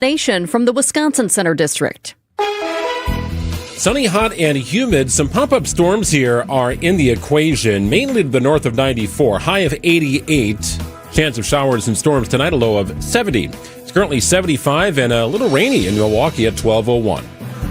Nation from the Wisconsin Center District. Sunny, hot, and humid. Some pop-up storms here are in the equation, mainly to the north of 94. High of 88. Chance of showers and storms tonight, a low of 70. It's currently 75 and a little rainy in Milwaukee at 12:01.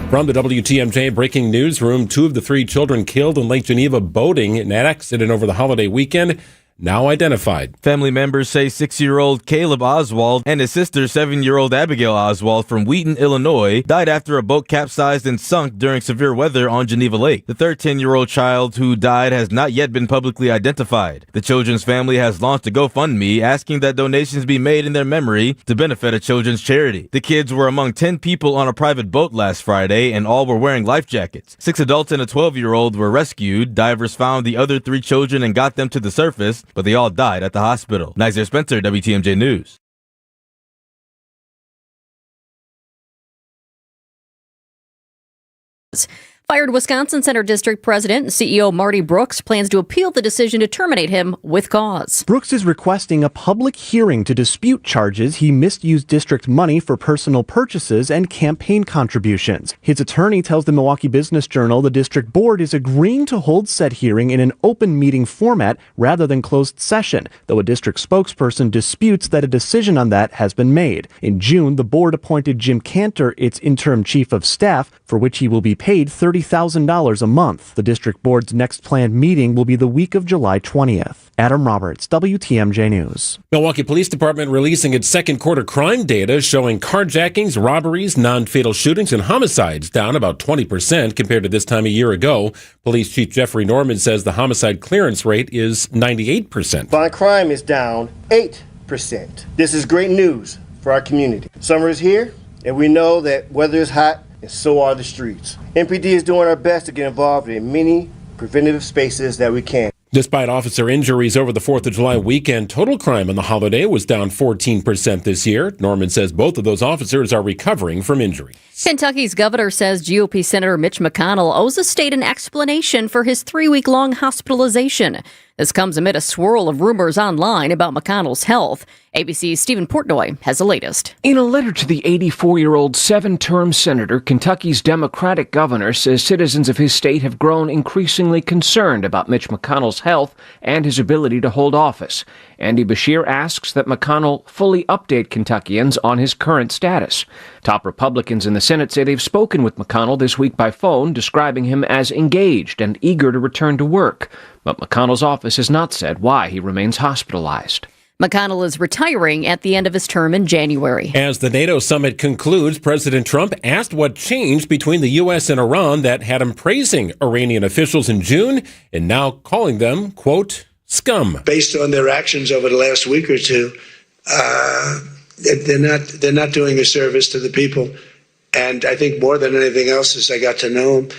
From the WTMJ Breaking Newsroom, 2 of the 3 children killed in Lake Geneva boating in an accident over the holiday weekend now identified. Family members say 6-year-old Caleb Oswald and his sister 7-year-old Abigail Oswald from Wheaton, Illinois, died after a boat capsized and sunk during severe weather on Geneva Lake. The 13-year-old child who died has not yet been publicly identified. The children's family has launched a GoFundMe asking that donations be made in their memory to benefit a children's charity. The kids were among 10 people on a private boat last Friday, and all were wearing life jackets. 6 adults and a 12-year-old were rescued. Divers found the other 3 children and got them to the surface, but they all died at the hospital. Nizer Spencer, WTMJ News. Fired Wisconsin Center District President and CEO Marty Brooks plans to appeal the decision to terminate him with cause. Brooks is requesting a public hearing to dispute charges he misused district money for personal purchases and campaign contributions. His attorney tells the Milwaukee Business Journal the district board is agreeing to hold said hearing in an open meeting format rather than closed session, though a district spokesperson disputes that a decision on that has been made. In June, the board appointed Jim Cantor its interim chief of staff, for which he will be paid $30,000 a month. The district board's next planned meeting will be the week of July 20th. Adam Roberts, WTMJ News. Milwaukee Police Department releasing its second quarter crime data showing carjackings, robberies, non-fatal shootings, and homicides down about 20% compared to this time a year ago. Police Chief Jeffrey Norman says the homicide clearance rate is 98%. Violent crime is down 8%. This is great news for our community. Summer is here, and we know that weather is hot, and so are the streets. MPD is doing our best to get involved in many preventative spaces that we can. Despite officer injuries over the 4th of July weekend, total crime on the holiday was down 14% this year. Norman says both of those officers are recovering from injury. Kentucky's governor says GOP Senator Mitch McConnell owes the state an explanation for his 3-week-long hospitalization. This comes amid a swirl of rumors online about McConnell's health. ABC's Stephen Portnoy has the latest. In a letter to the 84-year-old 7-term senator, Kentucky's Democratic governor says citizens of his state have grown increasingly concerned about Mitch McConnell's health and his ability to hold office. Andy Beshear asks that McConnell fully update Kentuckians on his current status. Top Republicans in the Senate say they've spoken with McConnell this week by phone, describing him as engaged and eager to return to work. But McConnell's office has not said why he remains hospitalized. McConnell is retiring at the end of his term in January. As the NATO summit concludes, President Trump asked what changed between the U.S. and Iran that had him praising Iranian officials in June and now calling them, quote, scum. Based on their actions over the last week or two, they're not doing a service to the people. And I think more than anything else is I got to know them.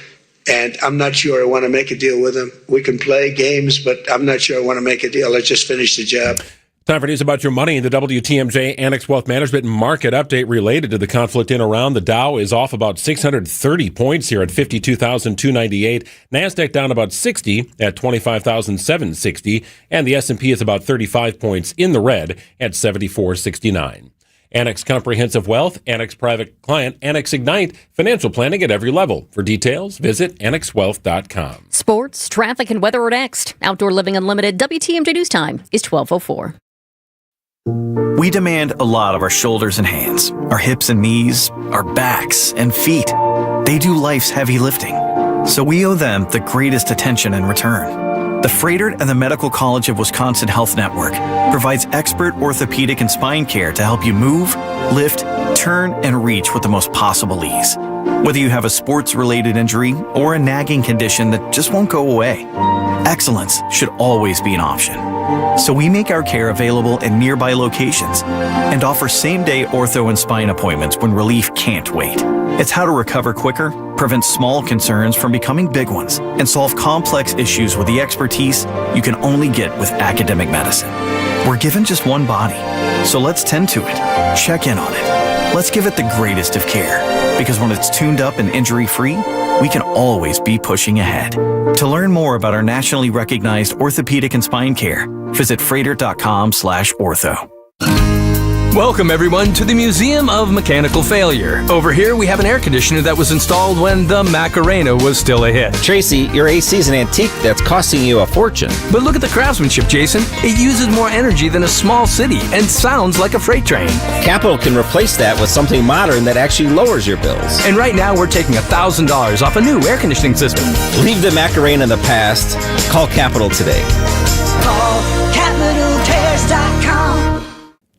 And I'm not sure I want to make a deal with them. We can play games, but I'm not sure I want to make a deal. Let's just finish the job. Time for news about your money in the WTMJ Annex Wealth Management Market Update related to the conflict in Iran. The Dow is off about 630 points here at 52,298. NASDAQ down about 60 at 25,760. And the S&P is about 35 points in the red at 7469. Annex Comprehensive Wealth, Annex Private Client, Annex Ignite, financial planning at every level. For details, visit annexwealth.com. Sports, traffic, and weather are next. Outdoor Living Unlimited WTMJ News Time is 12:04. We demand a lot of our shoulders and hands, our hips and knees, our backs and feet. They do life's heavy lifting, so we owe them the greatest attention in return. The Froedtert and the Medical College of Wisconsin Health Network provides expert orthopedic and spine care to help you move, lift, turn, and reach with the most possible ease. Whether you have a sports-related injury or a nagging condition that just won't go away, excellence should always be an option. So we make our care available in nearby locations and offer same-day ortho and spine appointments when relief can't wait. It's how to recover quicker, prevent small concerns from becoming big ones, and solve complex issues with the expertise you can only get with academic medicine. We're given just one body, so let's tend to it, check in on it. Let's give it the greatest of care, because when it's tuned up and injury-free, we can always be pushing ahead. To learn more about our nationally recognized orthopedic and spine care, visit Froedtert.com/ortho. Welcome, everyone, to the Museum of Mechanical Failure. Over here, we have an air conditioner that was installed when the Macarena was still a hit. Tracy, your AC is an antique that's costing you a fortune. But look at the craftsmanship, Jason. It uses more energy than a small city and sounds like a freight train. Capital can replace that with something modern that actually lowers your bills. And right now, we're taking $1,000 off a new air conditioning system. Leave the Macarena in the past. Call Capital today. Call CapitalCares.com.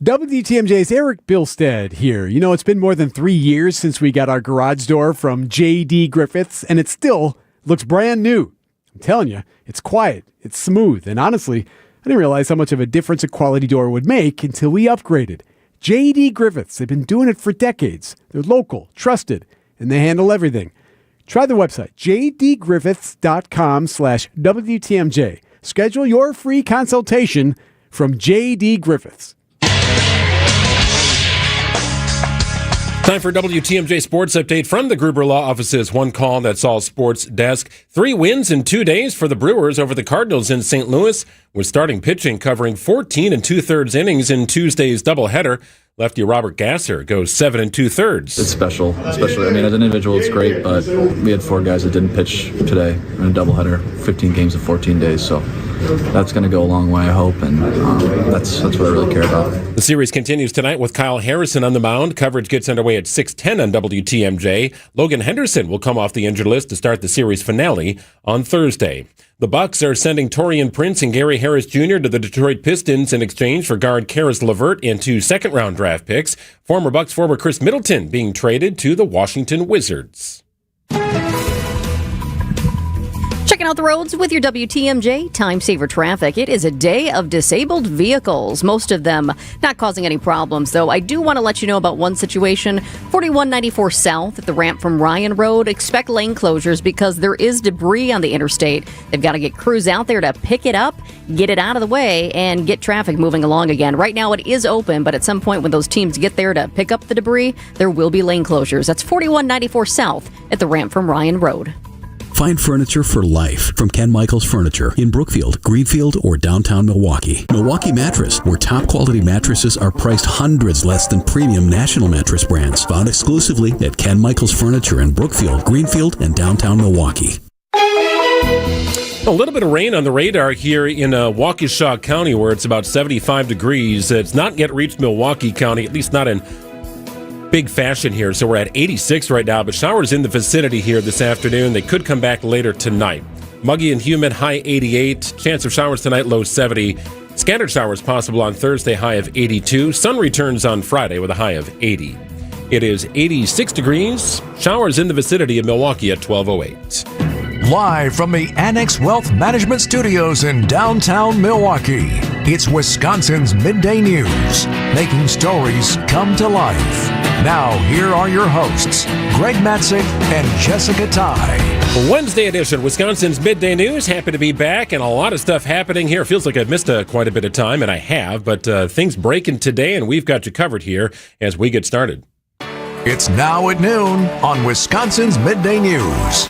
WTMJ's Eric Bilstead here. You know, it's been more than 3 years since we got our garage door from J.D. Griffiths, and it still looks brand new. I'm telling you, it's quiet, it's smooth, and honestly, I didn't realize how much of a difference a quality door would make until we upgraded. J.D. Griffiths, they've been doing it for decades. They're local, trusted, and they handle everything. Try the website, jdgriffiths.com/WTMJ. Schedule your free consultation from J.D. Griffiths. Time for WTMJ Sports Update from the Gruber Law Office's One Call That's All Sports desk. 3 wins in 2 days for the Brewers over the Cardinals in St. Louis, with starting pitching covering 14 2/3 innings in Tuesday's doubleheader. Lefty Robert Gasser goes 7 2/3. It's special, especially, I mean, as an individual, it's great, but we had 4 guys that didn't pitch today in a doubleheader, 15 games in 14 days, so that's going to go a long way, I hope, and that's what I really care about. The series continues tonight with Kyle Harrison on the mound. Coverage gets underway at 6:10 on WTMJ. Logan Henderson will come off the injured list to start the series finale on Thursday. The Bucks are sending Torian Prince and Gary Harris Jr. to the Detroit Pistons in exchange for guard Karis LeVert and 2 second-round draft picks. Former Bucks forward Chris Middleton being traded to the Washington Wizards. Checking out the roads with your WTMJ Time Saver Traffic. It is a day of disabled vehicles, most of them not causing any problems, though. I do want to let you know about one situation. 4194 South at the ramp from Ryan Road. Expect lane closures because there is debris on the interstate. They've got to get crews out there to pick it up, get it out of the way, and get traffic moving along again. Right now it is open, but at some point when those teams get there to pick up the debris, there will be lane closures. That's 4194 South at the ramp from Ryan Road. Find furniture for life from Ken Michaels Furniture in Brookfield, Greenfield, or downtown Milwaukee. Milwaukee Mattress, where top quality mattresses are priced hundreds less than premium national mattress brands. Found exclusively at Ken Michaels Furniture in Brookfield, Greenfield, and downtown Milwaukee. A little bit of rain on the radar here in Waukesha County, where it's about 75 degrees. It's not yet reached Milwaukee County, at least not in big fashion here. So we're at 86 right now, but showers in the vicinity here this afternoon. They could come back later tonight. Muggy and humid, high 88. Chance of showers tonight, low 70. Scattered showers possible on Thursday, high of 82. Sun returns on Friday with a high of 80. It is 86 degrees. Showers in the vicinity of Milwaukee at 12:08. Live from the Annex Wealth Management Studios in downtown Milwaukee, it's Wisconsin's Midday News, making stories come to life. Now, here are your hosts, Greg Matzik and Jessica Ty. Wednesday edition, Wisconsin's Midday News. Happy to be back, and a lot of stuff happening here. Feels like I've missed quite a bit of time, and I have, but things breaking today, and we've got you covered here as we get started. It's now at noon on Wisconsin's Midday News.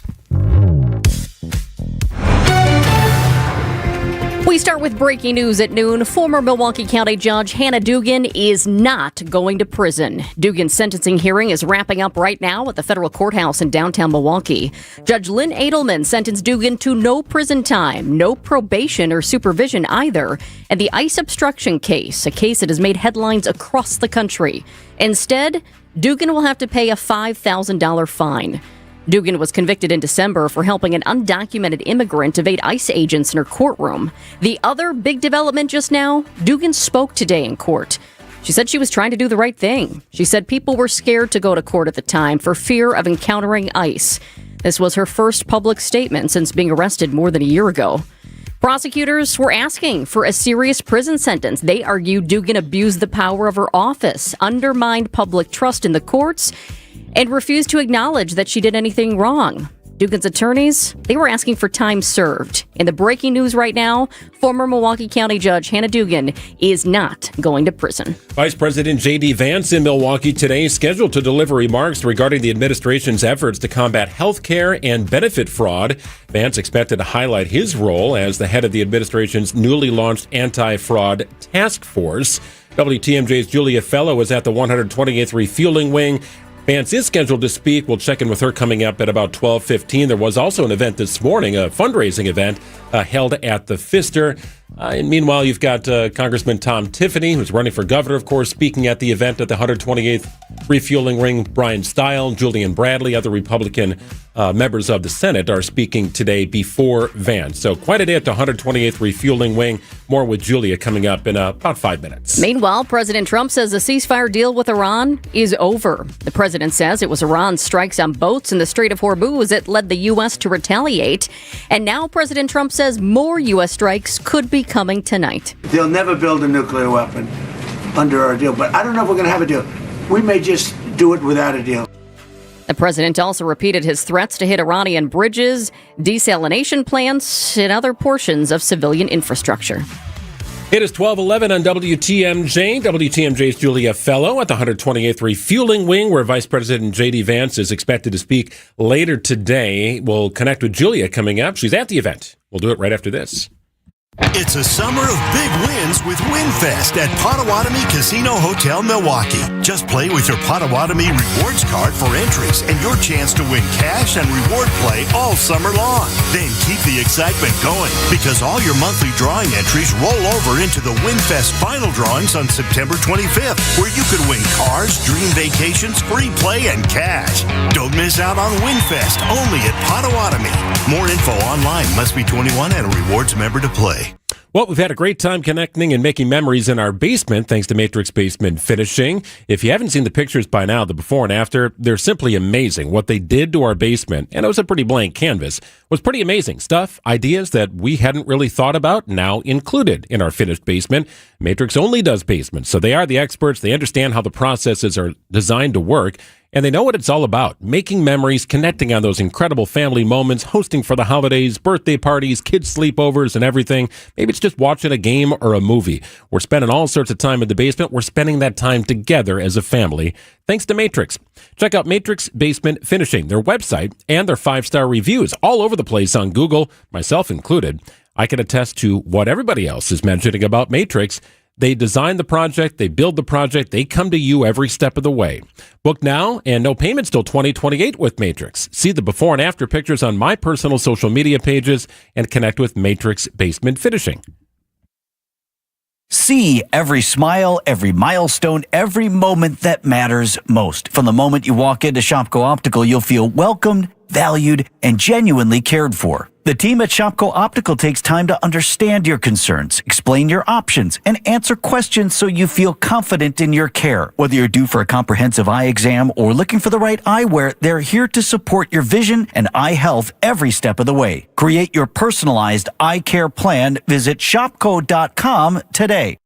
We start with breaking news at noon. Former Milwaukee County Judge Hannah Dugan is not going to prison. Dugan's sentencing hearing is wrapping up right now at the federal courthouse in downtown Milwaukee. Judge Lynn Edelman sentenced Dugan to no prison time, no probation or supervision either, and the ICE obstruction case, a case that has made headlines across the country. Instead, Dugan will have to pay a $5,000 fine. Dugan was convicted in December for helping an undocumented immigrant evade ICE agents in her courtroom. The other big development just now, Dugan spoke today in court. She said she was trying to do the right thing. She said people were scared to go to court at the time for fear of encountering ICE. This was her first public statement since being arrested more than a year ago. Prosecutors were asking for a serious prison sentence. They argued Dugan abused the power of her office, undermined public trust in the courts, and refused to acknowledge that she did anything wrong. Dugan's attorneys, they were asking for time served. In the breaking news right now, former Milwaukee County Judge Hannah Dugan is not going to prison. Vice President J.D. Vance in Milwaukee today is scheduled to deliver remarks regarding the administration's efforts to combat health care and benefit fraud. Vance expected to highlight his role as the head of the administration's newly launched anti-fraud task force. WTMJ's Julia Fellow is at the 128th Refueling Wing. Vance is scheduled to speak. We'll check in with her coming up at about 12:15. There was also an event this morning, a fundraising event held at the Pfister. And meanwhile, you've got Congressman Tom Tiffany, who's running for governor, of course, speaking at the event at the 128th Refueling Ring. Brian Stile, Julian Bradley, other Republican members of the Senate are speaking today before Vance. So quite a day at the 128th Refueling Wing. More with Julia coming up in about 5 minutes. Meanwhile, President Trump says the ceasefire deal with Iran is over. The president says it was Iran's strikes on boats in the Strait of Hormuz that led the U.S. to retaliate. And now President Trump says more U.S. strikes could be coming tonight. They'll never build a nuclear weapon under our deal, but I don't know if we're going to have a deal. We may just do it without a deal. The president also repeated his threats to hit Iranian bridges, desalination plants, and other portions of civilian infrastructure. It is 12:11 on WTMJ. WTMJ's Julia Fellow at the 128th Refueling Wing, where Vice President J.D. Vance is expected to speak later today. We'll connect with Julia coming up. She's at the event. We'll do it right after this. It's a summer of big wins with WinFest at Potawatomi Casino Hotel, Milwaukee. Just play with your Potawatomi rewards card for entries and your chance to win cash and reward play all summer long. Then keep the excitement going because all your monthly drawing entries roll over into the WinFest final drawings on September 25th, where you could win cars, dream vacations, free play, and cash. Don't miss out on WinFest only at Potawatomi. More info online. Must be 21 and a rewards member to play. Well, we've had a great time connecting and making memories in our basement thanks to Matrix Basement Finishing. If you haven't seen the pictures by now, the before and after, they're simply amazing. What they did to our basement, and it was a pretty blank canvas, was pretty amazing. Stuff, ideas that we hadn't really thought about, now included in our finished basement. Matrix only does basements, so they are the experts. They understand how the processes are designed to work. And they know what it's all about, making memories, connecting on those incredible family moments, hosting for the holidays, birthday parties, kids' sleepovers, and everything. Maybe it's just watching a game or a movie. We're spending all sorts of time in the basement. We're spending that time together as a family, thanks to Matrix. Check out Matrix Basement Finishing, their website, and their 5-star reviews all over the place on Google, myself included. I can attest to what everybody else is mentioning about Matrix. They design the project, they build the project, they come to you every step of the way. Book now and no payments till 2028 with Matrix. See the before and after pictures on my personal social media pages and connect with Matrix Basement Finishing. See every smile, every milestone, every moment that matters most. From the moment you walk into Shopko Optical, you'll feel welcomed, valued, and genuinely cared for. The team at Shopko Optical takes time to understand your concerns, explain your options, and answer questions so you feel confident in your care. Whether you're due for a comprehensive eye exam or looking for the right eyewear, they're here to support your vision and eye health every step of the way. Create your personalized eye care plan. Visit shopko.com today.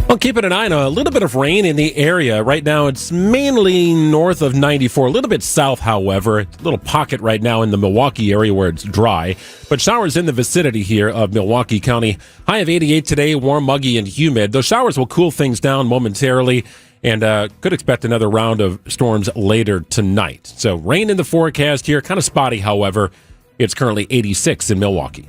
Well, keeping an eye on a little bit of rain in the area. Right now, it's mainly north of 94, a little bit south, however. It's a little pocket right now in the Milwaukee area where it's dry. But showers in the vicinity here of Milwaukee County. High of 88 today, warm, muggy, and humid. Those showers will cool things down momentarily and could expect another round of storms later tonight. So rain in the forecast here, kind of spotty, however. It's currently 86 in Milwaukee.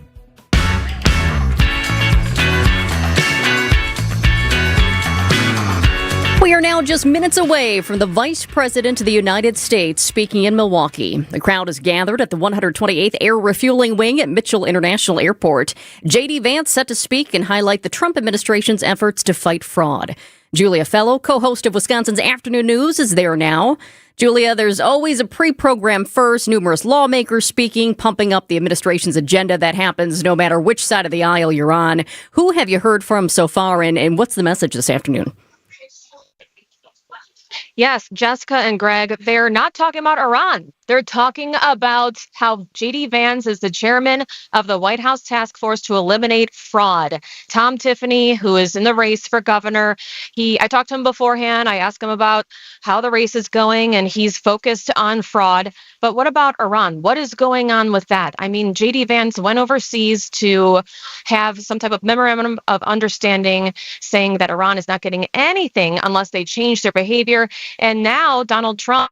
We are now just minutes away from the Vice President of the United States speaking in Milwaukee. The crowd is gathered at the 128th Air Refueling Wing at Mitchell International Airport. J.D. Vance set to speak and highlight the Trump administration's efforts to fight fraud. Julia Fellow, co-host of Wisconsin's Afternoon News, is there now. Julia, there's always a pre-program first, numerous lawmakers speaking, pumping up the administration's agenda. That happens no matter which side of the aisle you're on. Who have you heard from so far, and what's the message this afternoon? Yes, Jessica and Greg, they're not talking about Iran. They're talking about how J.D. Vance is the chairman of the White House task force to eliminate fraud. Tom Tiffany, who is in the race for governor, I talked to him beforehand. I asked him about how the race is going, and he's focused on fraud. But what about Iran? What is going on with that? I mean, J.D. Vance went overseas to have some type of memorandum of understanding saying that Iran is not getting anything unless they change their behavior. And now Donald Trump,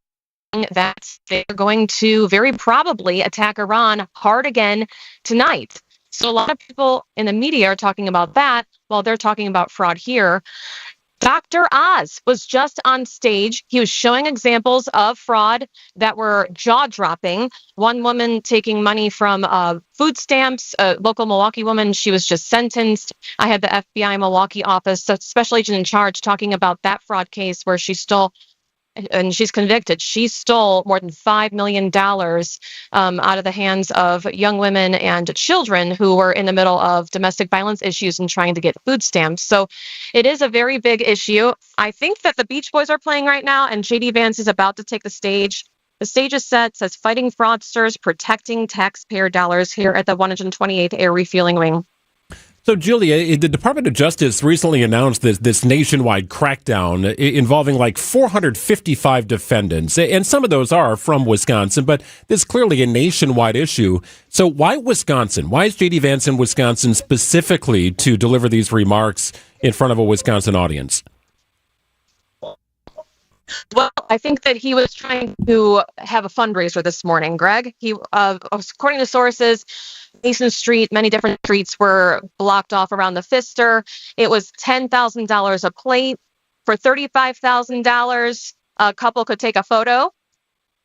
that they're going to very probably attack Iran hard again tonight. So a lot of people in the media are talking about that while they're talking about fraud here. Dr. Oz was just on stage. He was showing examples of fraud that were jaw-dropping. One woman taking money from food stamps, a local Milwaukee woman, she was just sentenced. I had the FBI Milwaukee office, so special agent in charge, talking about that fraud case where she stole, and she's convicted. She stole more than $5 million out of the hands of young women and children who were in the middle of domestic violence issues and trying to get food stamps. So it is a very big issue. I think that the Beach Boys are playing right now, and JD Vance is about to take the stage. The stage is set, says fighting fraudsters, protecting taxpayer dollars here at the 128th Air Refueling Wing. So, Julia, the Department of Justice recently announced this nationwide crackdown involving like 455 defendants, and some of those are from Wisconsin, but this is clearly a nationwide issue. So why Wisconsin? Why is J.D. Vance in Wisconsin specifically to deliver these remarks in front of a Wisconsin audience? Well, I think that he was trying to have a fundraiser this morning, Greg. He, according to sources, Mason Street, many different streets were blocked off around the Pfister. It was $10,000 a plate. For $35,000, a couple could take a photo.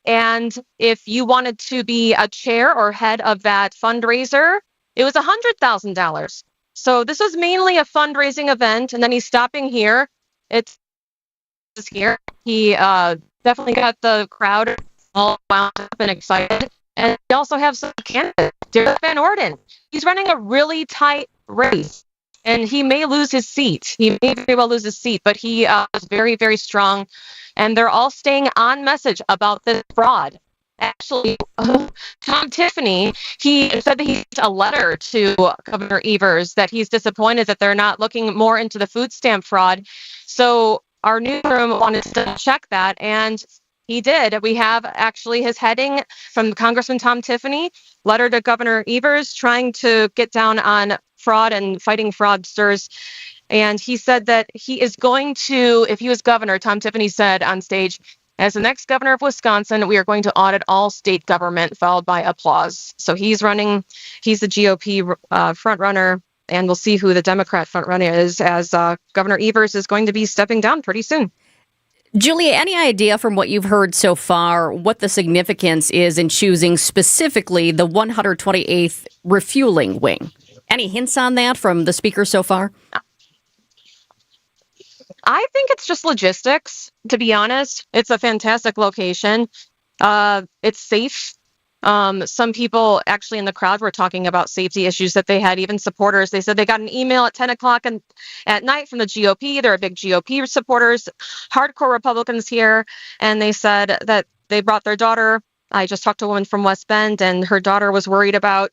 And if you wanted to be a chair or head of that fundraiser, it was $100,000. So this was mainly a fundraising event. And then he's stopping here. It's here. He definitely got the crowd all wound up and excited. And we also have some candidates. Derek Van Orden. He's running a really tight race, and he may lose his seat. He may very well lose his seat, but he is very, very strong. And they're all staying on message about this fraud. Actually, Tom Tiffany, he said that he sent a letter to Governor Evers that he's disappointed that they're not looking more into the food stamp fraud. So our newsroom wanted to check that, and he did. We have actually his heading from Congressman Tom Tiffany, letter to Governor Evers trying to get down on fraud and fighting fraudsters. And he said that he is going to, if he was governor, Tom Tiffany said on stage, as the next governor of Wisconsin, we are going to audit all state government, followed by applause. So he's running, he's the GOP front runner, and we'll see who the Democrat front runner is, as Governor Evers is going to be stepping down pretty soon. Julia, any idea from what you've heard so far what the significance is in choosing specifically the 128th Refueling Wing? Any hints on that from the speaker so far? I think it's just logistics, to be honest. It's a fantastic location. It's safe. Some people actually in the crowd were talking about safety issues that they had, even supporters. They said they got an email at 10 o'clock at night from the GOP. There are big GOP supporters, hardcore Republicans here, and they said that they brought their daughter. I just talked to a woman from West Bend, and her daughter was worried about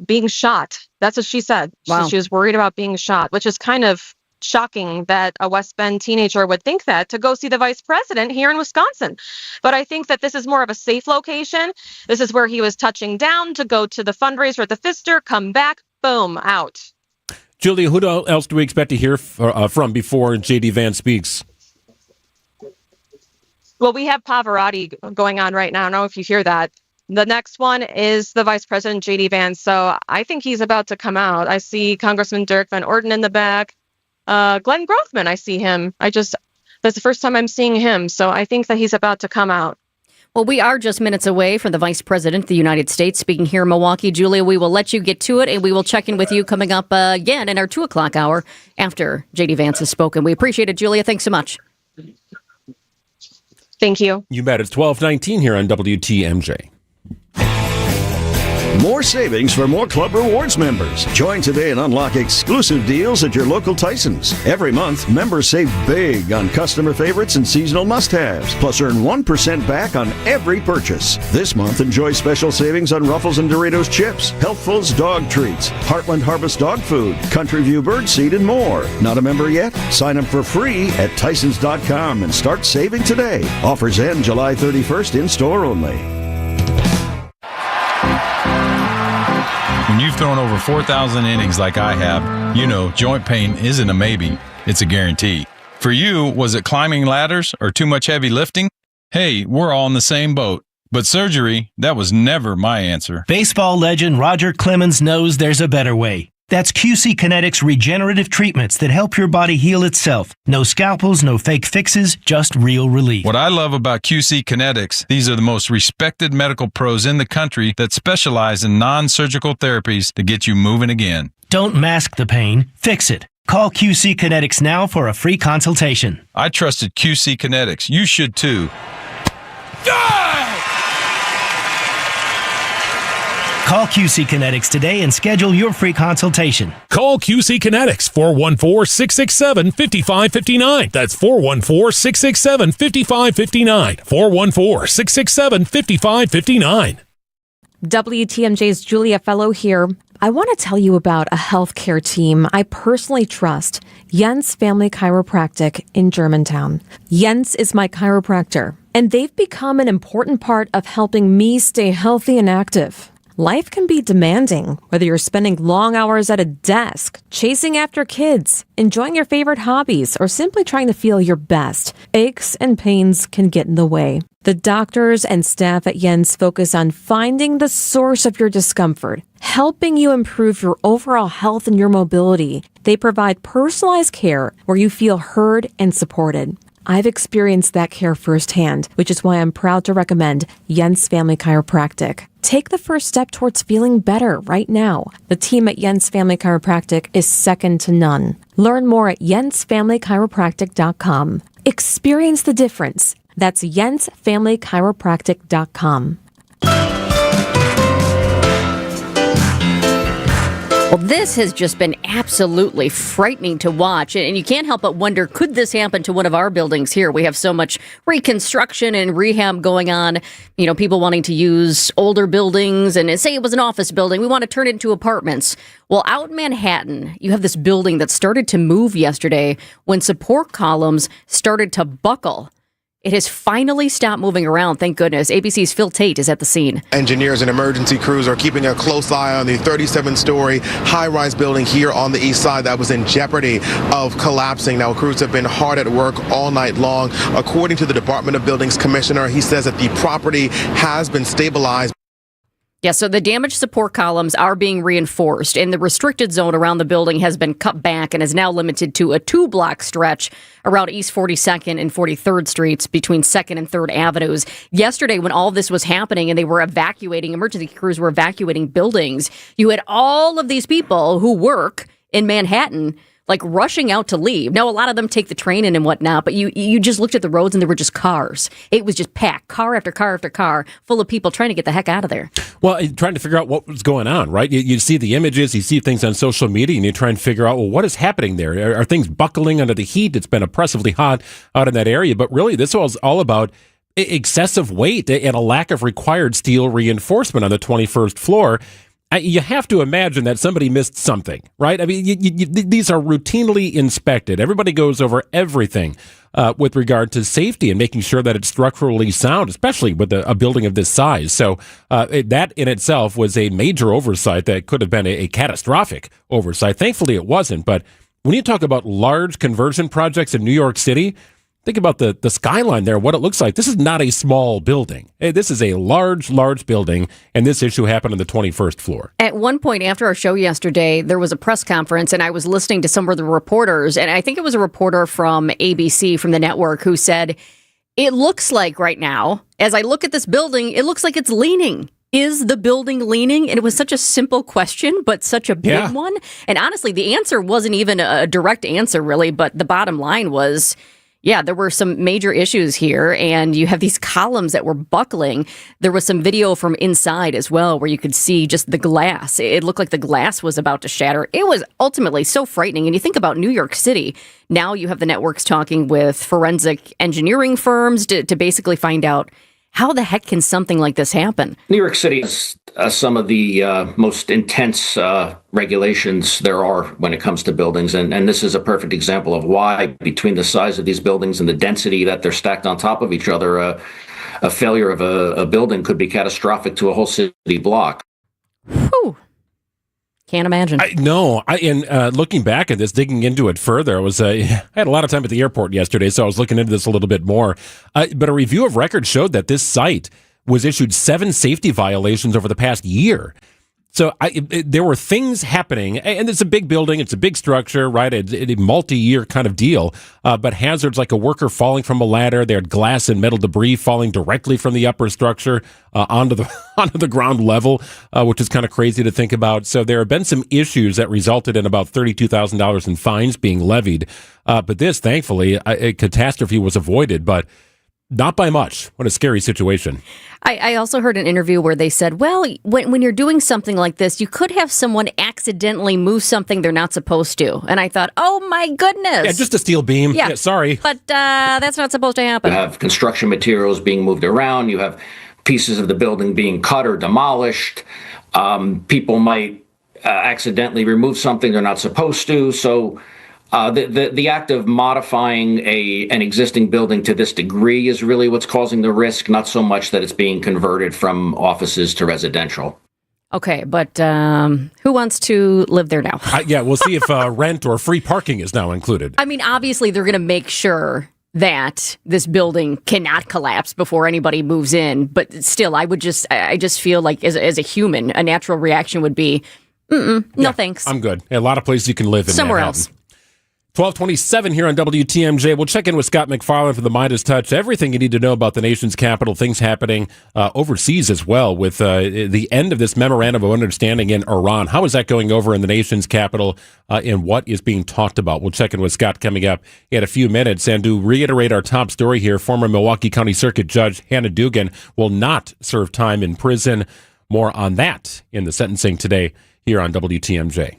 being shot. That's what she said. Wow. She was worried about being shot, which is kind of shocking that a West Bend teenager would think that, to go see the vice president here in Wisconsin. But I think that this is more of a safe location. This is where he was touching down to go to the fundraiser at the Pfister, come back, boom, out. Julia, who else do we expect to hear from before J.D. Vance speaks? Well, we have Pavarotti going on right now. I don't know if you hear that. The next one is the Vice President, J.D. Vance. So I think he's about to come out. I see Congressman Derek Van Orden in the back. Glenn Grothman, I see him. That's the first time I'm seeing him. So I think that he's about to come out. Well, we are just minutes away from the Vice President of the United States speaking here in Milwaukee. Julia, we will let you get to it, and we will check in with you coming up again in our 2 o'clock hour after J.D. Vance has spoken. We appreciate it, Julia. Thanks so much. Thank you. You bet. It's 12:19 here on WTMJ. More savings for more Club Rewards members. Join today and unlock exclusive deals at your local Tysons. Every month, members save big on customer favorites and seasonal must-haves, plus earn 1% back on every purchase. This month, enjoy special savings on Ruffles and Doritos chips, Healthful's dog treats, Heartland Harvest dog food, Country View birdseed, and more. Not a member yet? Sign up for free at Tysons.com and start saving today. Offers end July 31st, in-store only. When you've thrown over 4,000 innings like I have, you know joint pain isn't a maybe, it's a guarantee. For you, was it climbing ladders or too much heavy lifting? Hey, we're all in the same boat. But surgery, that was never my answer. Baseball legend Roger Clemens knows there's a better way. That's QC Kinetics regenerative treatments that help your body heal itself. No scalpels, no fake fixes, just real relief. What I love about QC Kinetics, these are the most respected medical pros in the country that specialize in non-surgical therapies to get you moving again. Don't mask the pain, fix it. Call QC Kinetics now for a free consultation. I trusted QC Kinetics. You should too. Call QC Kinetics today and schedule your free consultation. Call QC Kinetics, 414-667-5559. That's 414-667-5559. 414-667-5559. WTMJ's Julia Fellow here. I want to tell you about a healthcare team I personally trust, Jens Family Chiropractic in Germantown. Jens is my chiropractor, and they've become an important part of helping me stay healthy and active. Life can be demanding, whether you're spending long hours at a desk, chasing after kids, enjoying your favorite hobbies, or simply trying to feel your best. Aches and pains can get in the way. The doctors and staff at Jens focus on finding the source of your discomfort, helping you improve your overall health and your mobility. They provide personalized care where you feel heard and supported. I've experienced that care firsthand, which is why I'm proud to recommend Jens Family Chiropractic. Take the first step towards feeling better right now. The team at Jens Family Chiropractic is second to none. Learn more at jensfamilychiropractic.com. Experience the difference. That's jensfamilychiropractic.com. Well, this has just been absolutely frightening to watch, and you can't help but wonder, could this happen to one of our buildings here? We have so much reconstruction and rehab going on, people wanting to use older buildings, and say it was an office building, we want to turn it into apartments. Well, out in Manhattan, you have this building that started to move yesterday when support columns started to buckle. It has finally stopped moving around, thank goodness. ABC's Phil Tate is at the scene. Engineers and emergency crews are keeping a close eye on the 37-story high-rise building here on the east side that was in jeopardy of collapsing. Now, crews have been hard at work all night long. According to the Department of Buildings commissioner, he says that the property has been stabilized. Yeah, so the damaged support columns are being reinforced, and the restricted zone around the building has been cut back and is now limited to a 2-block stretch around East 42nd and 43rd Streets between 2nd and 3rd Avenues. Yesterday, when all this was happening and they were evacuating, emergency crews were evacuating buildings, you had all of these people who work in Manhattan rushing out to leave. Now, a lot of them take the train in and whatnot, but you just looked at the roads and there were just cars. It was just packed, car after car after car, full of people trying to get the heck out of there. Well, trying to figure out what was going on, right? You see the images, you see things on social media, and you try and figure out, well, what is happening there? Are things buckling under the heat? It's been oppressively hot out in that area, but really this was all about excessive weight and a lack of required steel reinforcement on the 21st floor. You have to imagine that somebody missed something, right? I mean, these are routinely inspected. Everybody goes over everything with regard to safety and making sure that it's structurally sound, especially with a building of this size. So that in itself was a major oversight that could have been a catastrophic oversight. Thankfully, it wasn't. But when you talk about large conversion projects in New York City, think about the skyline there, what it looks like. This is not a small building. This is a large, large building, and this issue happened on the 21st floor. At one point after our show yesterday, there was a press conference, and I was listening to some of the reporters, and I think it was a reporter from ABC, from the network, who said, it looks like right now, as I look at this building, it looks like it's leaning. Is the building leaning? And it was such a simple question, but such a big one. And honestly, the answer wasn't even a direct answer, really, but the bottom line was, yeah, there were some major issues here, and you have these columns that were buckling. There was some video from inside as well where you could see just the glass. It looked like the glass was about to shatter. It was ultimately so frightening. And you think about New York City. Now you have the networks talking with forensic engineering firms to basically find out, how the heck can something like this happen? New York City has some of the most intense regulations there are when it comes to buildings. And this is a perfect example of why, between the size of these buildings and the density that they're stacked on top of each other, a failure of a building could be catastrophic to a whole city block. Whew. Can't imagine. Looking back at this, digging into it further, I had a lot of time at the airport yesterday, so I was looking into this a little bit more. But a review of records showed that this site was issued 7 safety violations over the past year. So there were things happening, and it's a big building, it's a big structure, right? It's a multi-year kind of deal, but hazards like a worker falling from a ladder, they had glass and metal debris falling directly from the upper structure onto the ground level, which is kind of crazy to think about. So there have been some issues that resulted in about $32,000 in fines being levied. But this, thankfully, a catastrophe was avoided, but not by much. What a scary situation. I also heard an interview where they said, well, when you're doing something like this, you could have someone accidentally move something they're not supposed to. And I thought, oh, my goodness. Yeah, just a steel beam. Yeah, sorry. But that's not supposed to happen. You have construction materials being moved around. You have pieces of the building being cut or demolished. People might accidentally remove something they're not supposed to. So the act of modifying an existing building to this degree is really what's causing the risk, not so much that it's being converted from offices to residential. Okay, but who wants to live there now? Yeah, we'll see if rent or free parking is now included. I mean, obviously, they're going to make sure that this building cannot collapse before anybody moves in. But still, I just feel like as a human, a natural reaction would be, no thanks. I'm good. A lot of places you can live in somewhere Manhattan. else. 1227 here on WTMJ. We'll check in with Scott McFarland for the Midas Touch. Everything you need to know about the nation's capital, things happening overseas as well with the end of this memorandum of understanding in Iran. How is that going over in the nation's capital and what is being talked about? We'll check in with Scott coming up in a few minutes. And to reiterate our top story here, former Milwaukee County Circuit Judge Hannah Dugan will not serve time in prison. More on that in the sentencing today here on WTMJ.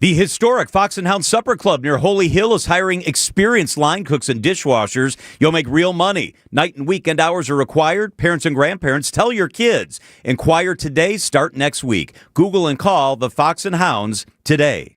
The historic Fox and Hound Supper Club near Holy Hill is hiring experienced line cooks and dishwashers. You'll make real money. Night and weekend hours are required. Parents and grandparents, tell your kids. Inquire today, start next week. Google and call the Fox and Hounds today.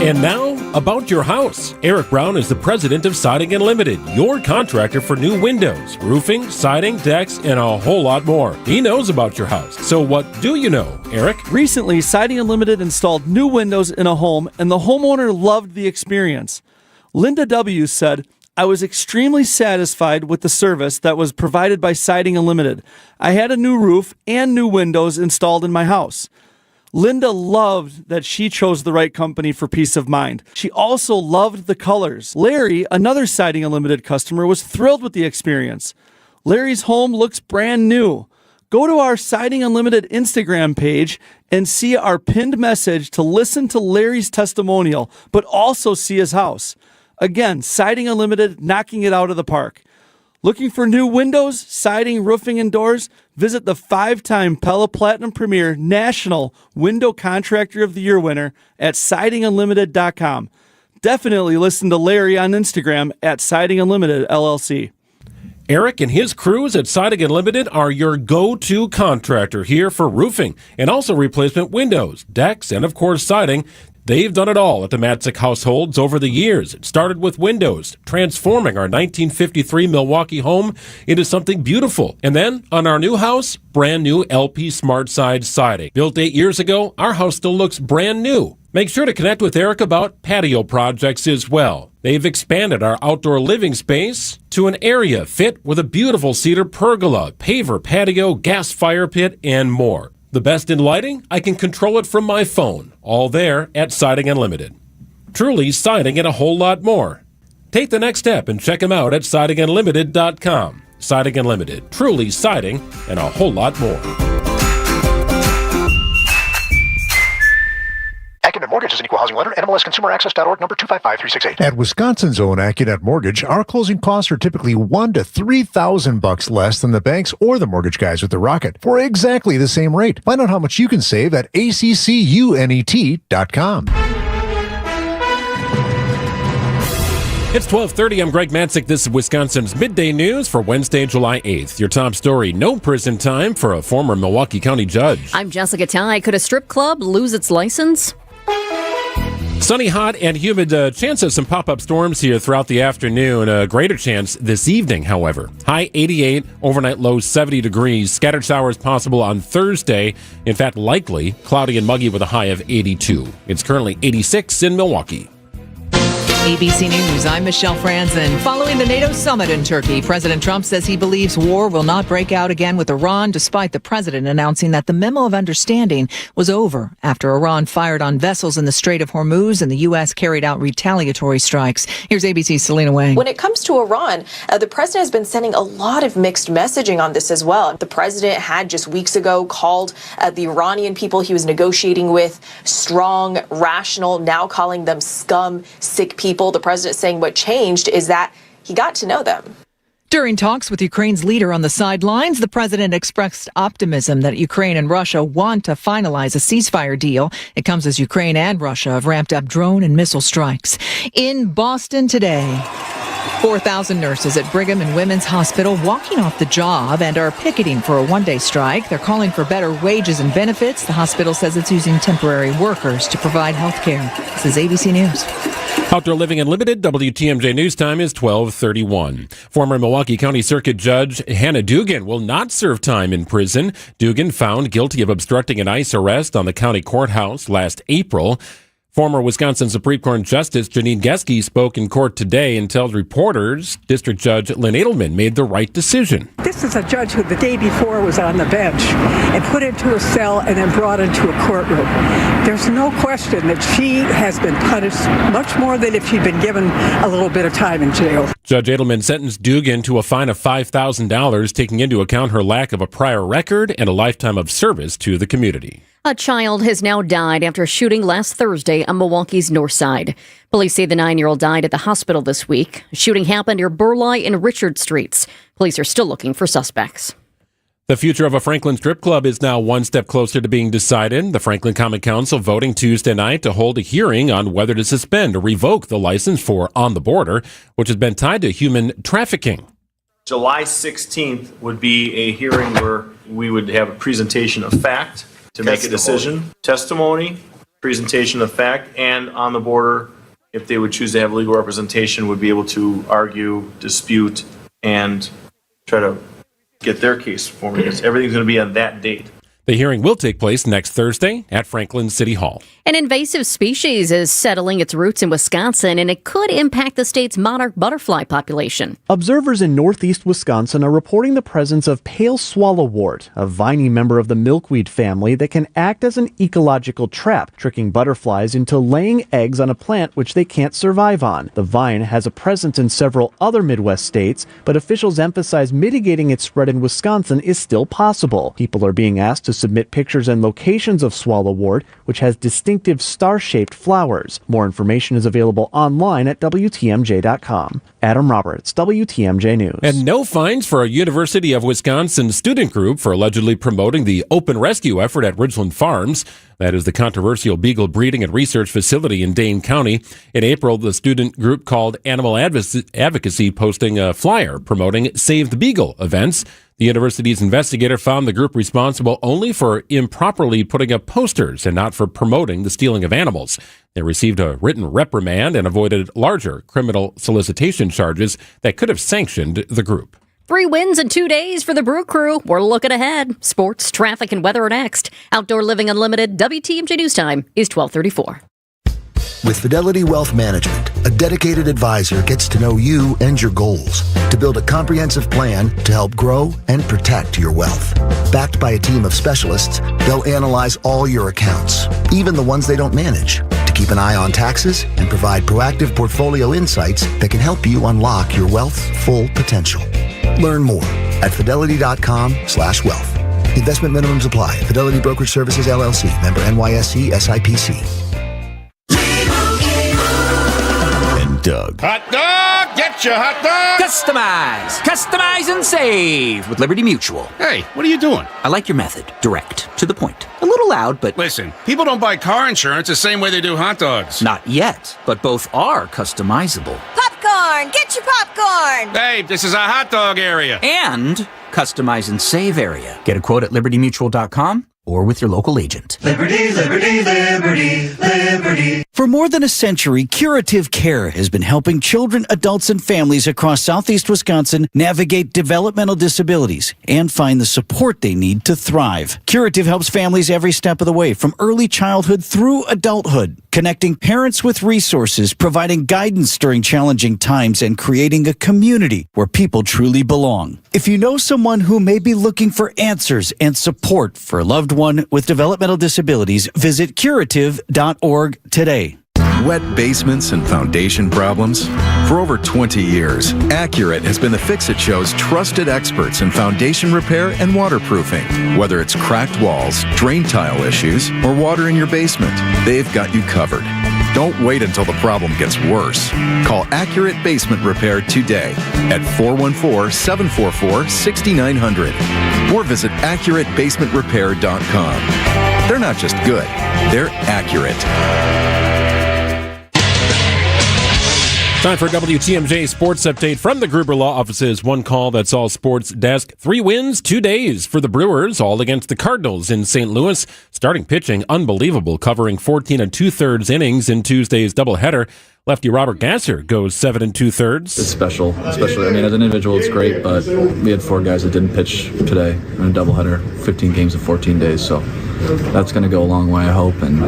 And now, about your house. Eric Brown is the president of Siding Unlimited, your contractor for new windows, roofing, siding, decks, and a whole lot more. He knows about your house. So what do you know, Eric? Recently, Siding Unlimited installed new windows in a home, and the homeowner loved the experience. Linda W. said, I was extremely satisfied with the service that was provided by Siding Unlimited. I had a new roof and new windows installed in my house. Linda loved that she chose the right company for peace of mind. She also loved the colors. Larry, another Siding Unlimited customer, was thrilled with the experience. Larry's home looks brand new. Go to our Siding Unlimited Instagram page and see our pinned message to listen to Larry's testimonial, but also see his house. Again, Siding Unlimited, knocking it out of the park. Looking for new windows, siding, roofing, and doors? Visit the 5-time Pella Platinum Premier National Window Contractor of the Year winner at sidingunlimited.com. Definitely listen to Larry on Instagram at Siding Unlimited LLC. Eric and his crews at Siding Unlimited are your go-to contractor here for roofing and also replacement windows, decks, and of course siding. They've done it all at the Matzik households over the years. It started with windows, transforming our 1953 Milwaukee home into something beautiful. And then, on our new house, brand new LP SmartSide siding. Built 8 years ago, our house still looks brand new. Make sure to connect with Eric about patio projects as well. They've expanded our outdoor living space to an area fit with a beautiful cedar pergola, paver patio, gas fire pit, and more. The best in lighting? I can control it from my phone. All there at Siding Unlimited. Truly siding and a whole lot more. Take the next step and check them out at sidingunlimited.com. Siding Unlimited. Truly siding and a whole lot more. Accunet Mortgage is an equal housing lender. NMLSConsumerAccess.org, number 255368. At Wisconsin's own Accunet Mortgage, our closing costs are typically $1,000 to $3,000 less than the banks or the mortgage guys with the Rocket for exactly the same rate. Find out how much you can save at accunet.com. It's 12:30. I'm Greg Matzik. This is Wisconsin's Midday News for Wednesday, July 8th. Your top story, no prison time for a former Milwaukee County judge. I'm Jessica Ty. Could a strip club lose its license? Sunny, hot, and humid. Chance of some pop-up storms here throughout the afternoon. A greater chance this evening, however. High 88, overnight low 70 degrees. Scattered showers possible on Thursday. In fact, likely cloudy and muggy with a high of 82. It's currently 86 in Milwaukee. ABC News, I'm Michelle Franzen. Following the NATO summit in Turkey, President Trump says he believes war will not break out again with Iran, despite the president announcing that the memo of understanding was over after Iran fired on vessels in the Strait of Hormuz and the U.S. carried out retaliatory strikes. Here's ABC's Selena Wang. When it comes to Iran, the president has been sending a lot of mixed messaging on this as well. The president had just weeks ago called the Iranian people he was negotiating with strong, rational, now calling them scum, sick people. The president saying what changed is that he got to know them. During talks with Ukraine's leader on the sidelines, the president expressed optimism that Ukraine and Russia want to finalize a ceasefire deal. It comes as Ukraine and Russia have ramped up drone and missile strikes. In Boston today, 4,000 nurses at Brigham and Women's Hospital walking off the job and are picketing for a one-day strike. They're calling for better wages and benefits. The hospital says it's using temporary workers to provide health care. This is ABC News. Outdoor Living Unlimited, WTMJ News Time is 12:31. Former Milwaukee County Circuit Judge Hannah Dugan will not serve time in prison. Dugan found guilty of obstructing an ICE arrest on the county courthouse last April. Former Wisconsin Supreme Court Justice Janine Geske spoke in court today and tells reporters District Judge Lynn Edelman made the right decision. This is a judge who the day before was on the bench and put into a cell and then brought into a courtroom. There's no question that she has been punished much more than if she'd been given a little bit of time in jail. Judge Edelman sentenced Dugan to a fine of $5,000, taking into account her lack of a prior record and a lifetime of service to the community. A child has now died after a shooting last Thursday on Milwaukee's north side. Police say the 9-year-old died at the hospital this week. The shooting happened near Burleigh and Richard Streets. Police are still looking for suspects. The future of a Franklin strip club is now one step closer to being decided. The Franklin Common Council voting Tuesday night to hold a hearing on whether to suspend or revoke the license for On the Border, which has been tied to human trafficking. July 16th would be a hearing where we would have a presentation of fact to make a decision, testimony, presentation of fact, and On the Border, if they would choose to have legal representation, would be able to argue, dispute, and try to get their case for me, because everything's going to be on that date. The hearing will take place next Thursday at Franklin City Hall. An invasive species is settling its roots in Wisconsin, and it could impact the state's monarch butterfly population. Observers in northeast Wisconsin are reporting the presence of pale swallowwort, a viney member of the milkweed family that can act as an ecological trap, tricking butterflies into laying eggs on a plant which they can't survive on. The vine has a presence in several other Midwest states, but officials emphasize mitigating its spread in Wisconsin is still possible. People are being asked to submit pictures and locations of swallowwort, which has distinctive star-shaped flowers. More information is available online at WTMJ.com. Adam Roberts, WTMJ News. And no fines for a University of Wisconsin student group for allegedly promoting the open rescue effort at Ridgeland Farms. That is the controversial beagle breeding and research facility in Dane County. In April, the student group called Animal Advocacy posting a flyer promoting Save the Beagle events. The university's investigator found the group responsible only for improperly putting up posters and not for promoting the stealing of animals. They received a written reprimand and avoided larger criminal solicitation charges that could have sanctioned the group. 3 wins in 2 days for the Brew Crew. We're looking ahead. Sports, traffic, and weather are next. Outdoor Living Unlimited, WTMJ News Time is 12:34. With Fidelity Wealth Management, a dedicated advisor gets to know you and your goals to build a comprehensive plan to help grow and protect your wealth. Backed by a team of specialists, they'll analyze all your accounts, even the ones they don't manage, to keep an eye on taxes and provide proactive portfolio insights that can help you unlock your wealth's full potential. Learn more at fidelity.com/wealth. Investment minimums apply. Fidelity Brokerage Services, LLC. Member NYSE SIPC. Doug. Hot dog! Get your hot dog! Customize and save with Liberty Mutual. Hey, what are you doing? I like your method. Direct, to the point. A little loud, but... Listen, people don't buy car insurance the same way they do hot dogs. Not yet, but both are customizable. Popcorn! Get your popcorn! Hey, this is a hot dog area. And customize and save area. Get a quote at libertymutual.com or with your local agent. Liberty, liberty, liberty, liberty. For more than a century, Curative Care has been helping children, adults, and families across southeast Wisconsin navigate developmental disabilities and find the support they need to thrive. Curative helps families every step of the way, from early childhood through adulthood, connecting parents with resources, providing guidance during challenging times, and creating a community where people truly belong. If you know someone who may be looking for answers and support for a loved one with developmental disabilities, visit curative.org today. Wet basements and foundation problems? For over 20 years, Accurate has been the Fix-It Show's trusted experts in foundation repair and waterproofing. Whether it's cracked walls, drain tile issues, or water in your basement, they've got you covered. Don't wait until the problem gets worse. Call Accurate Basement Repair today at 414-744-6900 or visit AccurateBasementRepair.com. They're not just good, they're accurate. Time for WTMJ Sports Update from the Gruber Law Office's One Call That's All Sports desk. 3 wins, 2 days for the Brewers, all against the Cardinals in St. Louis. Starting pitching, unbelievable, covering 14 2/3 innings in Tuesday's doubleheader. Lefty Robert Gasser goes 7 2/3. It's special, especially, I mean, as an individual, it's great, but we had 4 guys that didn't pitch today in a doubleheader, 15 games in 14 days, so that's going to go a long way, I hope, and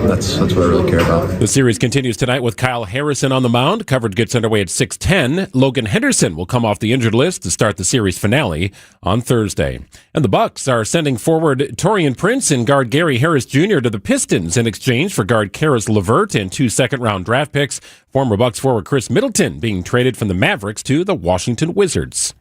that's what I really care about. The series continues tonight with Kyle Harrison on the mound. Coverage gets underway at 6:10. Logan Henderson will come off the injured list to start the series finale on Thursday. And the Bucks are sending forward Taurean Prince and guard Gary Harris Jr. to the Pistons in exchange for guard Karis LeVert and 2 second-round draft picks. Former Bucks forward Chris Middleton being traded from the Mavericks to the Washington Wizards.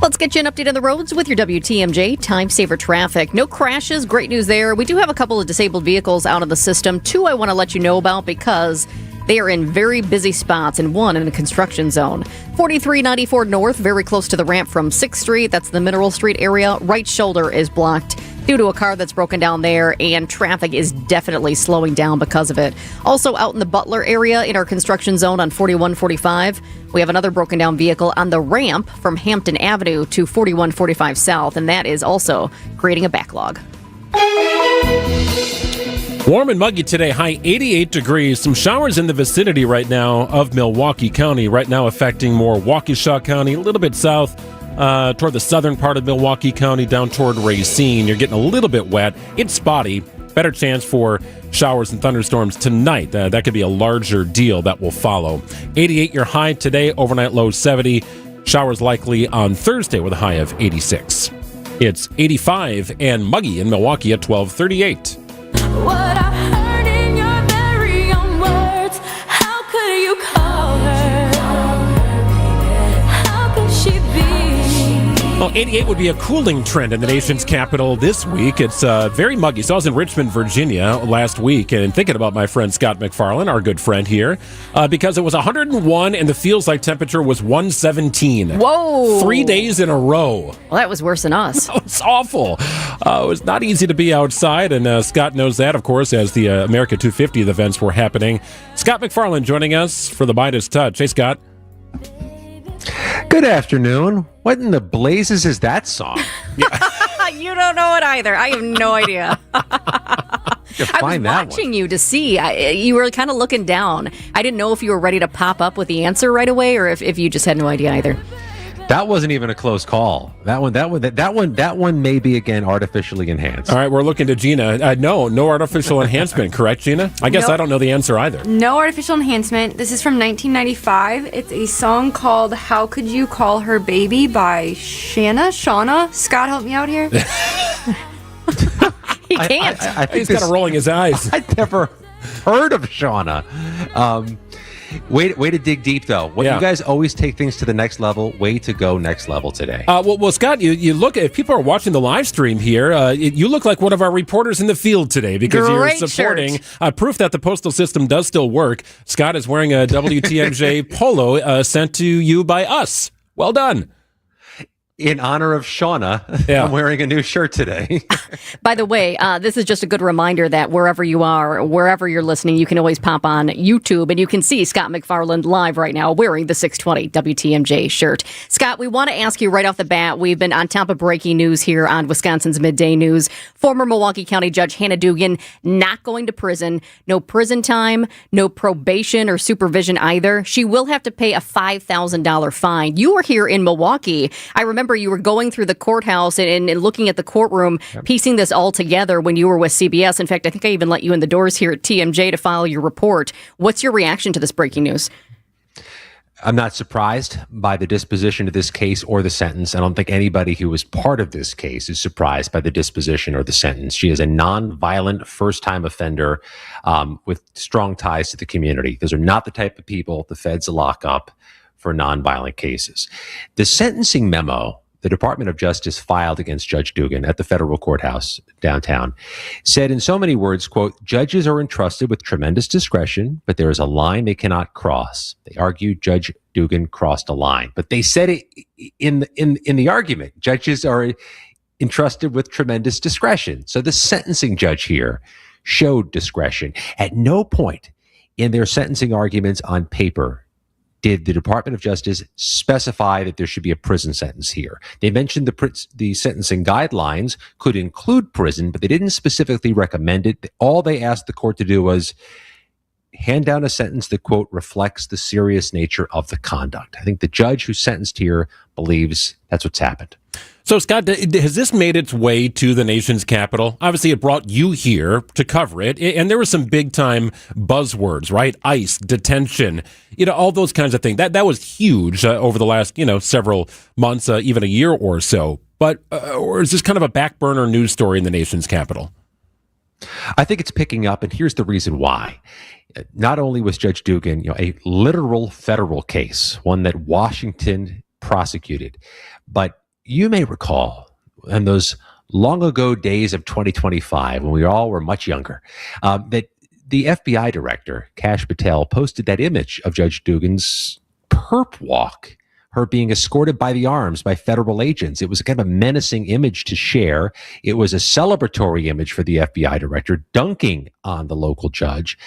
Let's get you an update on the roads with your WTMJ Time Saver Traffic. No crashes. Great news there. We do have a couple of disabled vehicles out of the system. 2 I want to let you know about because they are in very busy spots, and 1 in a construction zone. 4394 North, very close to the ramp from 6th Street. That's the Mineral Street area. Right shoulder is blocked due to a car that's broken down there, and traffic is definitely slowing down because of it. Also out in the Butler area in our construction zone on 4145, we have another broken down vehicle on the ramp from Hampton Avenue to 4145 South, and that is also creating a backlog. Warm and muggy today, high 88 degrees. Some showers in the vicinity right now of Milwaukee County, right now affecting more Waukesha County, a little bit south toward the southern part of Milwaukee County, down toward Racine. You're getting a little bit wet. It's spotty. Better chance for showers and thunderstorms tonight. That could be a larger deal that will follow. 88 your high today, overnight low 70. Showers likely on Thursday with a high of 86. It's 85 and muggy in Milwaukee at 12:38. What I heard in your very own words, how could you call her? How could she be? Well, 88 would be a cooling trend in the nation's capital this week. It's very muggy. So I was in Richmond, Virginia last week, and thinking about my friend Scott McFarland, our good friend here, because it was 101 and the feels like temperature was 117. Whoa! 3 days in a row. Well, that was worse than us. It was awful. It was not easy to be outside, and Scott knows that, of course, as the America 250 events were happening. Scott McFarland joining us for the Midas Touch. Hey, Scott. Good afternoon. What in the blazes is that song? You don't know it either. I have no idea. I was watching you to see. You were kind of looking down. I didn't know if you were ready to pop up with the answer right away, or if you just had no idea either. That wasn't even a close call. That one may be again artificially enhanced. All right, we're looking to Gina. No artificial enhancement, correct, Gina? I guess I don't know the answer either. No artificial enhancement. This is from 1995. It's a song called "How Could You Call Her Baby" by Shauna. Scott, help me out here. He can't. I think he's kind of rolling his eyes. I'd never heard of Shauna. Way to dig deep, though. You guys always take things to the next level. Way to go next level today. Well, Scott, you look, if people are watching the live stream here, you look like one of our reporters in the field today because Great you're supporting proof that the postal system does still work. Scott is wearing a WTMJ polo sent to you by us. Well done. in honor of Shauna, Yeah. I'm wearing a new shirt today. By the way, this is just a good reminder that wherever you are, wherever you're listening, you can always pop on YouTube and you can see Scott McFarland live right now wearing the 620 WTMJ shirt. Scott, we want to ask you right off the bat, we've been on top of breaking news here on Wisconsin's Midday News. Former Milwaukee County Judge Hannah Dugan not going to prison. No prison time, no probation or supervision either. She will have to pay a $5,000 fine. You were here in Milwaukee. I remember you were going through the courthouse and looking at the courtroom, piecing this all together when you were with CBS. In fact, I think I even let you in the doors here at TMJ to file your report. What's your reaction to this breaking news? I'm not surprised by the disposition of this case or the sentence. I don't think anybody who was part of this case is surprised by the disposition or the sentence. She is a non-violent first-time offender with strong ties to the community. Those are not the type of people the feds lock up for non-violent cases. The sentencing memo the Department of Justice filed against Judge Dugan at the federal courthouse downtown said in so many words, quote, judges are entrusted with tremendous discretion, but there is a line they cannot cross. They argued Judge Dugan crossed a line, but they said it in the argument, judges are entrusted with tremendous discretion. So the sentencing judge here showed discretion. At no point in their sentencing arguments on paper did the Department of Justice specify that there should be a prison sentence here. They mentioned the sentencing guidelines could include prison, but they didn't specifically recommend it. All they asked the court to do was hand down a sentence that, quote, reflects the serious nature of the conduct. I think the judge who sentenced here believes that's what's happened. So, Scott, has this made its way to the nation's capital? Obviously, it brought you here to cover it, and there were some big-time buzzwords, right? ICE, detention, all those kinds of things. That was huge over the last, several months, even a year or so. But or is this kind of a back burner news story in the nation's capital? I think it's picking up, and here's the reason why. Not only was Judge Dugan, a literal federal case, one that Washington prosecuted, but you may recall in those long ago days of 2025, when we all were much younger, that the FBI director, Kash Patel, posted that image of Judge Dugan's perp walk, her being escorted by the arms by federal agents. It was kind of a menacing image to share. It was a celebratory image for the FBI director, dunking on the local judge.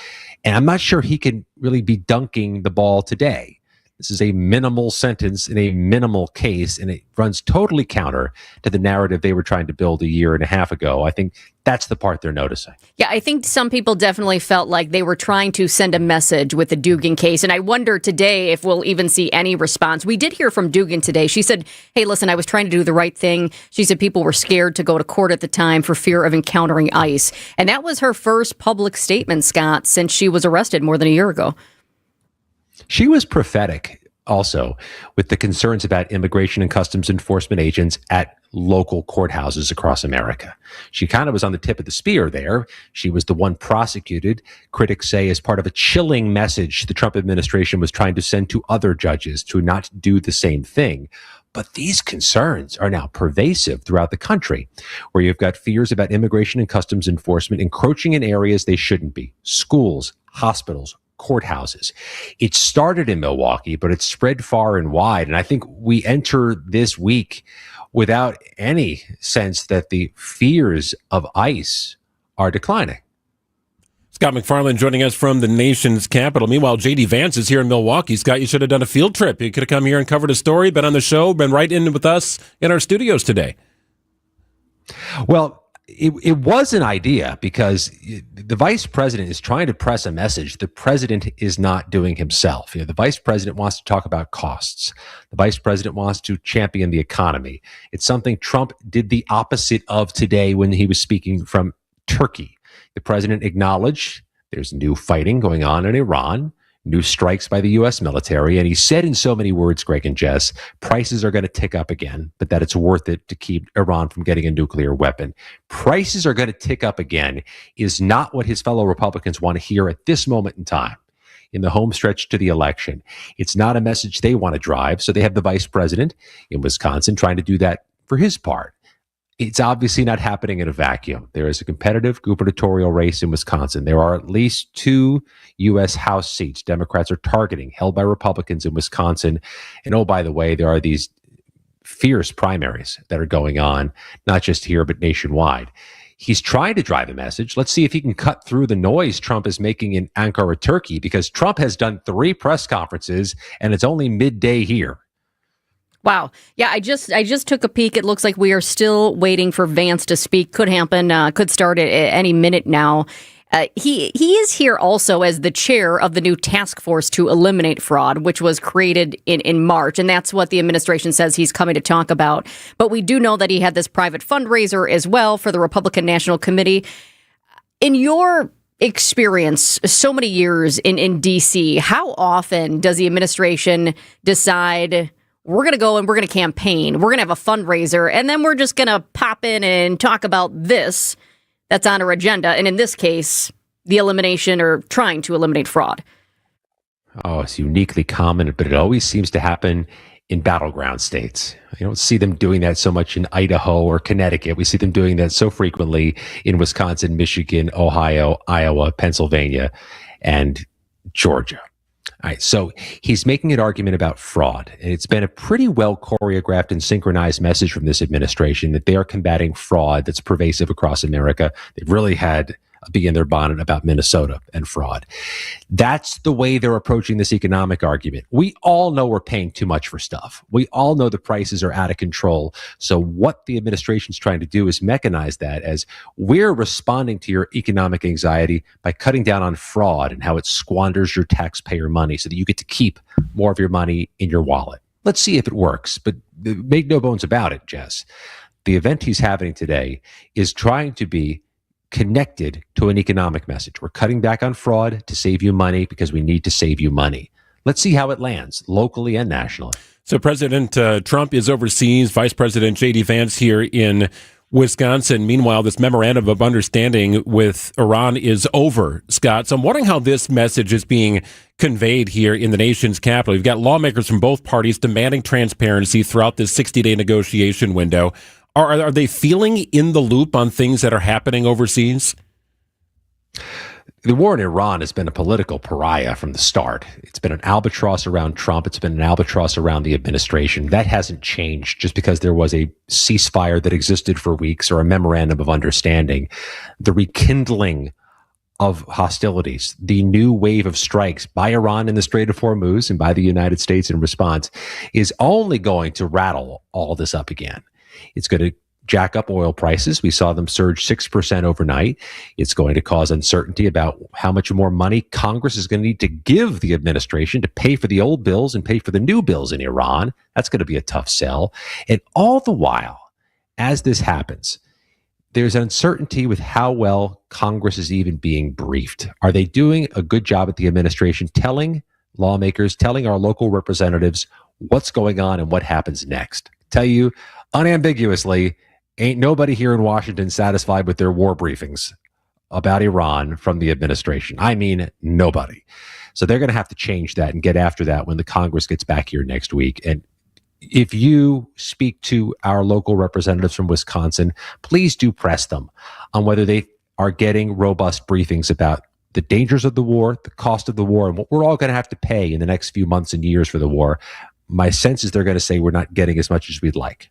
And I'm not sure he can really be dunking the ball today. This is a minimal sentence in a minimal case, and it runs totally counter to the narrative they were trying to build a year and a half ago. I think that's the part they're noticing. Yeah, I think some people definitely felt like they were trying to send a message with the Dugan case, and I wonder today if we'll even see any response. We did hear from Dugan today. She said, hey, listen, I was trying to do the right thing. She said people were scared to go to court at the time for fear of encountering ICE. And that was her first public statement, Scott, since she was arrested more than a year ago. She was prophetic also with the concerns about immigration and customs enforcement agents at local courthouses across America. She kind of was on the tip of the spear there. She was the one prosecuted, critics say, as part of a chilling message the Trump administration was trying to send to other judges to not do the same thing. But these concerns are now pervasive throughout the country, where you've got fears about immigration and customs enforcement encroaching in areas they shouldn't be: schools, hospitals, courthouses. It started in Milwaukee, but it's spread far and wide. And I think we enter this week without any sense that the fears of ICE are declining. Scott McFarland joining us from the nation's capital. Meanwhile, J.D. Vance is here in Milwaukee. Scott, you should have done a field trip. You could have come here and covered a story, been on the show, been right in with us in our studios today. Well, it was an idea because the vice president is trying to press a message the president is not doing himself. The vice president wants to talk about costs. The vice president wants to champion the economy. It's something Trump did the opposite of today when he was speaking from Turkey. The president acknowledged there's new fighting going on in Iran, new strikes by the U.S. military, and he said in so many words, Greg and Jess, prices are going to tick up again, but that it's worth it to keep Iran from getting a nuclear weapon. Prices are going to tick up again is not what his fellow Republicans want to hear at this moment in time, in the home stretch to the election. It's not a message they want to drive, so they have the vice president in Wisconsin trying to do that for his part. It's obviously not happening in a vacuum. There is a competitive gubernatorial race in Wisconsin. There are at least 2 U.S. House seats Democrats are targeting, held by Republicans in Wisconsin. And oh, by the way, there are these fierce primaries that are going on, not just here, but nationwide. He's trying to drive a message. Let's see if he can cut through the noise Trump is making in Ankara, Turkey, because Trump has done 3 press conferences and it's only midday here. Wow. Yeah, I just took a peek. It looks like we are still waiting for Vance to speak. Could happen, could start at any minute now. He is here also as the chair of the new task force to eliminate fraud, which was created in March. And that's what the administration says he's coming to talk about. But we do know that he had this private fundraiser as well for the Republican National Committee. In your experience, so many years in D.C., how often does the administration decide we're going to go and we're going to campaign, we're going to have a fundraiser, and then we're just going to pop in and talk about this that's on our agenda, and in this case, the elimination or trying to eliminate fraud? Oh, it's uniquely common, but it always seems to happen in battleground states. You don't see them doing that so much in Idaho or Connecticut. We see them doing that so frequently in Wisconsin, Michigan, Ohio, Iowa, Pennsylvania, and Georgia. All right, so he's making an argument about fraud, and it's been a pretty well choreographed and synchronized message from this administration that they are combating fraud that's pervasive across America. They've really had a bee in their bonnet about Minnesota and fraud. That's the way they're approaching this economic argument. We all know we're paying too much for stuff. We all know the prices are out of control. So what the administration's trying to do is mechanize that as we're responding to your economic anxiety by cutting down on fraud and how it squanders your taxpayer money so that you get to keep more of your money in your wallet. Let's see if it works, but make no bones about it, Jess. The event he's having today is trying to be connected to an economic message. We're cutting back on fraud to save you money because we need to save you money. Let's see how it lands locally and nationally. So President Trump is overseas, Vice President J.D. Vance here in Wisconsin. Meanwhile, this memorandum of understanding with Iran is over, Scott. So I'm wondering how this message is being conveyed here in the nation's capital. You've got lawmakers from both parties demanding transparency throughout this 60-day negotiation window. Are they feeling in the loop on things that are happening overseas? The war in Iran has been a political pariah from the start. It's been an albatross around Trump. It's been an albatross around the administration. That hasn't changed just because there was a ceasefire that existed for weeks or a memorandum of understanding. The rekindling of hostilities, the new wave of strikes by Iran in the Strait of Hormuz and by the United States in response is only going to rattle all this up again. It's going to jack up oil prices. We saw them surge 6% overnight. It's going to cause uncertainty about how much more money Congress is going to need to give the administration to pay for the old bills and pay for the new bills in Iran. That's going to be a tough sell. And all the while, as this happens, there's uncertainty with how well Congress is even being briefed. Are they doing a good job at the administration telling lawmakers, telling our local representatives what's going on and what happens next? Tell you unambiguously, ain't nobody here in Washington satisfied with their war briefings about Iran from the administration. I mean, nobody. So they're going to have to change that and get after that when the Congress gets back here next week. And if you speak to our local representatives from Wisconsin, please do press them on whether they are getting robust briefings about the dangers of the war, the cost of the war, and what we're all going to have to pay in the next few months and years for the war. My sense is they're going to say we're not getting as much as we'd like.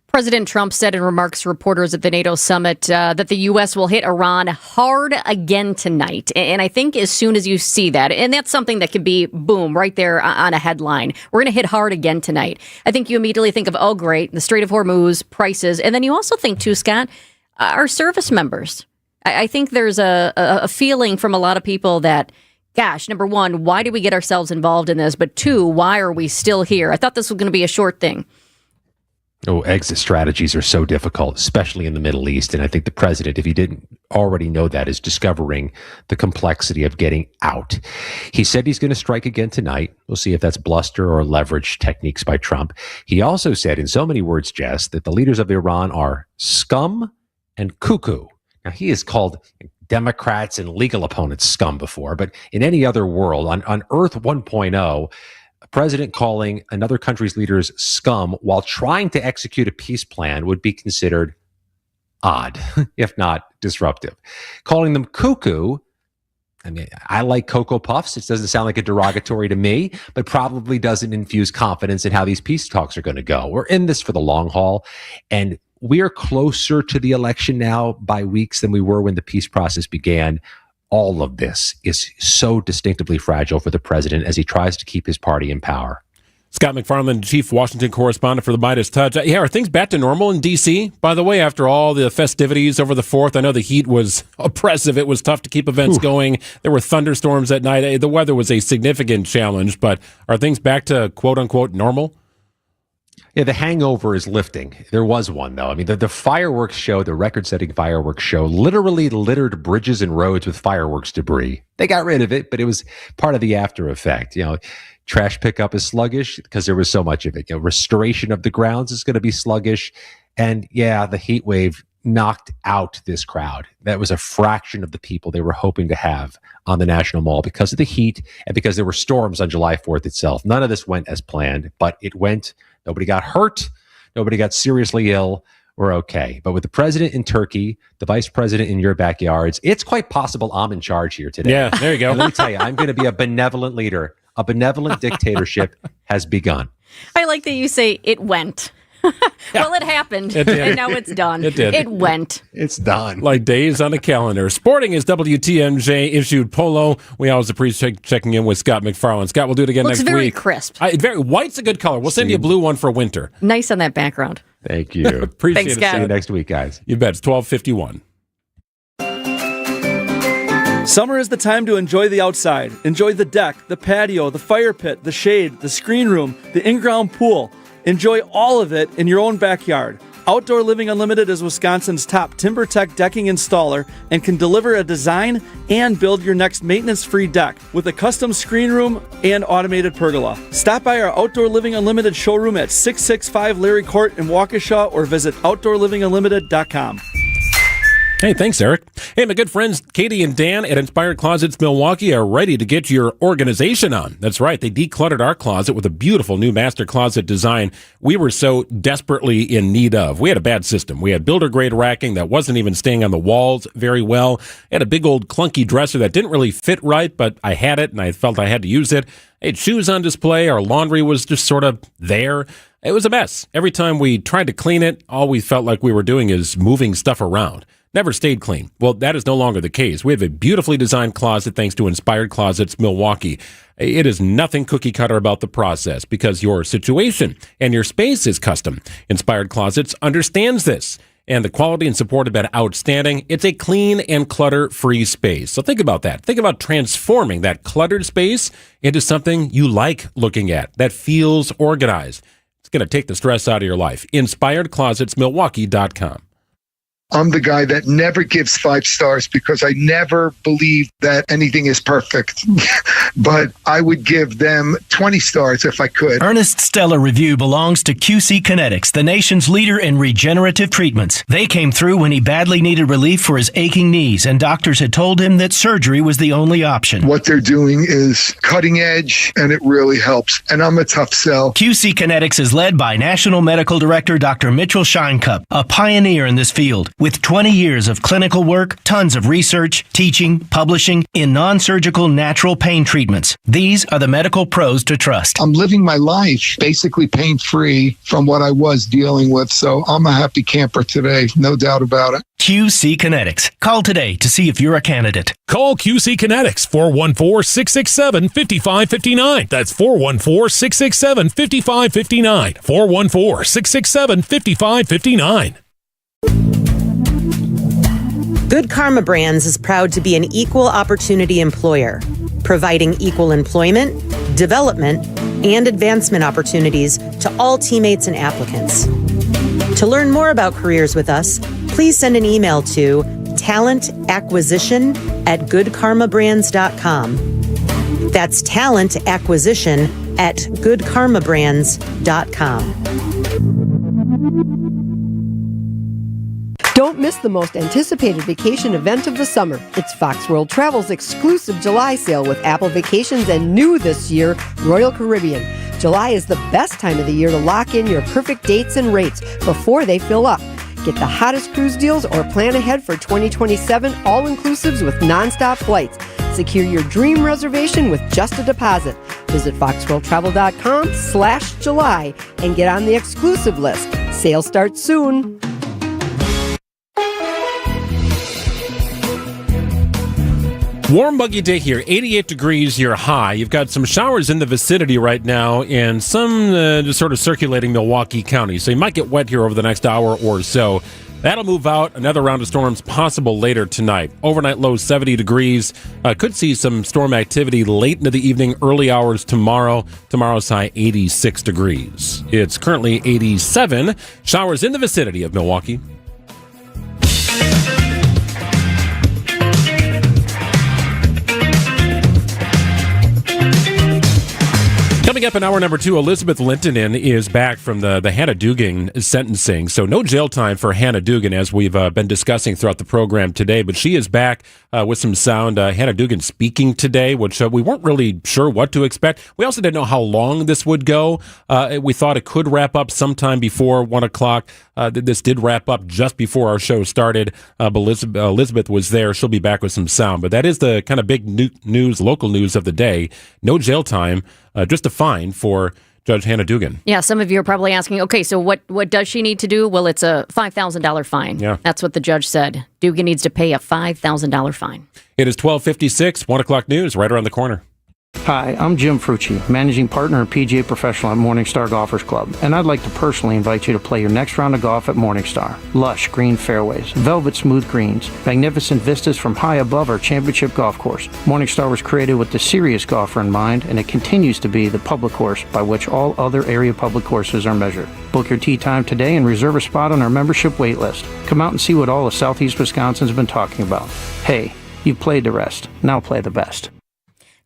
President Trump said in remarks to reporters at the NATO summit that the U.S. will hit Iran hard again tonight. And I think as soon as you see that, and that's something that could be, boom, right there on a headline, we're going to hit hard again tonight. I think you immediately think of, oh, great, the Strait of Hormuz, prices. And then you also think, too, Scott, our service members. I think there's a feeling from a lot of people that, gosh, number one, why did we get ourselves involved in this? But two, why are we still here? I thought this was going to be a short thing. Oh, exit strategies are so difficult, especially in the Middle East. And I think the president, if he didn't already know that, is discovering the complexity of getting out. He said he's going to strike again tonight. We'll see if that's bluster or leverage techniques by Trump. He also said in so many words, Jess, that the leaders of Iran are scum and cuckoo. Now, he has called Democrats and legal opponents scum before, but in any other world, on Earth 1.0, a president calling another country's leaders scum while trying to execute a peace plan would be considered odd, if not disruptive. Calling them cuckoo, I mean, I like Cocoa Puffs. It doesn't sound like a derogatory to me, but probably doesn't infuse confidence in how these peace talks are going to go. We're in this for the long haul, and we are closer to the election now by weeks than we were when the peace process began. All of this is so distinctively fragile for the president as he tries to keep his party in power. Scott McFarland, chief Washington correspondent for the Midas Touch. Yeah, are things back to normal in D.C.? By the way, after all the festivities over the 4th, I know the heat was oppressive. It was tough to keep events going. There were thunderstorms at night. The weather was a significant challenge, but are things back to quote-unquote normal? Yeah, the hangover is lifting. There was one, though. I mean, the fireworks show, the record-setting fireworks show, literally littered bridges and roads with fireworks debris. They got rid of it, but it was part of the after effect. Trash pickup is sluggish because there was so much of it. Restoration of the grounds is going to be sluggish. And yeah, the heat wave knocked out this crowd. That was a fraction of the people they were hoping to have on the National Mall because of the heat and because there were storms on July 4th itself. None of this went as planned, but it went. Nobody got hurt. Nobody got seriously ill. We're okay. But with the president in Turkey, the vice president in your backyards, it's quite possible I'm in charge here today. Yeah, there you go. And let me tell you, I'm going to be a benevolent leader. A benevolent dictatorship has begun. I like that you say it went. Well, it happened, It did. and now it's done. It did. It went. It's done. Like days on a calendar. Sporting is WTMJ issued polo. We always appreciate checking in with Scott McFarland. Scott, we'll do it again Looks next very week. crisp. White's a good color. We'll send you a blue one for winter. Nice on that background. Thank you. Appreciate Thanks, it. Scott. See you next week, guys. You bet. It's 12:51. Summer is the time to enjoy the outside. Enjoy the deck, the patio, the fire pit, the shade, the screen room, the in-ground pool. Enjoy all of it in your own backyard. Outdoor Living Unlimited is Wisconsin's top TimberTech decking installer and can deliver a design and build your next maintenance-free deck with a custom screen room and automated pergola. Stop by our Outdoor Living Unlimited showroom at 665 Larry Court in Waukesha or visit OutdoorLivingUnlimited.com. Hey, thanks, Eric. Hey, my good friends Katie and Dan at Inspired Closets Milwaukee are ready to get your organization on. That's right. They decluttered our closet with a beautiful new master closet design we were so desperately in need of. We had a bad system. We had builder-grade racking that wasn't even staying on the walls very well. I had a big old clunky dresser that didn't really fit right, but I had it, and I felt I had to use it. I had shoes on display. Our laundry was just sort of there. It was a mess. Every time we tried to clean it, all we felt like we were doing is moving stuff around. Never stayed clean. Well, that is no longer the case. We have a beautifully designed closet thanks to Inspired Closets Milwaukee. It is nothing cookie cutter about the process because your situation and your space is custom. Inspired Closets understands this, and the quality and support have been outstanding. It's a clean and clutter-free space. So think about that. Think about transforming that cluttered space into something you like looking at, that feels organized. It's going to take the stress out of your life. InspiredCloset.Milwaukee.com. I'm the guy that never gives 5 stars because I never believe that anything is perfect. But I would give them 20 stars if I could. Ernest Stellar Review belongs to QC Kinetics, the nation's leader in regenerative treatments. They came through when he badly needed relief for his aching knees, and doctors had told him that surgery was the only option. What they're doing is cutting edge, and it really helps. And I'm a tough sell. QC Kinetics is led by National Medical Director Dr. Mitchell Scheinkup, a pioneer in this field. With 20 years of clinical work, tons of research, teaching, publishing in non-surgical natural pain treatments. These are the medical pros to trust. I'm living my life basically pain-free from what I was dealing with. So I'm a happy camper today, no doubt about it. QC Kinetics. Call today to see if you're a candidate. Call QC Kinetics, 414-667-5559. That's 414-667-5559. 414-667-5559. Good Karma Brands is proud to be an equal opportunity employer, providing equal employment, development, and advancement opportunities to all teammates and applicants. To learn more about careers with us, please send an email to talentacquisition@goodkarmabrands.com. That's talentacquisition@goodkarmabrands.com. Don't miss the most anticipated vacation event of the summer. It's Fox World Travel's exclusive July sale with Apple Vacations and new this year, Royal Caribbean. July is the best time of the year to lock in your perfect dates and rates before they fill up. Get the hottest cruise deals or plan ahead for 2027 all-inclusives with nonstop flights. Secure your dream reservation with just a deposit. Visit foxworldtravel.com/July and get on the exclusive list. Sale starts soon. Warm, muggy day here, 88 degrees your high. You've got some showers in the vicinity right now and some just sort of circulating Milwaukee County. So you might get wet here over the next hour or so. That'll move out. Another round of storms possible later tonight. Overnight low 70 degrees. Could see some storm activity late into the evening, early hours tomorrow. Tomorrow's high 86 degrees. It's currently 87. Showers in the vicinity of Milwaukee. Coming up in hour number 2, Elizabeth Lintonen is back from the Hannah Dugan sentencing. So no jail time for Hannah Dugan, as we've been discussing throughout the program today. But she is back with some sound. Hannah Dugan speaking today, which we weren't really sure what to expect. We also didn't know how long this would go. We thought it could wrap up sometime before 1 o'clock. This did wrap up just before our show started. But Elizabeth was there. She'll be back with some sound. But that is the kind of big news, local news of the day. No jail time. Just a fine for Judge Hannah Dugan. Yeah, some of you are probably asking, okay, so what does she need to do? Well, it's a $5,000 fine. Yeah. That's what the judge said. Dugan needs to pay a $5,000 fine. It is 12:56, 1 o'clock news, right around the corner. Hi, I'm Jim Frucci, Managing Partner and PGA Professional at Morningstar Golfers Club, and I'd like to personally invite you to play your next round of golf at Morningstar. Lush green fairways, velvet smooth greens, magnificent vistas from high above our championship golf course. Morningstar was created with the serious golfer in mind, and it continues to be the public course by which all other area public courses are measured. Book your tee time today and reserve a spot on our membership wait list. Come out and see what all of Southeast Wisconsin's been talking about. Hey, you've played the rest. Now play the best.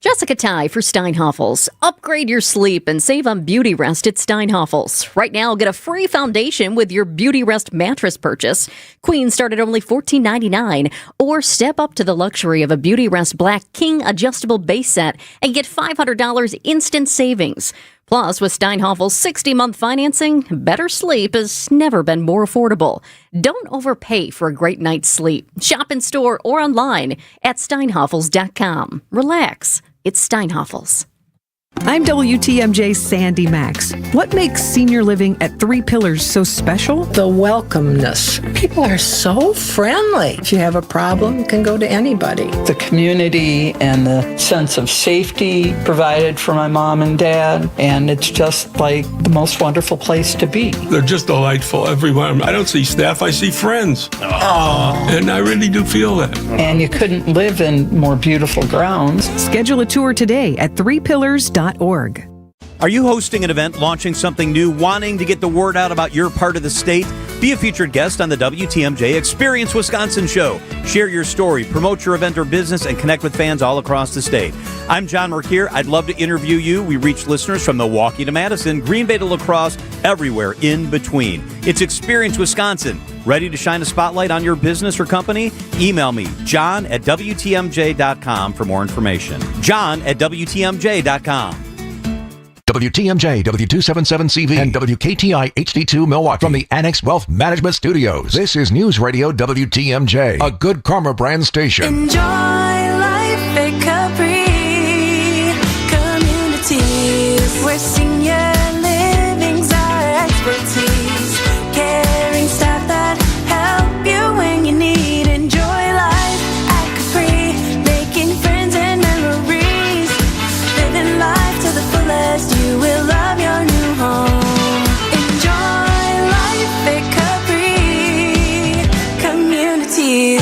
Jessica Ty for Steinhoffels. Upgrade your sleep and save on Beauty Rest at Steinhoffels. Right now, get a free foundation with your Beauty Rest mattress purchase. Queen start at only $14.99. Or step up to the luxury of a Beauty Rest Black King adjustable base set and get $500 instant savings. Plus, with Steinhoffel's 60-month financing, better sleep has never been more affordable. Don't overpay for a great night's sleep. Shop in store or online at steinhoffels.com. Relax. It's Steinhoffels. I'm WTMJ's Sandy Max. What makes senior living at Three Pillars so special? The welcomeness. People are so friendly. If you have a problem, you can go to anybody. The community and the sense of safety provided for my mom and dad, and it's just like the most wonderful place to be. They're just delightful, everyone. I don't see staff, I see friends. Aww. And I really do feel that. And you couldn't live in more beautiful grounds. Schedule a tour today at threepillars.org. Are you hosting an event, launching something new, wanting to get the word out about your part of the state? Be a featured guest on the WTMJ Experience Wisconsin show. Share your story, promote your event or business, and connect with fans all across the state. I'm John Merkier. I'd love to interview you. We reach listeners from Milwaukee to Madison, Green Bay to La Crosse, everywhere in between. It's Experience Wisconsin. Ready to shine a spotlight on your business or company? Email me, john@WTMJ.com for more information. john@WTMJ.com. WTMJ, W277CV, and WKTI HD2 Milwaukee from the Annex Wealth Management Studios. This is News Radio WTMJ, a Good Karma brand station. Enjoy life at Capri Communities, where senior living's our expertise. Caring staff that help you when you need. Enjoy life at Capri, making friends and memories. Living life to the fullest, you will love your new home. Enjoy life at Capri Communities.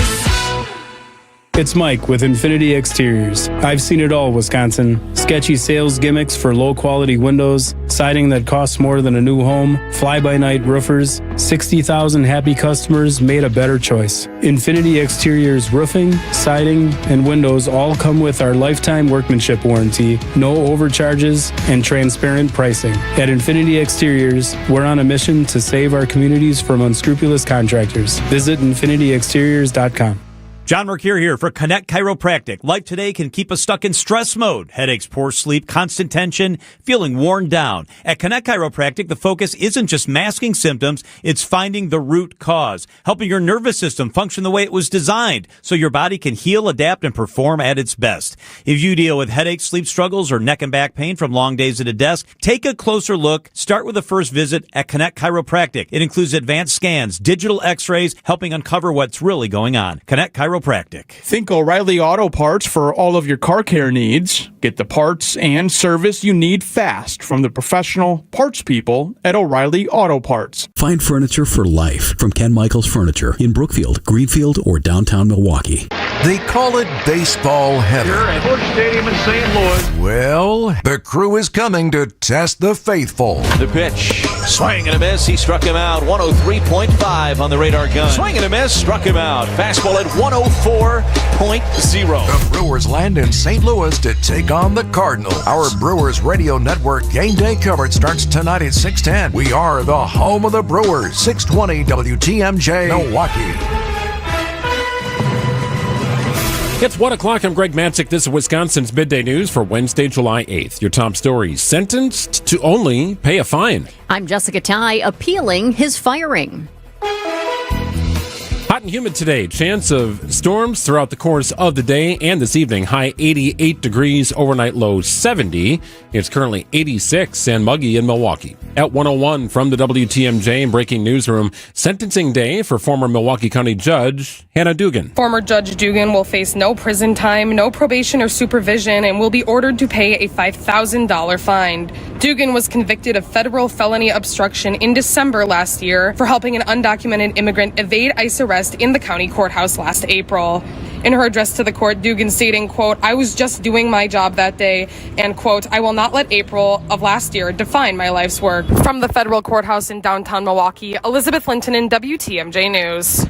It's Mike with Infinity Exteriors. I've seen it all, Wisconsin. Sketchy sales gimmicks for low-quality windows, siding that costs more than a new home, fly-by-night roofers. 60,000 happy customers made a better choice. Infinity Exteriors roofing, siding, and windows all come with our lifetime workmanship warranty, no overcharges, and transparent pricing. At Infinity Exteriors, we're on a mission to save our communities from unscrupulous contractors. Visit infinityexteriors.com. John Mercure here for Connect Chiropractic. Life today can keep us stuck in stress mode. Headaches, poor sleep, constant tension, feeling worn down. At Connect Chiropractic, the focus isn't just masking symptoms, it's finding the root cause, helping your nervous system function the way it was designed so your body can heal, adapt, and perform at its best. If you deal with headaches, sleep struggles, or neck and back pain from long days at a desk, take a closer look. Start with a first visit at Connect Chiropractic. It includes advanced scans, digital x-rays, helping uncover what's really going on. Connect Chiropractic. Think O'Reilly Auto Parts for all of your car care needs. Get the parts and service you need fast from the professional parts people at O'Reilly Auto Parts. Find furniture for life from Ken Michaels Furniture in Brookfield, Greenfield, or downtown Milwaukee. They call it baseball heaven. Here at Busch Stadium in St. Louis. Well, the crew is coming to test the faithful. The pitch. Swing and a miss. He struck him out. 103.5 on the radar gun. Swing and a miss. Struck him out. Fastball at 104.0. The Brewers land in St. Louis to take on the Cardinals. Our Brewers Radio Network game day coverage starts tonight at 6:10. We are the home of the Brewers. 620 WTMJ Milwaukee. It's 1 o'clock. I'm Greg Matzik. This is Wisconsin's Midday News for Wednesday, July 8th. Your top stories: sentenced to only pay a fine. I'm Jessica Ty, appealing his firing. Hot and humid today. Chance of storms throughout the course of the day and this evening. High 88 degrees, overnight low 70. It's currently 86 and muggy in Milwaukee. At 101 from the WTMJ and Breaking Newsroom, sentencing day for former Milwaukee County Judge Hannah Dugan. Former Judge Dugan will face no prison time, no probation or supervision, and will be ordered to pay a $5,000 fine. Dugan was convicted of federal felony obstruction in December last year for helping an undocumented immigrant evade ICE arrest in the county courthouse last April. In her address to the court, Dugan stating, quote, "I was just doing my job that day," and, quote, "I will not let April of last year define my life's work." From the federal courthouse in downtown Milwaukee, Elizabeth Lintonen, WTMJ News.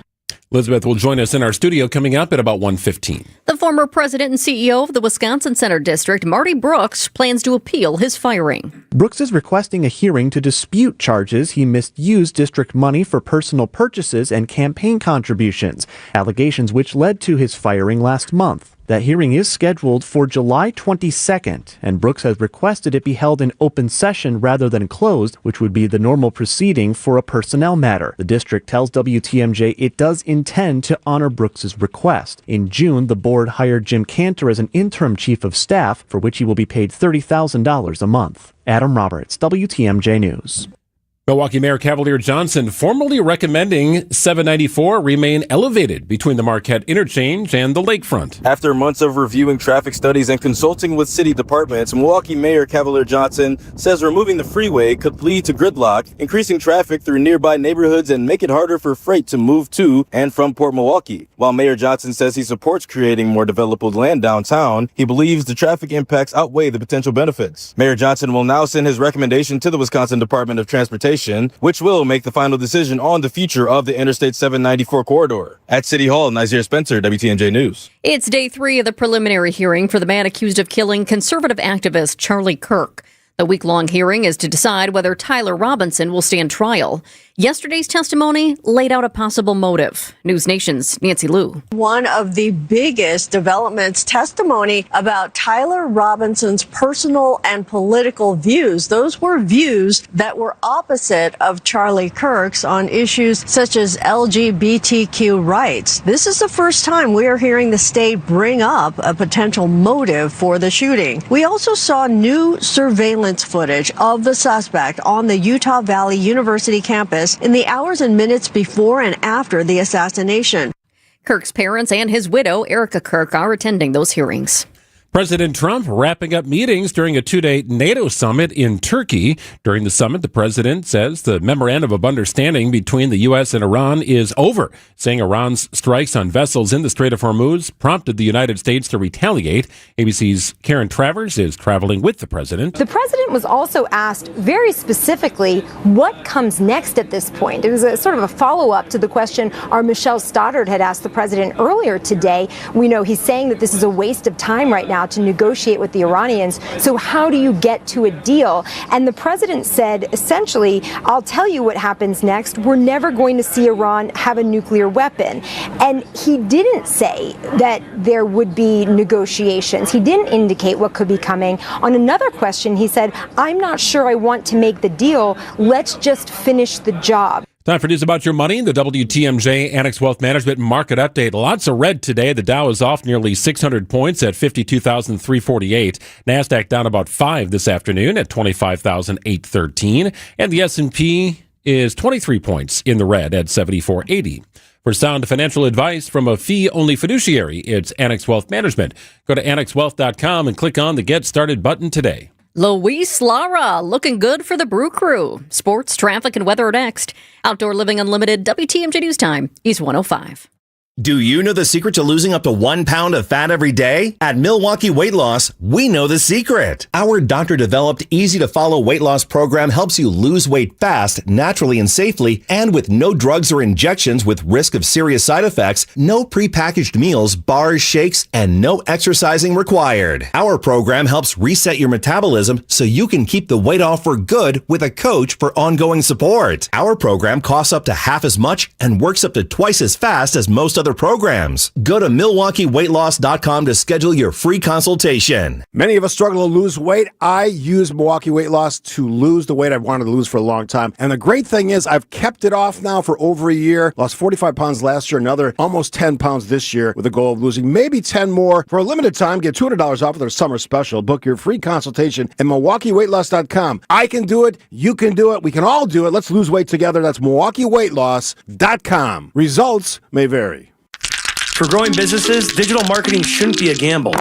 Elizabeth will join us in our studio coming up at about 1:15. The former president and CEO of the Wisconsin Center District, Marty Brooks, plans to appeal his firing. Brooks is requesting a hearing to dispute charges he misused district money for personal purchases and campaign contributions, allegations which led to his firing last month. That hearing is scheduled for July 22nd, and Brooks has requested it be held in open session rather than closed, which would be the normal proceeding for a personnel matter. The district tells WTMJ it does intend to honor Brooks's request. In June, the board hired Jim Cantor as an interim chief of staff, for which he will be paid $30,000 a month. Adam Roberts, WTMJ News. Milwaukee Mayor Cavalier Johnson formally recommending 794 remain elevated between the Marquette Interchange and the lakefront. After months of reviewing traffic studies and consulting with city departments, Milwaukee Mayor Cavalier Johnson says removing the freeway could lead to gridlock, increasing traffic through nearby neighborhoods, and make it harder for freight to move to and from Port Milwaukee. While Mayor Johnson says he supports creating more developable land downtown, he believes the traffic impacts outweigh the potential benefits. Mayor Johnson will now send his recommendation to the Wisconsin Department of Transportation, which will make the final decision on the future of the Interstate 794 corridor. At City Hall, Nazir Spencer, WTMJ News. It's day 3 of the preliminary hearing for the man accused of killing conservative activist Charlie Kirk. The week-long hearing is to decide whether Tyler Robinson will stand trial. Yesterday's testimony laid out a possible motive. News Nation's Nancy Liu. One of the biggest developments, testimony about Tyler Robinson's personal and political views. Those were views that were opposite of Charlie Kirk's on issues such as LGBTQ rights. This is the first time we are hearing the state bring up a potential motive for the shooting. We also saw new surveillance footage of the suspect on the Utah Valley University campus in the hours and minutes before and after the assassination. Kirk's parents and his widow, Erica Kirk, are attending those hearings. President Trump wrapping up meetings during a 2-day NATO summit in Turkey. During the summit, the president says the memorandum of understanding between the U.S. and Iran is over, saying Iran's strikes on vessels in the Strait of Hormuz prompted the United States to retaliate. ABC's Karen Travers is traveling with the president. The president was also asked very specifically what comes next at this point. It was a sort of a follow-up to the question our Michelle Stoddard had asked the president earlier today. We know he's saying that this is a waste of time right now to negotiate with the Iranians. So how do you get to a deal? And the president said, essentially, I'll tell you what happens next. We're never going to see Iran have a nuclear weapon. And he didn't say that there would be negotiations. He didn't indicate what could be coming. On another question, he said, I'm not sure I want to make the deal. Let's just finish the job. Time for news about your money. The WTMJ Annex Wealth Management Market Update. Lots of red today. The Dow is off nearly 600 points at 52,348. NASDAQ down about 5 this afternoon at 25,813. And the S&P is 23 points in the red at 7480. For sound financial advice from a fee-only fiduciary, it's Annex Wealth Management. Go to annexwealth.com and click on the Get Started button today. Luis Lara, looking good for the Brew Crew. Sports, traffic, and weather are next. Outdoor Living Unlimited, WTMJ News Time, East 105. Do you know the secret to losing up to 1 pound of fat every day? At Milwaukee Weight Loss, we know the secret. Our doctor-developed, easy-to-follow weight loss program helps you lose weight fast, naturally and safely, and with no drugs or injections with risk of serious side effects, no prepackaged meals, bars, shakes, and no exercising required. Our program helps reset your metabolism so you can keep the weight off for good with a coach for ongoing support. Our program costs up to half as much and works up to twice as fast as most other programs. Go to MilwaukeeWeightLoss.com to schedule your free consultation. Many of us struggle to lose weight. I use Milwaukee Weight Loss to lose the weight I've wanted to lose for a long time. And the great thing is I've kept it off now for over a year. Lost 45 pounds last year, another almost 10 pounds this year with a goal of losing maybe 10 more. For a limited time, get $200 off of their summer special. Book your free consultation at MilwaukeeWeightLoss.com. I can do it. You can do it. We can all do it. Let's lose weight together. That's MilwaukeeWeightLoss.com. Results may vary. For growing businesses, digital marketing shouldn't be a gamble.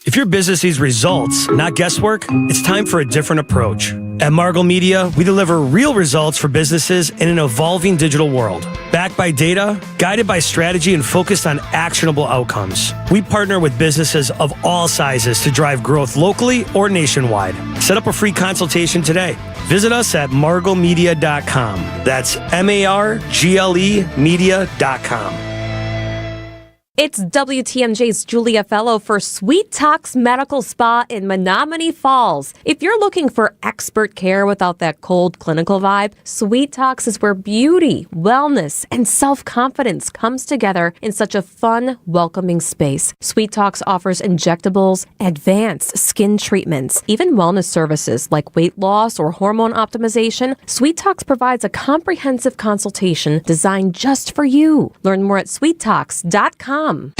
If your business needs results, not guesswork, it's time for a different approach. At Margle Media, we deliver real results for businesses in an evolving digital world. Backed by data, guided by strategy, and focused on actionable outcomes. We partner with businesses of all sizes to drive growth locally or nationwide. Set up a free consultation today. Visit us at marglemedia.com. That's MARGLE media.com. It's WTMJ's Julia Fellow for Sweet Talks Medical Spa in Menominee Falls. If you're looking for expert care without that cold clinical vibe, Sweet Talks is where beauty, wellness, and self-confidence comes together in such a fun, welcoming space. Sweet Talks offers injectables, advanced skin treatments, even wellness services like weight loss or hormone optimization. Sweet Talks provides a comprehensive consultation designed just for you. Learn more at sweettalks.com. Time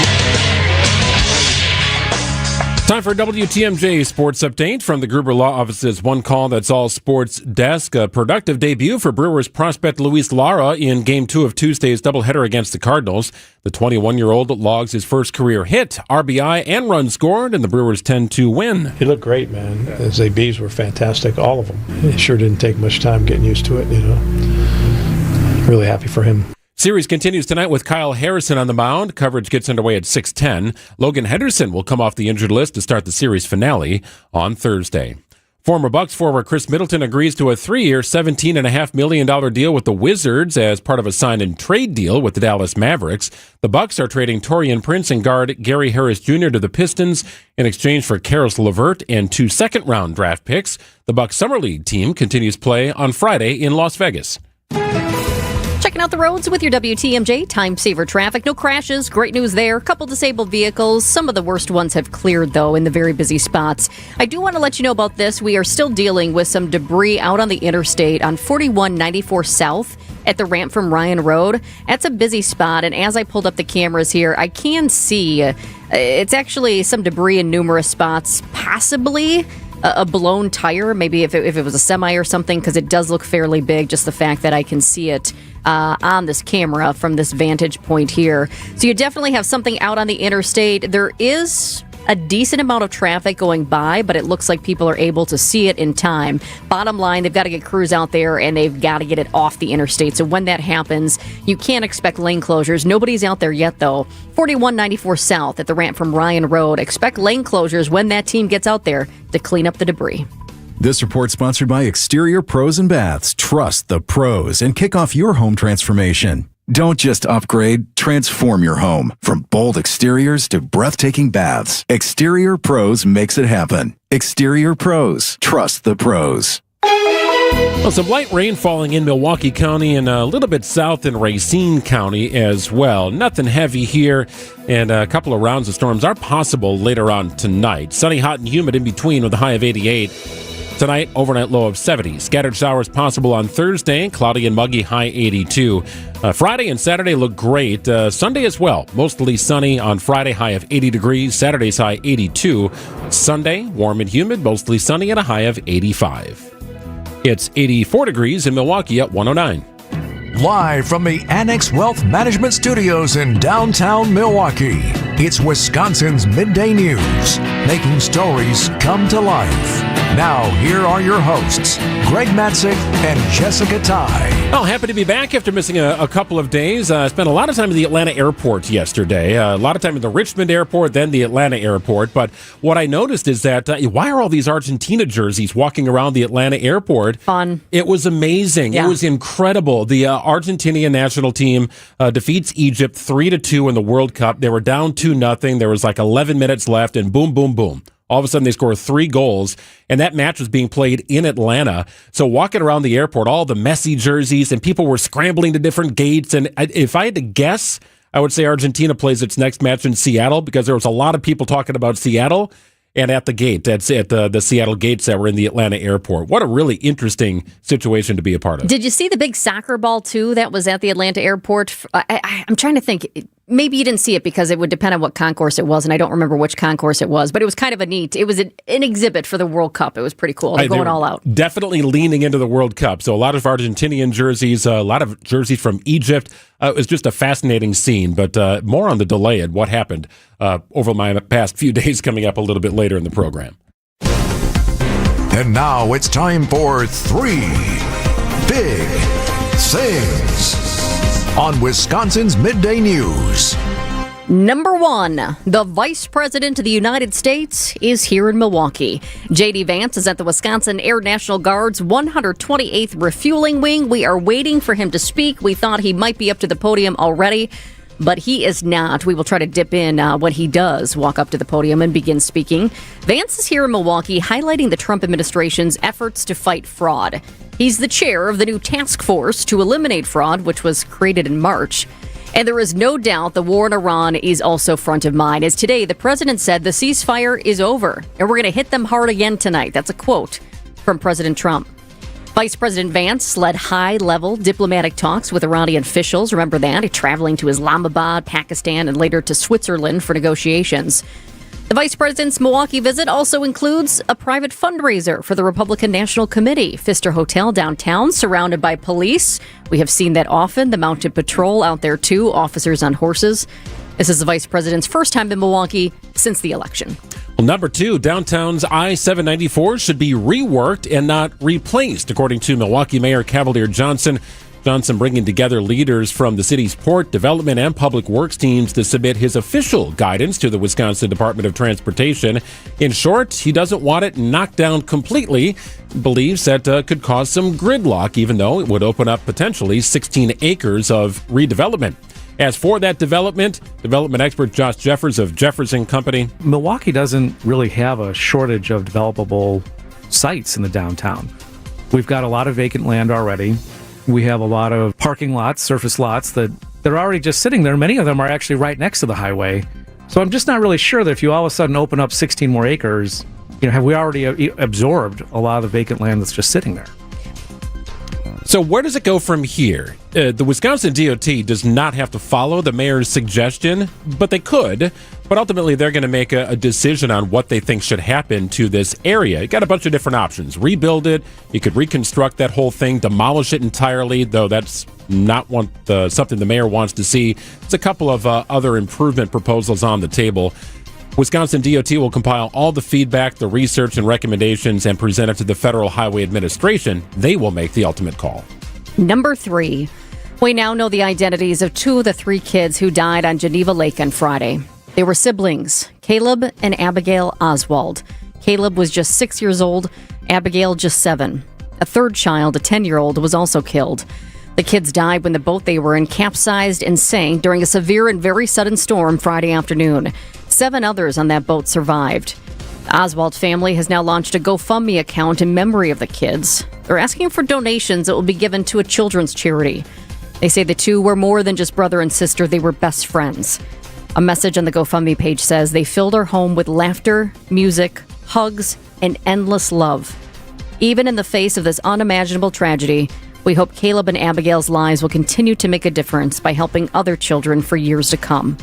for WTMJ Sports Update from the Gruber Law Office's One Call That's All Sports desk. A productive debut for Brewers prospect Luis Lara in Game 2 of Tuesday's doubleheader against the Cardinals. The 21-year-old logs his first career hit, RBI, and run scored in the Brewers' 10-2 win. He looked great, man. His ABs were fantastic, all of them. It sure didn't take much time getting used to it, Really happy for him. Series continues tonight with Kyle Harrison on the mound. Coverage gets underway at 6:10. Logan Henderson will come off the injured list to start the series finale on Thursday. Former Bucks forward Chris Middleton agrees to a 3-year, $17.5 million deal with the Wizards as part of a sign-and-trade deal with the Dallas Mavericks. The Bucks are trading Taurean Prince and guard Gary Harris Jr. to the Pistons in exchange for Karis LeVert and 2 second-round draft picks. The Bucks Summer League team continues play on Friday in Las Vegas. Checking out the roads with your WTMJ time saver traffic. No crashes. Great news there. Couple disabled vehicles. Some of the worst ones have cleared, though, in the very busy spots. I do want to let you know about this. We are still dealing with some debris out on the interstate on 4194 South at the ramp from Ryan Road. That's a busy spot, and as I pulled up the cameras here, I can see it's actually some debris in numerous spots, possibly a blown tire, maybe if it was a semi or something, because it does look fairly big, just the fact that I can see it on this camera from this vantage point here. So you definitely have something out on the interstate. There is a decent amount of traffic going by, but it looks like people are able to see it in time. Bottom line, they've got to get crews out there and they've got to get it off the interstate. So when that happens, you can't expect lane closures. Nobody's out there yet, though. 4194 South at the ramp from Ryan Road. Expect lane closures when that team gets out there to clean up the debris. This report sponsored by Exterior Pros and Baths. Trust the pros and kick off your home transformation. Don't just upgrade, transform your home. From bold exteriors to breathtaking baths, Exterior Pros makes it happen. Exterior Pros. Trust the pros. Well, some light rain falling in Milwaukee County and a little bit south in Racine County as well. Nothing heavy here, and a couple of rounds of storms are possible later on tonight. Sunny, hot, and humid in between with a high of 88. Tonight, overnight low of 70. Scattered showers possible on Thursday, cloudy and muggy, high 82. Friday and Saturday look great. Sunday as well, mostly sunny on Friday, high of 80 degrees. Saturday's high 82. Sunday, warm and humid, mostly sunny at a high of 85. It's 84 degrees in Milwaukee at 109. Live from the Annex Wealth Management Studios in downtown Milwaukee, it's Wisconsin's Midday News, making stories come to life. Now, here are your hosts, Greg Matzik and Jessica Ty. Oh, happy to be back after missing a couple of days. I spent a lot of time at the Atlanta airport yesterday, a lot of time at the Richmond airport, then the Atlanta airport. But what I noticed is that why are all these Argentina jerseys walking around the Atlanta airport? Fun. It was amazing. Yeah. It was incredible. The Argentinian national team defeats Egypt 3-2 in the World Cup. They were down 2-0. There was like 11 minutes left, and boom, boom, boom. All of a sudden, they score 3 goals, and that match was being played in Atlanta. So walking around the airport, all the Messi jerseys, and people were scrambling to different gates. And if I had to guess, I would say Argentina plays its next match in Seattle, because there was a lot of people talking about Seattle. And at the gate, that's at the Seattle gates that were in the Atlanta airport. What a really interesting situation to be a part of. Did you see the big soccer ball, too, that was at the Atlanta airport? I'm trying to think. Maybe you didn't see it because it would depend on what concourse it was, and I don't remember which concourse it was, but it was kind of it was an exhibit for the World Cup. It was pretty cool. They're going all out. Definitely leaning into the World Cup. So a lot of Argentinian jerseys, a lot of jerseys from Egypt. It was just a fascinating scene, but more on the delay and what happened over my past few days coming up a little bit later in the program. And now it's time for 3 Big Things on Wisconsin's Midday News. Number 1, the Vice President of the United States is here in Milwaukee. J.D. Vance is at the Wisconsin Air National Guard's 128th Refueling Wing. We are waiting for him to speak. We thought he might be up to the podium already, but he is not. We will try to dip in when he does walk up to the podium and begin speaking. Vance is here in Milwaukee highlighting the Trump administration's efforts to fight fraud. He's the chair of the new task force to eliminate fraud, which was created in March. And there is no doubt the war in Iran is also front of mind, as today the president said the ceasefire is over and we're going to hit them hard again tonight. That's a quote from President Trump. Vice President Vance led high-level diplomatic talks with Iranian officials. Remember that? Traveling to Islamabad, Pakistan, and later to Switzerland for negotiations. The Vice President's Milwaukee visit also includes a private fundraiser for the Republican National Committee. Pfister Hotel downtown, surrounded by police. We have seen that often. The mounted patrol out there, too. Officers on horses. This is the Vice President's first time in Milwaukee since the election. Well, number 2, downtown's I-794 should be reworked and not replaced, according to Milwaukee Mayor Cavalier Johnson. Johnson bringing together leaders from the city's port, development, and public works teams to submit his official guidance to the Wisconsin Department of Transportation. In short, he doesn't want it knocked down completely, believes that could cause some gridlock, even though it would open up potentially 16 acres of redevelopment. As for that development expert Josh Jeffers of Jeffers & Company. Milwaukee doesn't really have a shortage of developable sites in the downtown. We've got a lot of vacant land already. We have a lot of parking lots, surface lots that they're already just sitting there. Many of them are actually right next to the highway. So I'm just not really sure that if you all of a sudden open up 16 more acres, have we already absorbed a lot of the vacant land that's just sitting there? So where does it go from here? The Wisconsin DOT does not have to follow the mayor's suggestion, but they could. But ultimately, they're going to make a decision on what they think should happen to this area. You got a bunch of different options. Rebuild it. You could reconstruct that whole thing, demolish it entirely, though that's not something the mayor wants to see. There's a couple of other improvement proposals on the table. Wisconsin DOT will compile all the feedback, the research, and recommendations and present it to the Federal Highway Administration. They will make the ultimate call. Number 3. We now know the identities of 2 of the 3 kids who died on Geneva Lake on Friday. They were siblings, Caleb and Abigail Oswald. Caleb was just 6 years old, Abigail just 7. A third child, a 10-year-old, was also killed. The kids died when the boat they were in capsized and sank during a severe and very sudden storm Friday afternoon. 7 others on that boat survived. The Oswald family has now launched a GoFundMe account in memory of the kids. They're asking for donations that will be given to a children's charity. They say the two were more than just brother and sister, they were best friends. A message on the GoFundMe page says they filled our home with laughter, music, hugs, and endless love. Even in the face of this unimaginable tragedy, we hope Caleb and Abigail's lives will continue to make a difference by helping other children for years to come.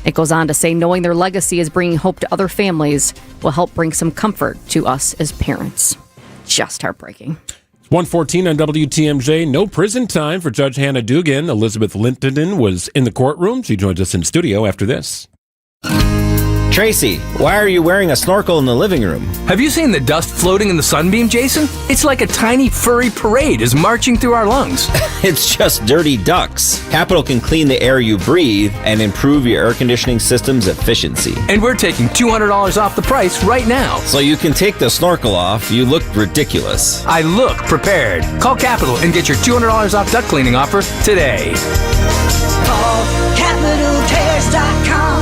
It goes on to say knowing their legacy is bringing hope to other families will help bring some comfort to us as parents. Just heartbreaking. 1:14 on WTMJ. No prison time for Judge Hannah Dugan. Elizabeth Linton was in the courtroom. She joins us in studio after this. Tracy, why are you wearing a snorkel in the living room? Have you seen the dust floating in the sunbeam, Jason? It's like a tiny furry parade is marching through our lungs. It's just dirty ducks. Capital can clean the air you breathe and improve your air conditioning system's efficiency. And we're taking $200 off the price right now. So you can take the snorkel off. You look ridiculous. I look prepared. Call Capital and get your $200 off duct cleaning offer today. Call CapitalCares.com.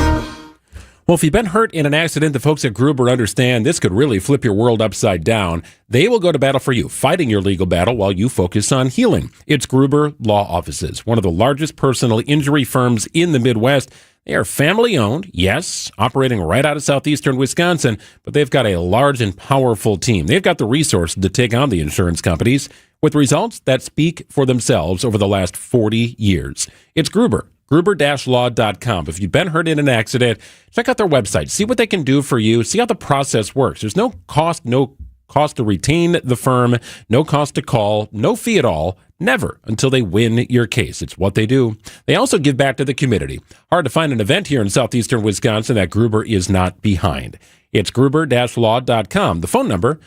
Well, if you've been hurt in an accident, the folks at Gruber understand this could really flip your world upside down. They will go to battle for you, fighting your legal battle while you focus on healing. It's Gruber Law Offices, one of the largest personal injury firms in the Midwest. They are family-owned, yes, operating right out of southeastern Wisconsin, but they've got a large and powerful team. They've got the resources to take on the insurance companies with results that speak for themselves over the last 40 years. It's Gruber. Gruber-law.com. If you've been hurt in an accident, check out their website. See what they can do for you. See how the process works. There's no cost to retain the firm, no cost to call, no fee at all, never until they win your case. It's what they do. They also give back to the community. Hard to find an event here in southeastern Wisconsin that Gruber is not behind. It's Gruber-law.com. The phone number,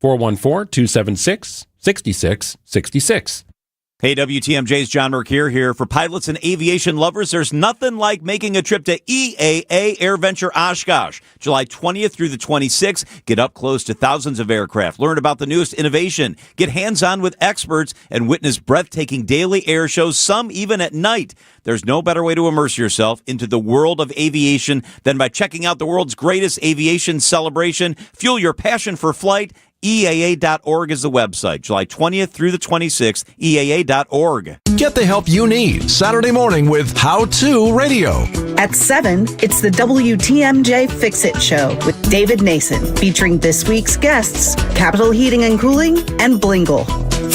414-276-6666. Hey, WTMJ's John Mercure here. For pilots and aviation lovers, there's nothing like making a trip to EAA AirVenture Oshkosh. July 20th through the 26th. Get up close to thousands of aircraft. Learn about the newest innovation. Get hands-on with experts and witness breathtaking daily air shows, some even at night. There's no better way to immerse yourself into the world of aviation than by checking out the world's greatest aviation celebration. Fuel your passion for flight. EAA.org is the website. July 20th through the 26th, EAA.org. Get the help you need Saturday morning with How To Radio. At 7, it's the WTMJ Fix-It Show with David Nason, featuring this week's guests, Capital Heating and Cooling and Blingle.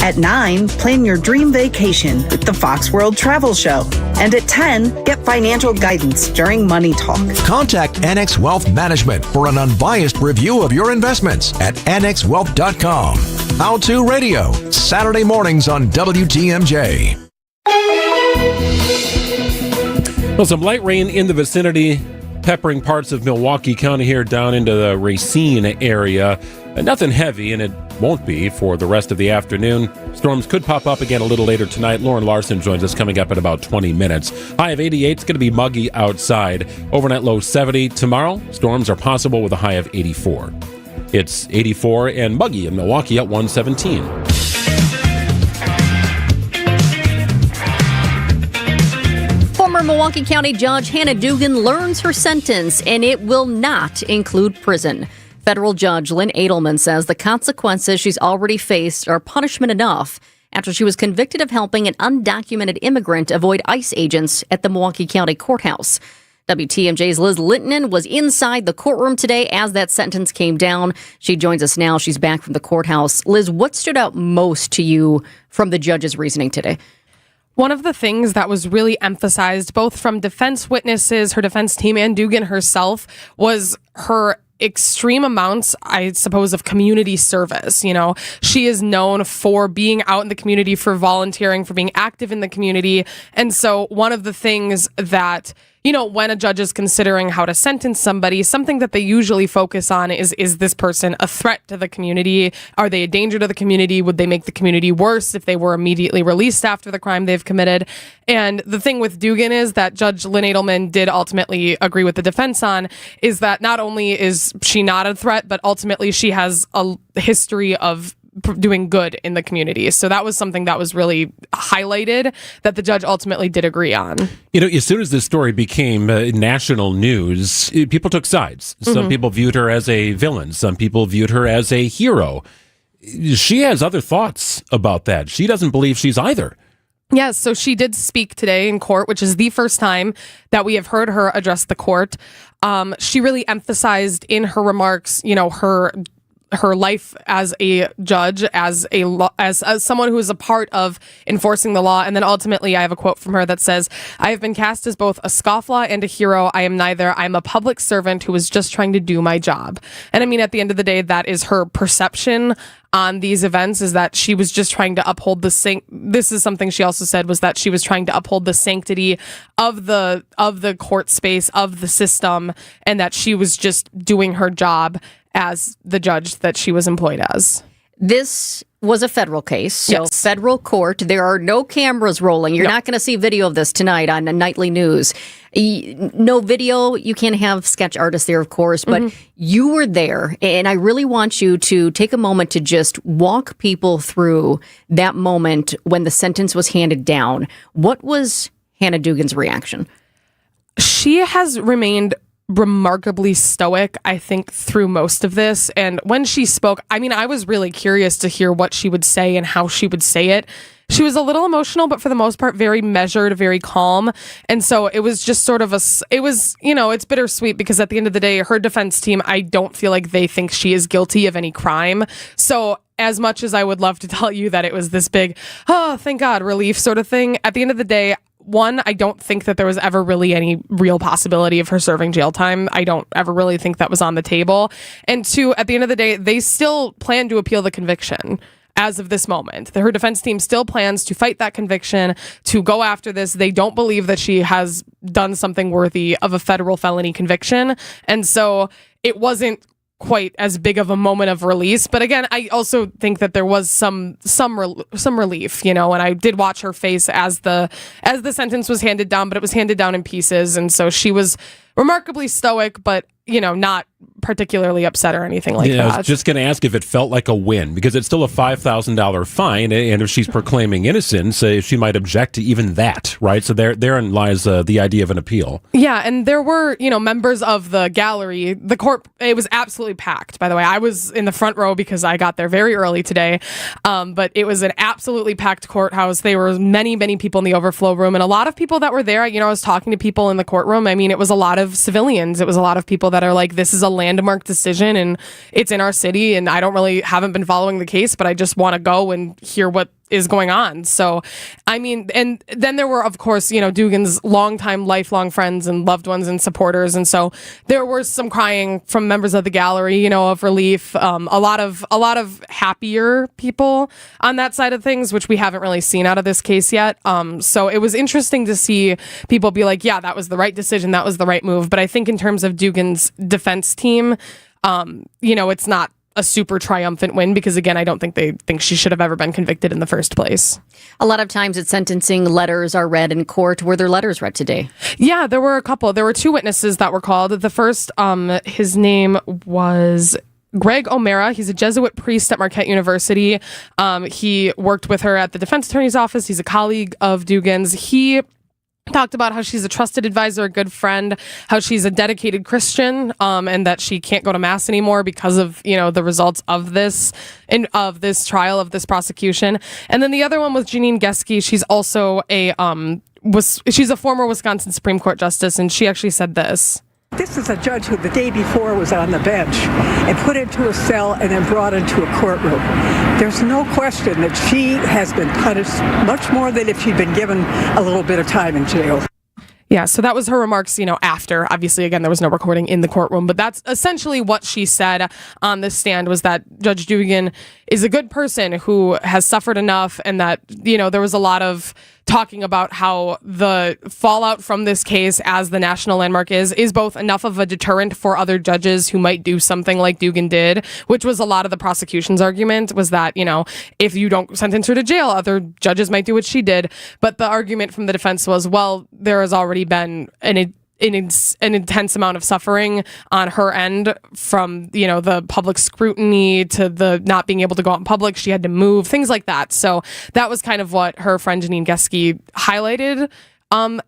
At 9, plan your dream vacation with the Fox World Travel Show. And at 10, get financial guidance during Money Talk. Contact Annex Wealth Management for an unbiased review of your investments at annexwealth.com. How To Radio, Saturday mornings on WTMJ. Well, some light rain in the vicinity, peppering parts of Milwaukee County here down into the Racine area. Nothing heavy, and it won't be for the rest of the afternoon. Storms could pop up again a little later tonight. Lauren Larson joins us coming up in about 20 minutes. High of 88. It's going to be muggy outside. Overnight low 70. Tomorrow, storms are possible with a high of 84. It's 84 and muggy in Milwaukee at 117. Former Milwaukee County Judge Hannah Dugan learns her sentence, and it will not include prison. Federal Judge Lynn Edelman says the consequences she's already faced are punishment enough after she was convicted of helping an undocumented immigrant avoid ICE agents at the Milwaukee County Courthouse. WTMJ's Liz Linton was inside the courtroom today as that sentence came down. She joins us now. She's back from the courthouse. Liz, what stood out most to you from the judge's reasoning today? One of the things that was really emphasized, both from defense witnesses, her defense team, and Dugan herself, was her extreme amounts, I suppose, of community service. You know, she is known for being out in the community, for volunteering, for being active in the community. And so one of the things that, you know, when a judge is considering how to sentence somebody, something that they usually focus on is this person a threat to the community? Are they a danger to the community? Would they make the community worse if they were immediately released after the crime they've committed? And the thing with Dugan is that Judge Lynn Edelman did ultimately agree with the defense on is that not only is she not a threat, but ultimately she has a history of doing good in the community. So that was something that was really highlighted that the judge ultimately did agree on. You know, as soon as this story became national news, people took sides. Some people viewed her as a villain. Some people viewed her as a hero. She has other thoughts about that. She doesn't believe she's either. Yes, so she did speak today in court, which is the first time that we have heard her address the court. She really emphasized in her remarks, you know, her life as a judge, as someone who is a part of enforcing the law. And then ultimately, I have a quote from her that says, "I have been cast as both a scofflaw and a hero. I am neither. I'm a public servant who was just trying to do my job." And I mean, at the end of the day, that is her perception on these events, is that she was just trying to uphold this is something she also said, was that she was trying to uphold the sanctity of the court space, of the system, and that she was just doing her job as the judge that she was employed as. This was a federal case, so Yes. federal court. There are no cameras rolling. You're not going to see video of this tonight on the nightly news. No video. You can't have sketch artists there, of course, but you were there. And I really want you to take a moment to just walk people through that moment when the sentence was handed down. What was Hannah Dugan's reaction? She has remained remarkably stoic, I think, through most of this. And when she spoke, I mean, I was really curious to hear what she would say and how she would say it. She was a little emotional, but for the most part, very measured, very calm. And so it was just sort of it's bittersweet, because at the end of the day, her defense team, I don't feel like they think she is guilty of any crime. So as much as I would love to tell you that it was this big, oh, thank God, relief sort of thing, at the end of the day, one, I don't think that there was ever really any real possibility of her serving jail time. I don't ever really think that was on the table. And two, at the end of the day, they still plan to appeal the conviction. As of this moment, her defense team still plans to fight that conviction, to go after this. They don't believe that she has done something worthy of a federal felony conviction. And so it wasn't quite as big of a moment of release. But again, I also think that there was some relief, you know, and I did watch her face as the sentence was handed down, but it was handed down in pieces. And so she was remarkably stoic, but, you know, not particularly upset or anything like that. I was just going to ask if it felt like a win, because it's still a $5,000 fine, and if she's proclaiming innocence, she might object to even that, right? So therein lies the idea of an appeal. Yeah, and there were, you know, members of the gallery. The court, it was absolutely packed, by the way. I was in the front row because I got there very early today, but it was an absolutely packed courthouse. There were many, many people in the overflow room, and a lot of people that were there, you know, I was talking to people in the courtroom. I mean, it was a lot of civilians. It was a lot of people that are like, this is a landmark decision and it's in our city, and I haven't been following the case, but I just want to go and hear what is going on. So, I mean, and then there were, of course, you know, Dugan's lifelong friends and loved ones and supporters. And so there was some crying from members of the gallery, you know, of relief, a lot of happier people on that side of things, which we haven't really seen out of this case yet. So it was interesting to see people be like, yeah, that was the right decision. That was the right move. But I think in terms of Dugan's defense team, you know, it's not a super triumphant win, because again, I don't think they think she should have ever been convicted in the first place. A lot of times at sentencing, letters are read in court. Were there letters read today? Yeah, there were a couple. There were two witnesses that were called. The first, his name was Greg O'Mara. He's a Jesuit priest at Marquette University. He worked with her at the defense attorney's office. He's a colleague of Dugan's. He talked about how she's a trusted advisor, a good friend, how she's a dedicated Christian, and that she can't go to mass anymore because of, you know, the results of this trial, of this prosecution. And then the other one was Janine Geske. She's also she's a former Wisconsin Supreme Court justice, and she actually said this. This is a judge who the day before was on the bench and put into a cell and then brought into a courtroom. There's no question that she has been punished much more than if she'd been given a little bit of time in jail. Yeah, so that was her remarks, you know, after. Obviously, again, there was no recording in the courtroom, but that's essentially what she said on this stand, was that Judge Dugan is a good person who has suffered enough, and that, you know, there was a lot of talking about how the fallout from this case, as the national landmark is both enough of a deterrent for other judges who might do something like Dugan did, which was a lot of the prosecution's argument, was that, you know, if you don't sentence her to jail, other judges might do what she did. But the argument from the defense was, well, there has already been an intense amount of suffering on her end from, the public scrutiny to the not being able to go out in public. She had to move, things like that. So that was kind of what her friend Janine Geske highlighted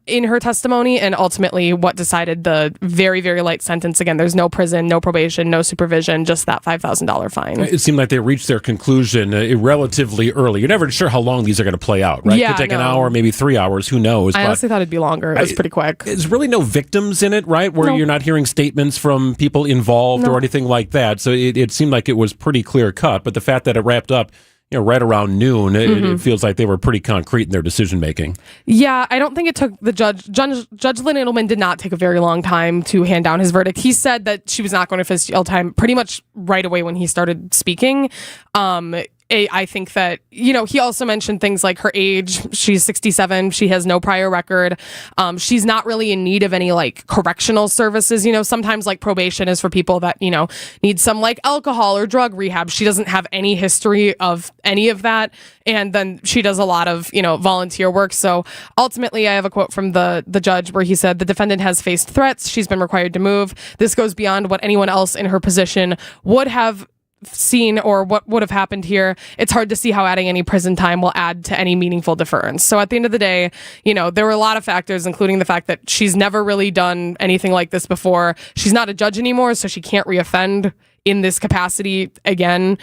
in her testimony, and ultimately what decided the very, very light sentence. Again, there's no prison, no probation, no supervision, just that $5,000 fine. It seemed like they reached their conclusion relatively early. You're never sure how long these are going to play out, right? Yeah, Could take an hour, maybe 3 hours, who knows? I honestly thought it'd be longer. It was pretty quick. There's really no victims in it, right? Where you're not hearing statements from people involved or anything like that. So it seemed like it was pretty clear cut, but the fact that it wrapped up right around noon, it feels like they were pretty concrete in their decision making. Yeah, I don't think it took the Judge Lynn Edelman did not take a very long time to hand down his verdict. He said that she was not going to face jail time pretty much right away when he started speaking. I think that, he also mentioned things like her age. She's 67. She has no prior record. She's not really in need of any correctional services. Sometimes probation is for people that, need some alcohol or drug rehab. She doesn't have any history of any of that. And then she does a lot of, volunteer work. So ultimately, I have a quote from the judge where he said, the defendant has faced threats. She's been required to move. This goes beyond what anyone else in her position would have seen or what would have happened here. It's hard to see how adding any prison time will add to any meaningful deference. So at the end of the day, there were a lot of factors, including the fact that she's never really done anything like this before. She's not a judge anymore, so she can't reoffend in this capacity again.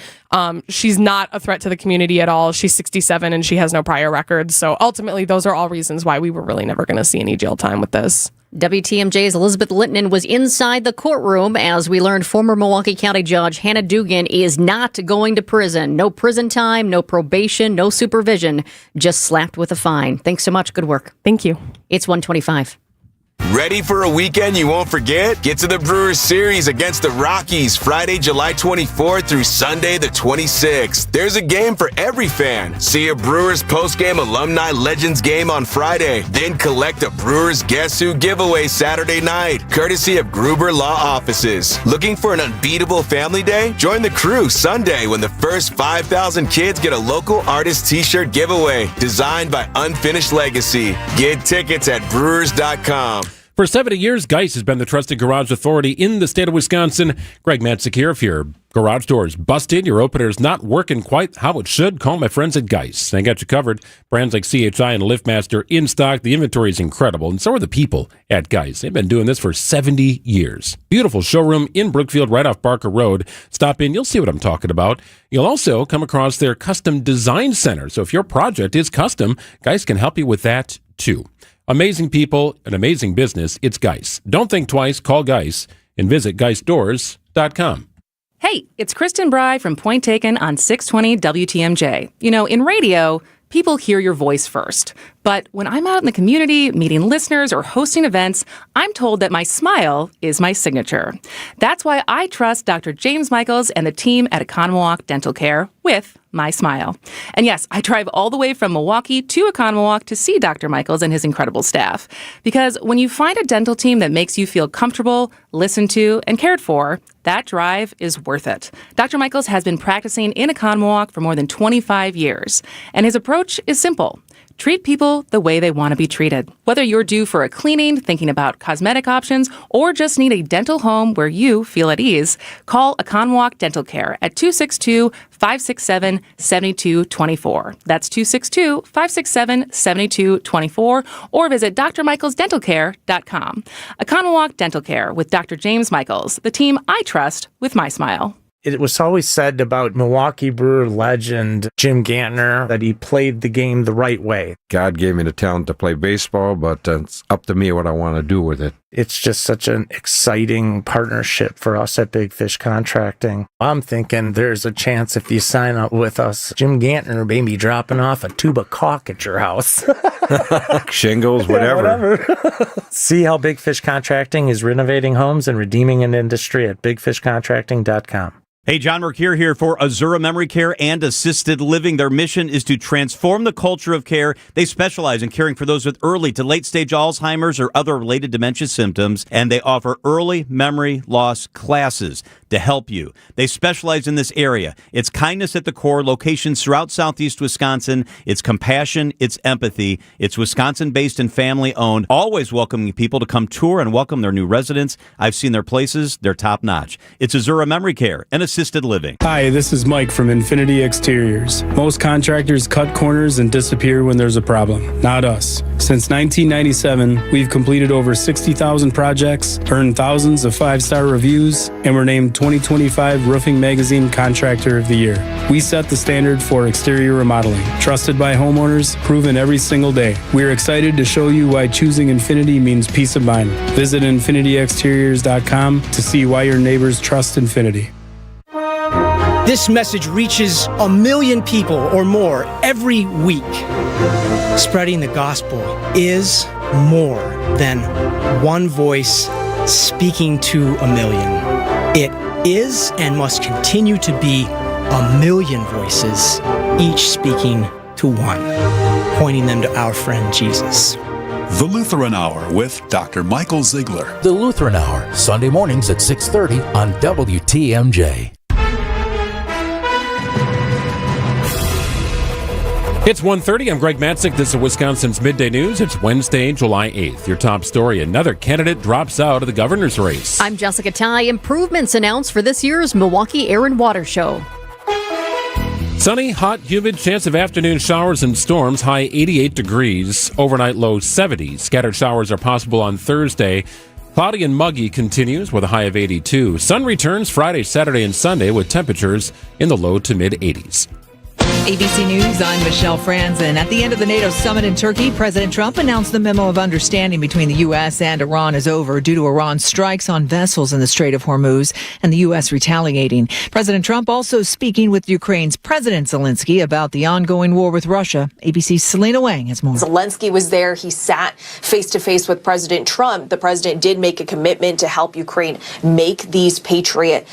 She's not a threat to the community at all. She's 67 and she has no prior record. So ultimately, those are all reasons why we were really never going to see any jail time with this. WTMJ's Elizabeth Linton was inside the courtroom as we learned former Milwaukee County Judge Hannah Dugan is not going to prison. No prison time, no probation, no supervision, just slapped with a fine. Thanks so much. Good work. Thank you. It's 1:25. Ready for a weekend you won't forget? Get to the Brewers series against the Rockies Friday, July 24th through Sunday the 26th. There's a game for every fan. See a Brewers postgame alumni legends game on Friday. Then collect a Brewers Guess Who giveaway Saturday night, courtesy of Gruber Law Offices. Looking for an unbeatable family day? Join the crew Sunday when the first 5,000 kids get a local artist t-shirt giveaway designed by Unfinished Legacy. Get tickets at brewers.com. For 70 years, Geis has been the trusted garage authority in the state of Wisconsin. Greg Matzik here. If your garage door is busted, your opener's not working quite how it should, call my friends at Geis. They got you covered. Brands like CHI and LiftMaster in stock. The inventory is incredible, and so are the people at Geis. They've been doing this for 70 years. Beautiful showroom in Brookfield, right off Barker Road. Stop in. You'll see what I'm talking about. You'll also come across their custom design center. So if your project is custom, Geis can help you with that, too. Amazing people, an amazing business. It's Geis. Don't think twice. Call Geis and visit geisdoors.com. Hey, it's Kristen Bry from Point Taken on 620 WTMJ. In radio, people hear your voice first. But when I'm out in the community, meeting listeners or hosting events, I'm told that my smile is my signature. That's why I trust Dr. James Michaels and the team at Economawalk Dental Care with my smile. And yes, I drive all the way from Milwaukee to Economawalk to see Dr. Michaels and his incredible staff. Because when you find a dental team that makes you feel comfortable, listened to, and cared for, that drive is worth it. Dr. Michaels has been practicing in Economawalk for more than 25 years. And his approach is simple. Treat people the way they want to be treated. Whether you're due for a cleaning, thinking about cosmetic options, or just need a dental home where you feel at ease, call Economawalk Dental Care at 262-567-7224. That's 262-567-7224, or visit drmichaelsdentalcare.com. Economawalk Dental Care with Dr. James Michaels, the team I trust with my smile. It was always said about Milwaukee Brewer legend Jim Gantner that he played the game the right way. God gave me the talent to play baseball, but it's up to me what I want to do with it. It's just such an exciting partnership for us at Big Fish Contracting. I'm thinking there's a chance if you sign up with us, Jim Gantner may be dropping off a tube of caulk at your house. Shingles, whatever. See how Big Fish Contracting is renovating homes and redeeming an industry at bigfishcontracting.com. Hey, John Mercure here for Azura Memory Care and Assisted Living. Their mission is to transform the culture of care. They specialize in caring for those with early to late-stage Alzheimer's or other related dementia symptoms, and they offer early memory loss classes to help you. They specialize in this area. It's kindness at the core, locations throughout southeast Wisconsin. It's compassion, it's empathy. It's Wisconsin-based and family-owned, always welcoming people to come tour and welcome their new residents. I've seen their places. They're top-notch. It's Azura Memory Care and Assisted Living. Hi, this is Mike from Infinity Exteriors. Most contractors cut corners and disappear when there's a problem. Not us. Since 1997, we've completed over 60,000 projects, earned thousands of 5-star reviews, and were named 2025 Roofing Magazine Contractor of the Year. We set the standard for exterior remodeling. Trusted by homeowners, proven every single day. We're excited to show you why choosing Infinity means peace of mind. Visit infinityexteriors.com to see why your neighbors trust Infinity. This message reaches 1 million people or more every week. Spreading the gospel is more than one voice speaking to 1 million. It is and must continue to be 1 million voices, each speaking to one, pointing them to our friend Jesus. The Lutheran Hour with Dr. Michael Ziegler. The Lutheran Hour, Sunday mornings at 6:30 on WTMJ. It's 1:30. I'm Greg Matzik. This is Wisconsin's Midday News. It's Wednesday, July 8th. Your top story, another candidate drops out of the governor's race. I'm Jessica Ty. Improvements announced for this year's Milwaukee Air and Water Show. Sunny, hot, humid, chance of afternoon showers and storms, high 88 degrees, overnight low 70. Scattered showers are possible on Thursday. Cloudy and muggy continues with a high of 82. Sun returns Friday, Saturday, and Sunday with temperatures in the low to mid 80s. ABC News, I'm Michelle Franzen. At the end of the NATO summit in Turkey, President Trump announced the memo of understanding between the U.S. and Iran is over due to Iran's strikes on vessels in the Strait of Hormuz and the U.S. retaliating. President Trump also speaking with Ukraine's President Zelensky about the ongoing war with Russia. ABC's Selena Wang has more. Zelensky was there. He sat face-to-face with President Trump. The president did make a commitment to help Ukraine make these Patriot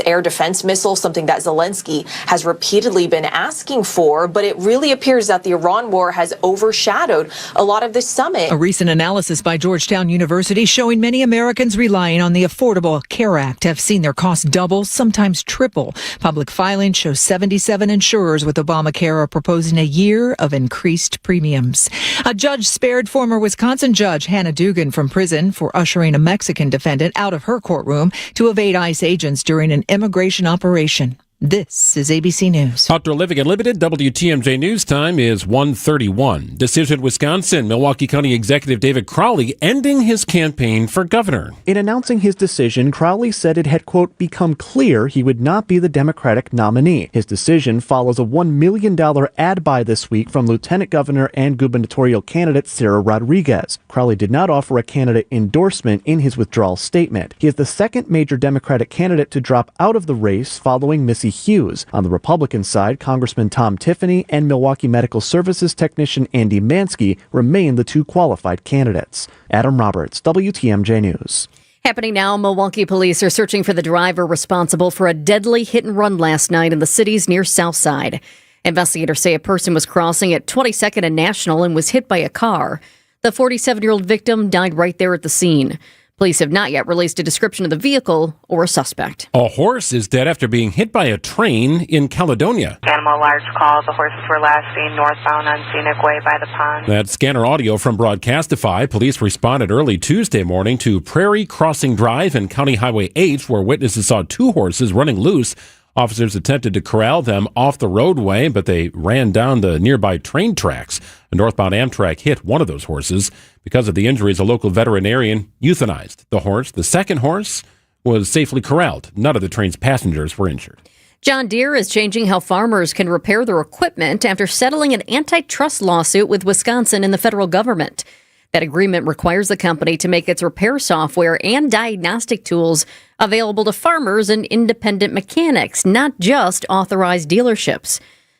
air defense missiles, something that Zelensky has repeatedly been asking for, but it really appears that the Iran war has overshadowed a lot of this summit. A recent analysis by Georgetown University showing many Americans relying on the Affordable Care Act have seen their costs double, sometimes triple. Public filing shows 77 insurers with Obamacare are proposing a year of increased premiums. A judge spared former Wisconsin judge Hannah Dugan from prison for ushering a Mexican defendant out of her courtroom to evade ICE agents during an immigration operation. This is ABC News. Outdoor Living Unlimited, WTMJ News Time is 1:31. Decision Wisconsin, Milwaukee County Executive David Crowley ending his campaign for governor. In announcing his decision, Crowley said it had, quote, become clear he would not be the Democratic nominee. His decision follows a $1 million ad buy this week from Lieutenant Governor and gubernatorial candidate Sarah Rodriguez. Crowley did not offer a candidate endorsement in his withdrawal statement. He is the second major Democratic candidate to drop out of the race following Missy Hughes. On the Republican side, Congressman Tom Tiffany and Milwaukee Medical Services technician Andy Mansky remain the two qualified candidates. Adam Roberts, WTMJ News. Happening now, Milwaukee police are searching for the driver responsible for a deadly hit and run last night in the city's near South Side. Investigators say a person was crossing at 22nd and National and was hit by a car. The 47-year-old victim died right there at the scene. Police have not yet released a description of the vehicle or a suspect. A horse is dead after being hit by a train in Caledonia. Animal alarms call. The horses were last seen northbound on Scenic Way by the pond. That's scanner audio from Broadcastify. Police responded early Tuesday morning to Prairie Crossing Drive and County Highway 8, where witnesses saw two horses running loose. Officers attempted to corral them off the roadway, but they ran down the nearby train tracks. A northbound Amtrak hit one of those horses. Because of the injuries, a local veterinarian euthanized the horse. The second horse was safely corralled. None of the train's passengers were injured. John Deere is changing how farmers can repair their equipment after settling an antitrust lawsuit with Wisconsin and the federal government. That agreement requires the company to make its repair software and diagnostic tools available to farmers and independent mechanics, not just authorized dealerships.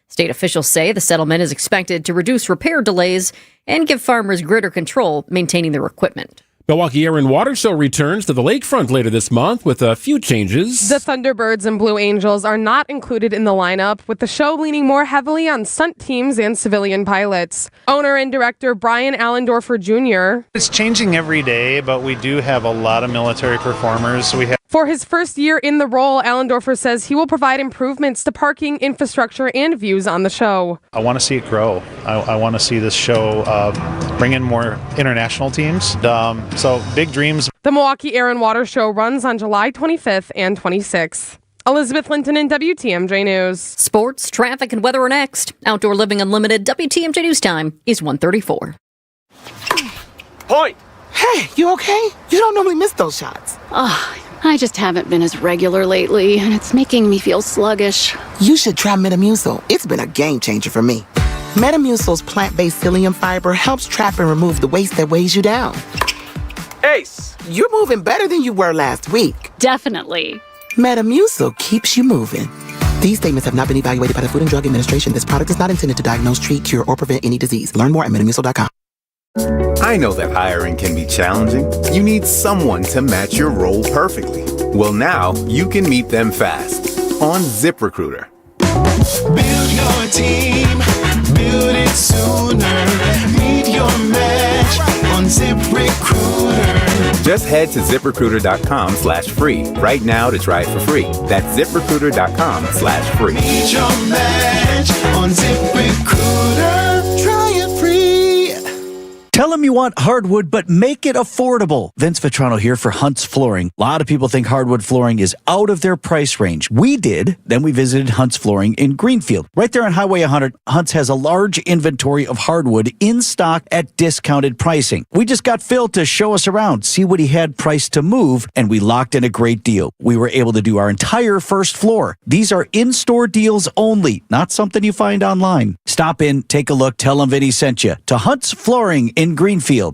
State officials say the settlement is expected to reduce repair delays and give farmers greater control maintaining their equipment. Milwaukee Air and Water Show returns to the lakefront later this month with a few changes. The Thunderbirds and Blue Angels are not included in the lineup, with the show leaning more heavily on stunt teams and civilian pilots. Owner and director Brian Allendorfer Jr. It's changing every day, but we do have a lot of military performers. For his first year in the role, Allendorfer says he will provide improvements to parking infrastructure and views on the show. I want to see it grow. I want to see this show bring in more international teams. So big dreams. The Milwaukee Air and Water Show runs on July 25th and 26th. Elizabeth Linton in WTMJ News. Sports, traffic, and weather are next. Outdoor Living Unlimited WTMJ News time is 1:34. Point! Hey, you okay? You don't normally miss those shots. I just haven't been as regular lately, and it's making me feel sluggish. You should try Metamucil. It's been a game changer for me. Metamucil's plant-based psyllium fiber helps trap and remove the waste that weighs you down. Ace, you're moving better than you were last week. Definitely. Metamucil keeps you moving. These statements have not been evaluated by the Food and Drug Administration. This product is not intended to diagnose, treat, cure, or prevent any disease. Learn more at metamucil.com. I know that hiring can be challenging. You need someone to match your role perfectly. Well, now you can meet them fast on ZipRecruiter. Build your team, build it sooner. Meet your match on ZipRecruiter. Just head to ZipRecruiter.com/free right now to try it for free. That's ZipRecruiter.com/free. Meet your match on ZipRecruiter. Try it free. Tell them you want hardwood, but make it affordable. Vince Vitrano here for Hunt's Flooring. A lot of people think hardwood flooring is out of their price range. We did. Then we visited Hunt's Flooring in Greenfield. Right there on Highway 100, Hunt's has a large inventory of hardwood in stock at discounted pricing. We just got Phil to show us around, see what he had priced to move, and we locked in a great deal. We were able to do our entire first floor. These are in-store deals only, not something you find online. Stop in, take a look, tell them Vinny sent you to Hunt's Flooring in Greenfield.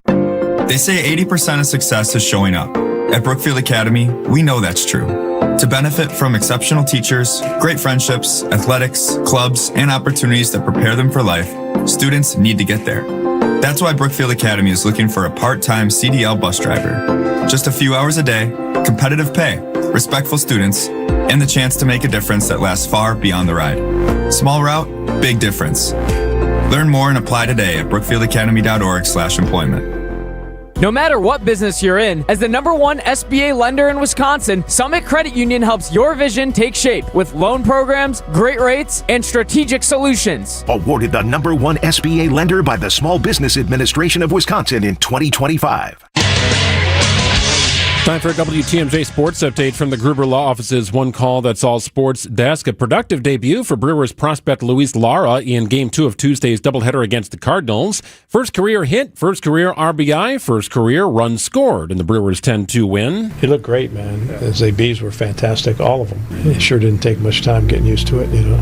They say 80% of success is showing up. At Brookfield Academy, we know that's true. To benefit from exceptional teachers, great friendships, athletics, clubs, and opportunities that prepare them for life, students need to get there. That's why Brookfield Academy is looking for a part-time CDL bus driver. Just a few hours a day, competitive pay, respectful students, and the chance to make a difference that lasts far beyond the ride. Small route, big difference. Learn more and apply today at brookfieldacademy.org/employment. No matter what business you're in, as the #1 SBA lender in Wisconsin, Summit Credit Union helps your vision take shape with loan programs, great rates, and strategic solutions. Awarded the #1 SBA lender by the Small Business Administration of Wisconsin in 2025. Time for a WTMJ Sports Update from the Gruber Law Office's One Call That's All Sports desk. A productive debut for Brewers prospect Luis Lara in Game 2 of Tuesday's doubleheader against the Cardinals. First career hit, first career RBI, first career run scored in the Brewers' 10-2 win. He looked great, man. His ABs were fantastic, all of them. It sure didn't take much time getting used to it, you know.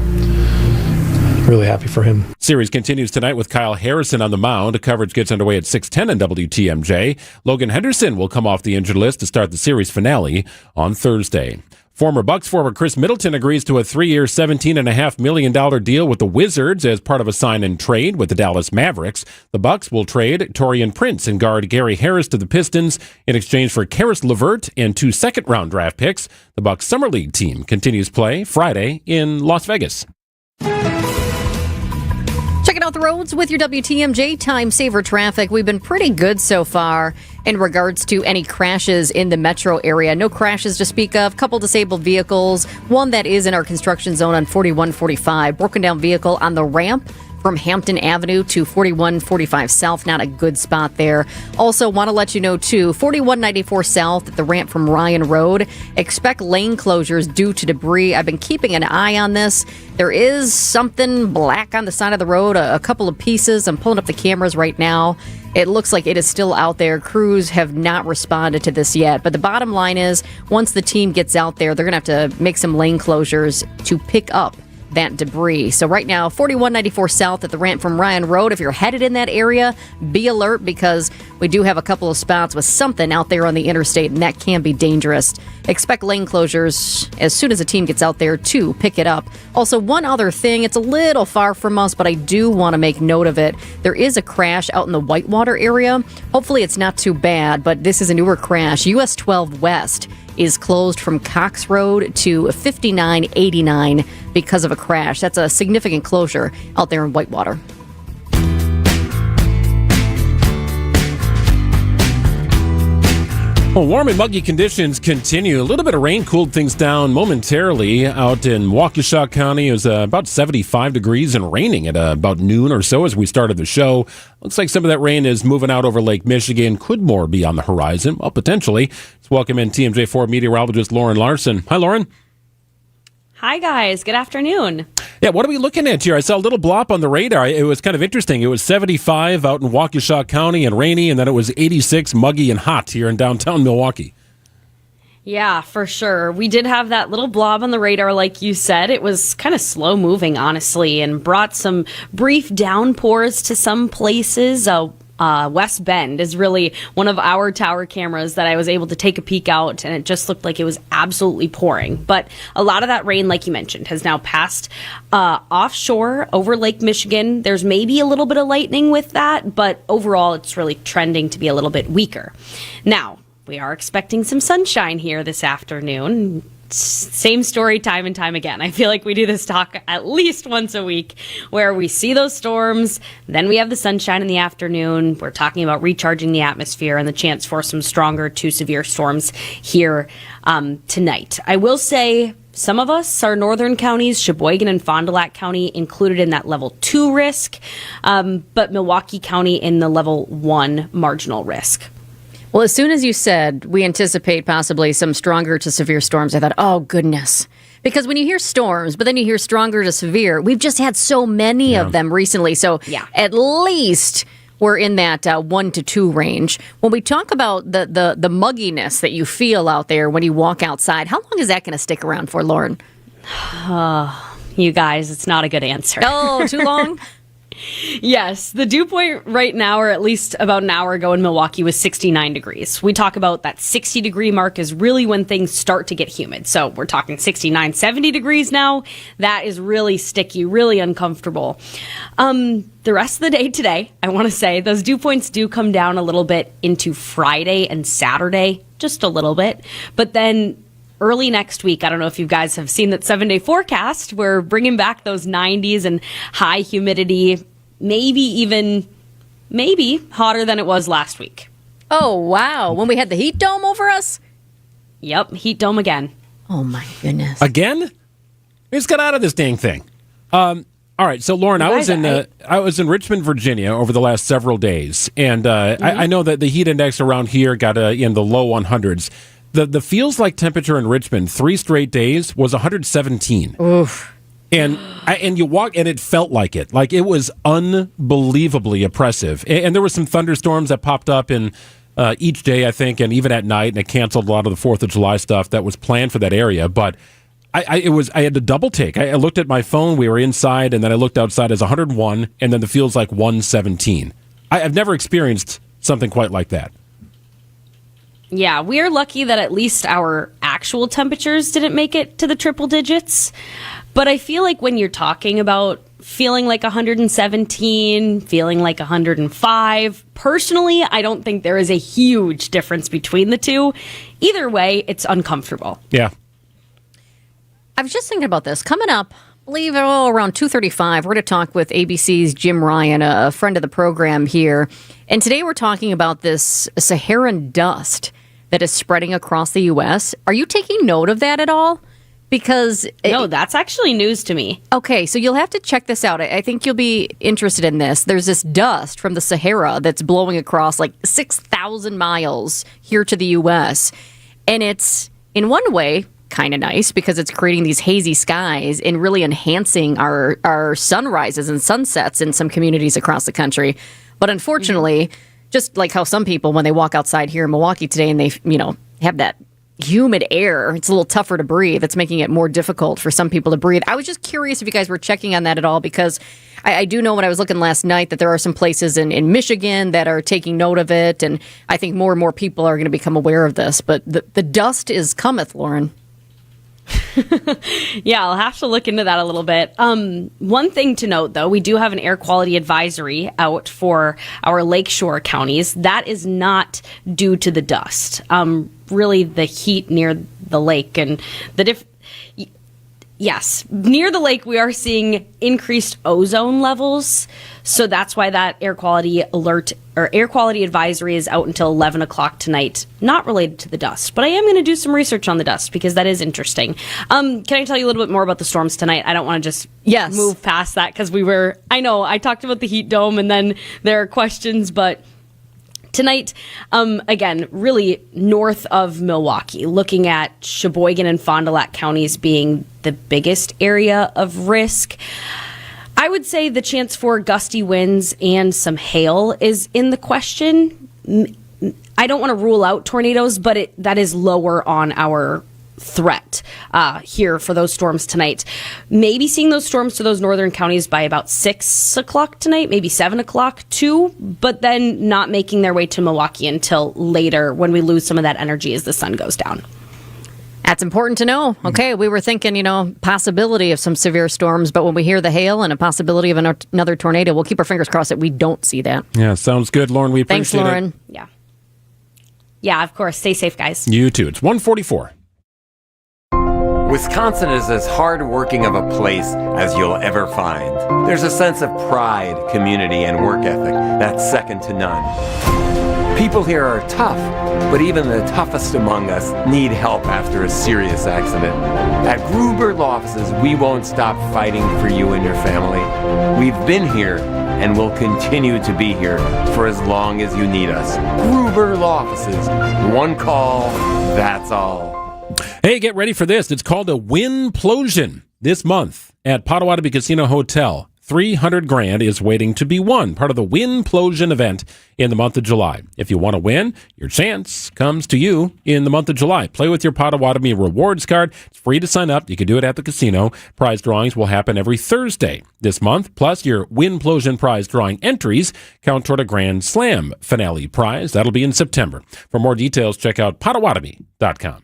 Really happy for him. Series continues tonight with Kyle Harrison on the mound. Coverage gets underway at 6:10 on WTMJ. Logan Henderson will come off the injured list to start the series finale on Thursday. Former Bucks forward Chris Middleton agrees to a 3-year, $17.5 million deal with the Wizards as part of a sign-and-trade with the Dallas Mavericks. The Bucks will trade Taurean Prince and guard Gary Harris to the Pistons in exchange for Karis LeVert and 2 second-round draft picks. The Bucks Summer League team continues play Friday in Las Vegas. Checking out the roads with your WTMJ Time Saver traffic. We've been pretty good so far in regards to any crashes in the metro area. No crashes to speak of. Couple disabled vehicles. One that is in our construction zone on 4145. Broken down vehicle on the ramp from Hampton Avenue to 4145 South. Not a good spot there. Also want to let you know, too, 4194 South at the ramp from Ryan Road. Expect lane closures due to debris. I've been keeping an eye on this. There is something black on the side of the road, a couple of pieces. I'm pulling up the cameras right now. It looks like it is still out there. Crews have not responded to this yet. But the bottom line is, once the team gets out there, they're going to have to make some lane closures to pick up that debris. So right now, 4194 south at the ramp from Ryan Road. If you're headed in that area, be alert because we do have a couple of spots with something out there on the interstate, and that can be dangerous. Expect lane closures as soon as a team gets out there to pick it up. Also, one other thing, it's a little far from us, but I do want to make note of it. There is a crash out in the Whitewater area. Hopefully it's not too bad, but this is a newer crash. US 12 West is closed from Cox Road to 5989 because of a crash. That's a significant closure out there in Whitewater. Well, warm and muggy conditions continue. A little bit of rain cooled things down momentarily out in Waukesha County. It was about 75 degrees and raining at about noon or so as we started the show. Looks like some of that rain is moving out over Lake Michigan. Could more be on the horizon? Well, potentially. Let's welcome in TMJ4 meteorologist Lauren Larson. Hi, Lauren. Hi, guys. Good afternoon. Yeah, what are we looking at here? I saw a little blop on the radar. It was kind of interesting. It was 75 out in Waukesha County and rainy, and then it was 86, muggy and hot here in downtown Milwaukee. Yeah, for sure. We did have that little blob on the radar, like you said. It was kind of slow moving, honestly, and brought some brief downpours to some places. West Bend is really one of our tower cameras that I was able to take a peek out, and it just looked like it was absolutely pouring. But a lot of that rain, like you mentioned, has now passed offshore over Lake Michigan. There's maybe a little bit of lightning with that, but overall it's really trending to be a little bit weaker. Now, we are expecting some sunshine here this afternoon. Same story time and time again. I feel like we do this talk at least once a week where we see those storms, then we have the sunshine in the afternoon. We're talking about recharging the atmosphere and the chance for some stronger to severe storms here tonight. I will say some of us, our northern counties, Sheboygan and Fond du Lac County, included in that level 2 risk, but Milwaukee County in the level 1 marginal risk. Well, as soon as you said we anticipate possibly some stronger to severe storms, I thought, oh, goodness. Because when you hear storms, but then you hear stronger to severe, we've just had so many of them recently. So at least we're in that 1 to 2 range. When we talk about the mugginess that you feel out there when you walk outside, how long is that going to stick around for, Lauren? You guys, it's not a good answer. Oh, too long? Yes, the dew point right now, or at least about an hour ago in Milwaukee, was 69 degrees. We talk about that 60 degree mark is really when things start to get humid. So we're talking 69, 70 degrees now. That is really sticky, really uncomfortable. The rest of the day today, I want to say, those dew points do come down a little bit into Friday and Saturday, just a little bit. But then early next week, I don't know if you guys have seen that 7-day forecast. We're bringing back those 90s and high humidity, maybe hotter than it was last week. Oh, wow. When we had the heat dome over us? Yep, heat dome again. Oh, my goodness. Again? We just got out of this dang thing. All right, so Lauren, I was in Richmond, Virginia over the last several days, and I know that the heat index around here got in the low 100s. The feels like temperature in Richmond 3 straight days was 117. Oof. And you walk, and it felt like it. Like, it was unbelievably oppressive. And there were some thunderstorms that popped up in each day, I think, and even at night, and it canceled a lot of the 4th of July stuff that was planned for that area. But I had to double take. I looked at my phone, we were inside, and then I looked outside as 101, and then the feels like 117. I've never experienced something quite like that. Yeah, we are lucky that at least our actual temperatures didn't make it to the triple digits. But I feel like when you're talking about feeling like 117, feeling like 105, personally, I don't think there is a huge difference between the two. Either way, it's uncomfortable. Yeah. I was just thinking about this. Coming up, I believe around 2:35, we're going to talk with ABC's Jim Ryan, a friend of the program here. And today we're talking about this Saharan dust that is spreading across the U.S. Are you taking note of that at all? Because no, that's actually news to me. Okay, so you'll have to check this out. I think you'll be interested in this. There's this dust from the Sahara that's blowing across like 6,000 miles here to the U.S. And it's, in one way, kind of nice because it's creating these hazy skies and really enhancing our sunrises and sunsets in some communities across the country. But unfortunately, just like how some people, when they walk outside here in Milwaukee today and they, have that humid air. It's a little tougher to breathe. It's making it more difficult for some people to breathe. I was just curious if you guys were checking on that at all, because I do know when I was looking last night that there are some places in Michigan that are taking note of it, and I think more and more people are going to become aware of this. But the dust is cometh, Lauren. Yeah, I'll have to look into that a little bit. One thing to note, though, we do have an air quality advisory out for our lakeshore counties. That is not due to the dust. Really, the heat near the lake and yes, near the lake, we are seeing increased ozone levels. So that's why that air quality alert or air quality advisory is out until 11 o'clock tonight, not related to the dust. But I am going to do some research on the dust because that is interesting. Can I tell you a little bit more about the storms tonight? I don't want to just move past that because I know I talked about the heat dome and then there are questions, but tonight, again, really north of Milwaukee, looking at Sheboygan and Fond du Lac counties being the biggest area of risk. I would say the chance for gusty winds and some hail is in the question. I don't want to rule out tornadoes, but that is lower on our threat here for those storms tonight. Maybe seeing those storms to those northern counties by about 6 o'clock tonight, maybe 7 o'clock too, but then not making their way to Milwaukee until later when we lose some of that energy as the sun goes down. That's important to know. Okay, we were thinking, possibility of some severe storms, but when we hear the hail and a possibility of another tornado, we'll keep our fingers crossed that we don't see that. Yeah, sounds good, Lauren. We appreciate Thanks, Lauren. it. Yeah, of course. Stay safe, guys. You too. It's 1:44. Wisconsin is as hard-working of a place as you'll ever find. There's a sense of pride, community, and work ethic that's second to none. People here are tough, but even the toughest among us need help after a serious accident. At Gruber Law Offices, we won't stop fighting for you and your family. We've been here and will continue to be here for as long as you need us. Gruber Law Offices. One call, that's all. Hey, get ready for this. It's called a Winplosion this month at Potawatomi Casino Hotel. $300,000 is waiting to be won, part of the Winplosion event in the month of July. If you want to win, your chance comes to you in the month of July. Play with your Potawatomi rewards card. It's free to sign up. You can do it at the casino. Prize drawings will happen every Thursday this month. Plus, your Winplosion prize drawing entries count toward a Grand Slam finale prize. That'll be in September. For more details, check out Potawatomi.com.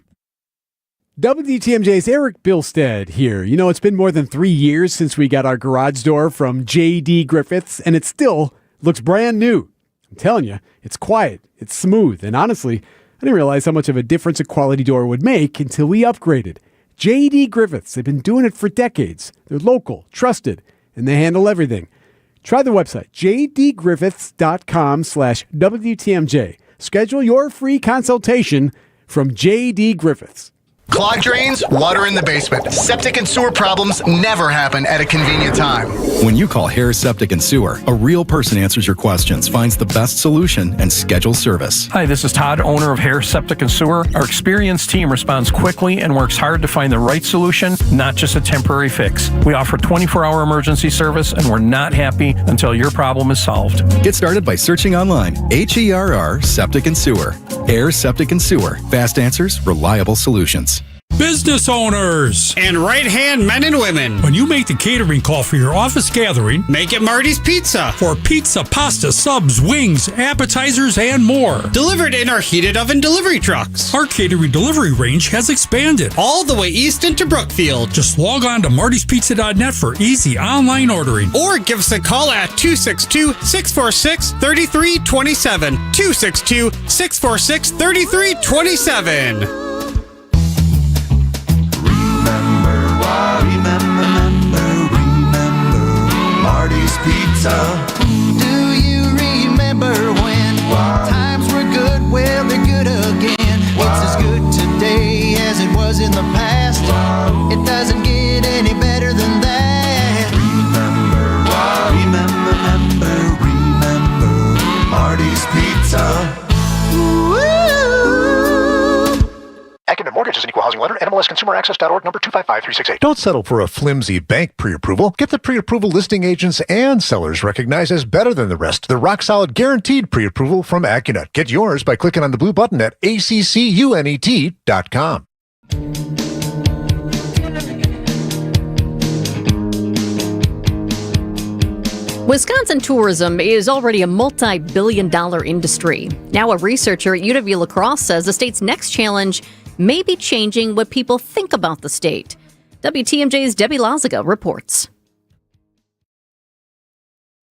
WTMJ's Eric Bilstead here. It's been more than 3 years since we got our garage door from J.D. Griffiths, and it still looks brand new. I'm telling you, it's quiet, it's smooth, and honestly, I didn't realize how much of a difference a quality door would make until we upgraded. J.D. Griffiths, they've been doing it for decades. They're local, trusted, and they handle everything. Try the website, jdgriffiths.com/WTMJ. Schedule your free consultation from J.D. Griffiths. Clogged drains, water in the basement. Septic and sewer problems never happen at a convenient time. When you call Harris Septic and Sewer, a real person answers your questions, finds the best solution, and schedules service. Hi, this is Todd, owner of Harris Septic and Sewer. Our experienced team responds quickly and works hard to find the right solution, not just a temporary fix. We offer 24-hour emergency service, and we're not happy until your problem is solved. Get started by searching online. HERR Septic and Sewer. Harris Septic and Sewer. Fast answers, reliable solutions. Business owners and right-hand men and women. When you make the catering call for your office gathering, make it Marty's Pizza. For pizza, pasta, subs, wings, appetizers, and more. Delivered in our heated oven delivery trucks. Our catering delivery range has expanded all the way east into Brookfield. Just log on to martyspizza.net for easy online ordering. Or give us a call at 262-646-3327. 262-646-3327. Marty's Pizza. Do you remember when times were good? Well, they're good again. It's as good today as it was in the past. It doesn't get any better than that. Remember Marty's Pizza. Academic Mortgage is an equal housing housing lender, NMLSconsumeraccess.org, number 255368. Don't settle for a flimsy bank pre-approval. Get the pre-approval listing agents and sellers recognized as better than the rest. The rock-solid guaranteed pre-approval from AccuNet. Get yours by clicking on the blue button at accunet.com. Wisconsin tourism is already a multi-billion-dollar industry. Now a researcher at UW-La Crosse says the state's next challenge may be changing what people think about the state. WTMJ's Debbie Lazaga reports.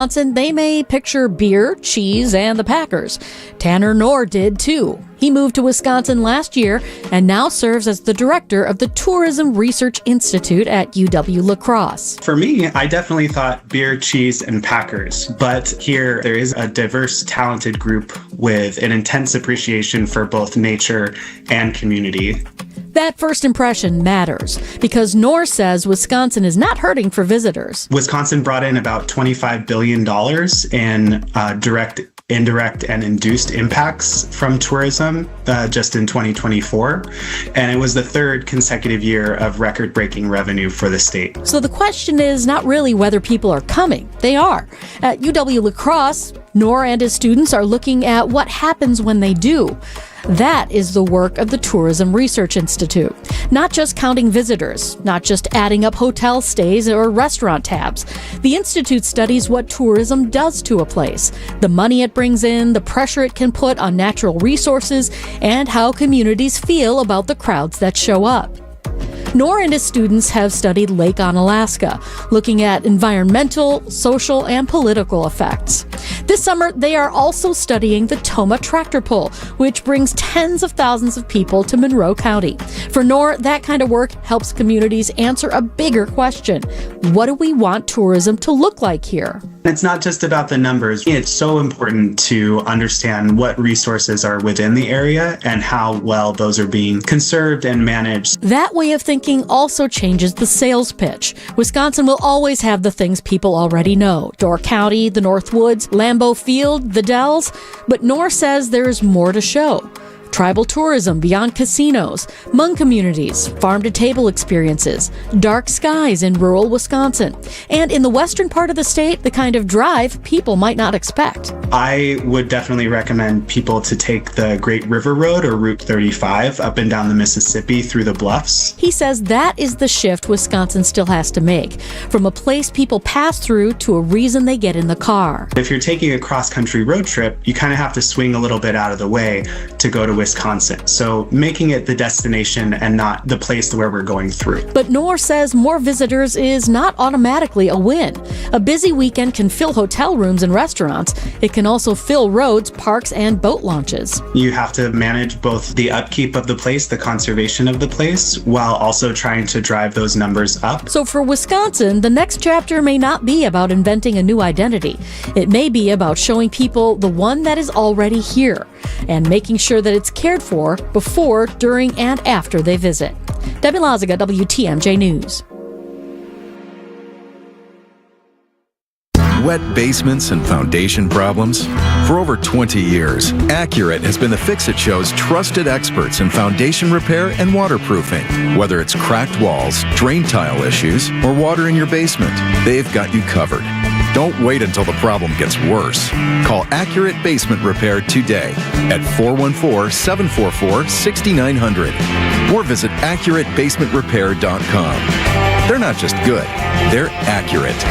They may picture beer, cheese, and the Packers. Tanner Knorr did too. He moved to Wisconsin last year and now serves as the director of the Tourism Research Institute at UW-La Crosse. For me, I definitely thought beer, cheese, and Packers. But here, there is a diverse, talented group with an intense appreciation for both nature and community. That first impression matters because Knorr says Wisconsin is not hurting for visitors. Wisconsin brought in about $25 billion in direct, indirect, and induced impacts from tourism just in 2024. And it was the third consecutive year of record-breaking revenue for the state. So the question is not really whether people are coming. They are. At UW-La Crosse, Knorr and his students are looking at what happens when they do. That is the work of the Tourism Research Institute. Not just counting visitors, not just adding up hotel stays or restaurant tabs. The Institute studies what tourism does to a place, the money it brings in, the pressure it can put on natural resources, and how communities feel about the crowds that show up. Knorr and his students have studied Lake Onalaska, looking at environmental, social, and political effects. This summer, they are also studying the Toma tractor pull, which brings tens of thousands of people to Monroe County. For Knorr, that kind of work helps communities answer a bigger question. What do we want tourism to look like here? It's not just about the numbers. It's so important to understand what resources are within the area and how well those are being conserved and managed. That way of thinking also changes the sales pitch. Wisconsin will always have the things people already know. Door County, the North Woods, Lambeau Field, the Dells. But Knorr says there is more to show. Tribal tourism beyond casinos, Hmong communities, farm-to-table experiences, dark skies in rural Wisconsin, and in the western part of the state, the kind of drive people might not expect. I would definitely recommend people to take the Great River Road or Route 35 up and down the Mississippi through the bluffs. He says that is the shift Wisconsin still has to make, from a place people pass through to a reason they get in the car. If you're taking a cross-country road trip, you kind of have to swing a little bit out of the way to go to Wisconsin. So making it the destination and not the place where we're going through. But Knorr says more visitors is not automatically a win. A busy weekend can fill hotel rooms and restaurants. It can also fill roads, parks, and boat launches. You have to manage both the upkeep of the place, the conservation of the place, while also trying to drive those numbers up. So for Wisconsin, the next chapter may not be about inventing a new identity. It may be about showing people the one that is already here and making sure that it's cared for before, during, and after they visit. Debbie Lazaga, WTMJ News. Wet basements and foundation problems? For over 20 years, Accurate has been the Fix-It Show's trusted experts in foundation repair and waterproofing. Whether it's cracked walls, drain tile issues, or water in your basement, they've got you covered. Don't wait until the problem gets worse. Call Accurate Basement Repair today at 414-744-6900 or visit AccurateBasementRepair.com. They're not just good, they're accurate.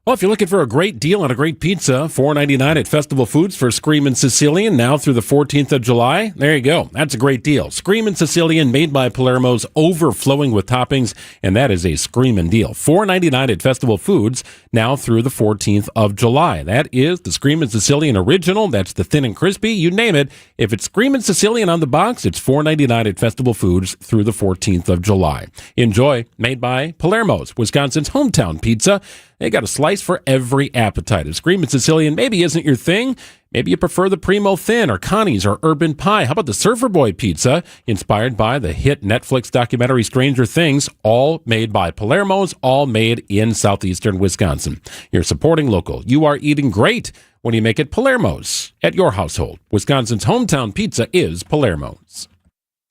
Well, if you're looking for a great deal on a great pizza, $4.99 at Festival Foods for Screamin' Sicilian, now through the 14th of July. There you go. That's a great deal. Screamin' Sicilian, made by Palermo's, overflowing with toppings, and that is a screamin' deal. $4.99 at Festival Foods, now through the 14th of July. That is the Screamin' Sicilian Original. That's the thin and crispy. You name it. If it's Screamin' Sicilian on the box, it's $4.99 at Festival Foods through the 14th of July. Enjoy. Made by Palermo's, Wisconsin's hometown pizza. They got a slice for every appetite. If Screamin' Sicilian maybe isn't your thing, maybe you prefer the Primo Thin or Connie's or Urban Pie. How about the Surfer Boy Pizza, inspired by the hit Netflix documentary Stranger Things, all made by Palermo's, all made in southeastern Wisconsin. You're supporting local. You are eating great when you make it Palermo's at your household. Wisconsin's hometown pizza is Palermo's.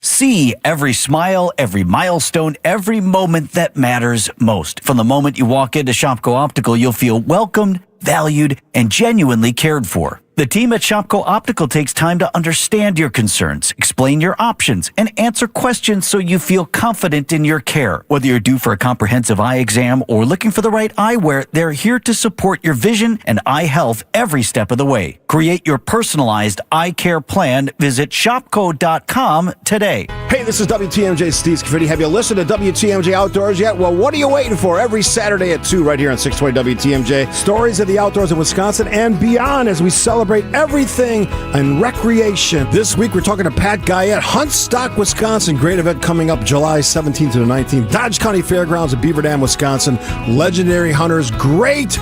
See every smile, every milestone, every moment that matters most. From the moment you walk into Shopko Optical, you'll feel welcomed, valued, and genuinely cared for. The team at Shopko Optical takes time to understand your concerns, explain your options, and answer questions so you feel confident in your care. Whether you're due for a comprehensive eye exam or looking for the right eyewear, they're here to support your vision and eye health every step of the way. Create your personalized eye care plan. Visit shopko.com today. Hey, this is WTMJ Steve Scaffidi. Have you listened to WTMJ Outdoors yet? Well, what are you waiting for? Every Saturday at 2 right here on 620 WTMJ. Stories of the outdoors in Wisconsin and beyond as we celebrate everything in recreation. This week, we're talking to Pat Guyette, Huntstock, Wisconsin. Great event coming up July 17th to the 19th. Dodge County Fairgrounds in Beaver Dam, Wisconsin. Legendary hunters. Great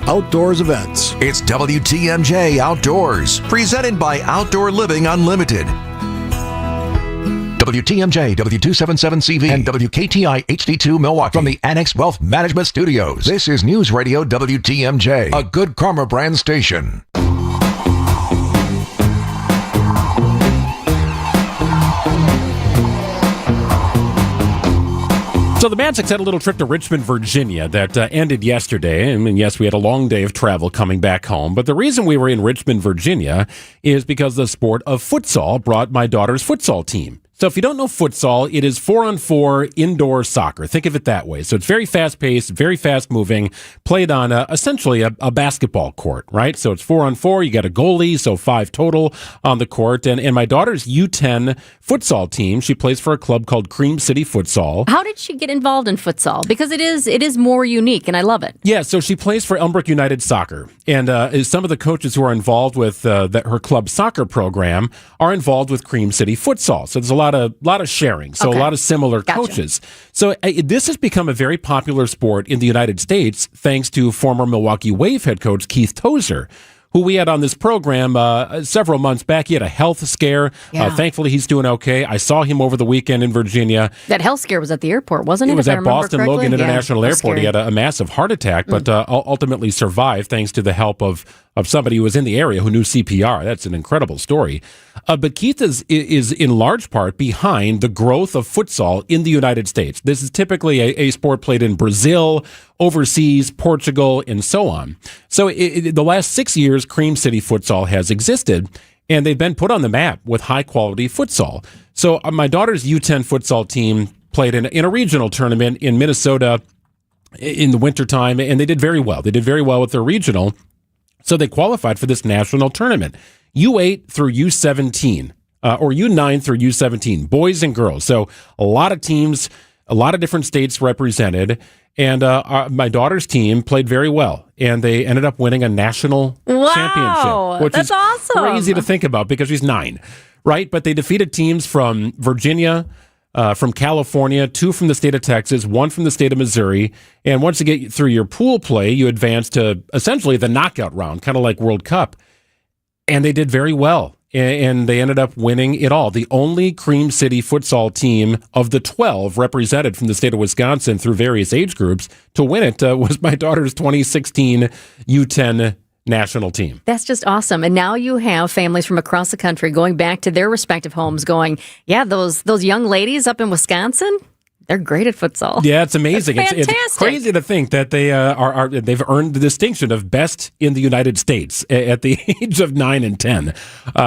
outdoors events. It's WTMJ Outdoors, presented by Outdoor Living Unlimited. WTMJ, W277CV, and WKTI HD2 Milwaukee from the Annex Wealth Management Studios. This is News Radio WTMJ, a Good Karma brand station. So the Magics had a little trip to Richmond, Virginia that ended yesterday. I mean, yes, we had a long day of travel coming back home. But the reason we were in Richmond, Virginia is because the sport of futsal brought my daughter's futsal team. So if you don't know futsal, it is 4-on-4 indoor soccer. Think of it that way. So it's very fast-paced, very fast-moving, played on essentially a basketball court, right? So it's 4-on-4. You got a goalie, so 5 total on the court. And my daughter's U10 futsal team, she plays for a club called Cream City Futsal. How did she get involved in futsal? Because it is more unique, and I love it. Yeah, so she plays for Elmbrook United Soccer. And some of the coaches who are involved with her club soccer program are involved with Cream City Futsal. So there's a lot of sharing, so okay. A lot of similar coaches. So this has become a very popular sport in the United States thanks to former Milwaukee Wave head coach Keith Tozer, who we had on this program several months back. He had a health scare. Yeah. Thankfully, he's doing okay. I saw him over the weekend in Virginia. That health scare was at the airport, wasn't it? It was at Boston Logan International Airport. Scary. He had a massive heart attack, but ultimately survived thanks to the help of somebody who was in the area who knew CPR. That's an incredible story. But Keith is in large part behind the growth of futsal in the United States. This is typically a sport played in Brazil, overseas, Portugal, and so on. So the last 6 years, Cream City Futsal has existed, and they've been put on the map with high-quality futsal. So my daughter's U10 futsal team played in a regional tournament in Minnesota in the wintertime, and they did very well. They did very well with their regional, so they qualified for this national tournament. U8 through U17, or U9 through U17, boys and girls. So a lot of teams, a lot of different states represented, and my daughter's team played very well, and they ended up winning a national championship, which that's is awesome. Crazy to think about because she's 9, right? But they defeated teams from Virginia, from California, 2 from the state of Texas, 1 from the state of Missouri, and once you get through your pool play, you advance to essentially the knockout round, kind of like World Cup, and they did very well. And they ended up winning it all. The only Cream City futsal team of the 12 represented from the state of Wisconsin through various age groups to win it was my daughter's 2016 U10 national team. That's just awesome. And now you have families from across the country going back to their respective homes going, yeah, those young ladies up in Wisconsin, they're great at futsal. Yeah, it's amazing. It's crazy to think that they've earned the distinction of best in the United States at the age of 9 and 10,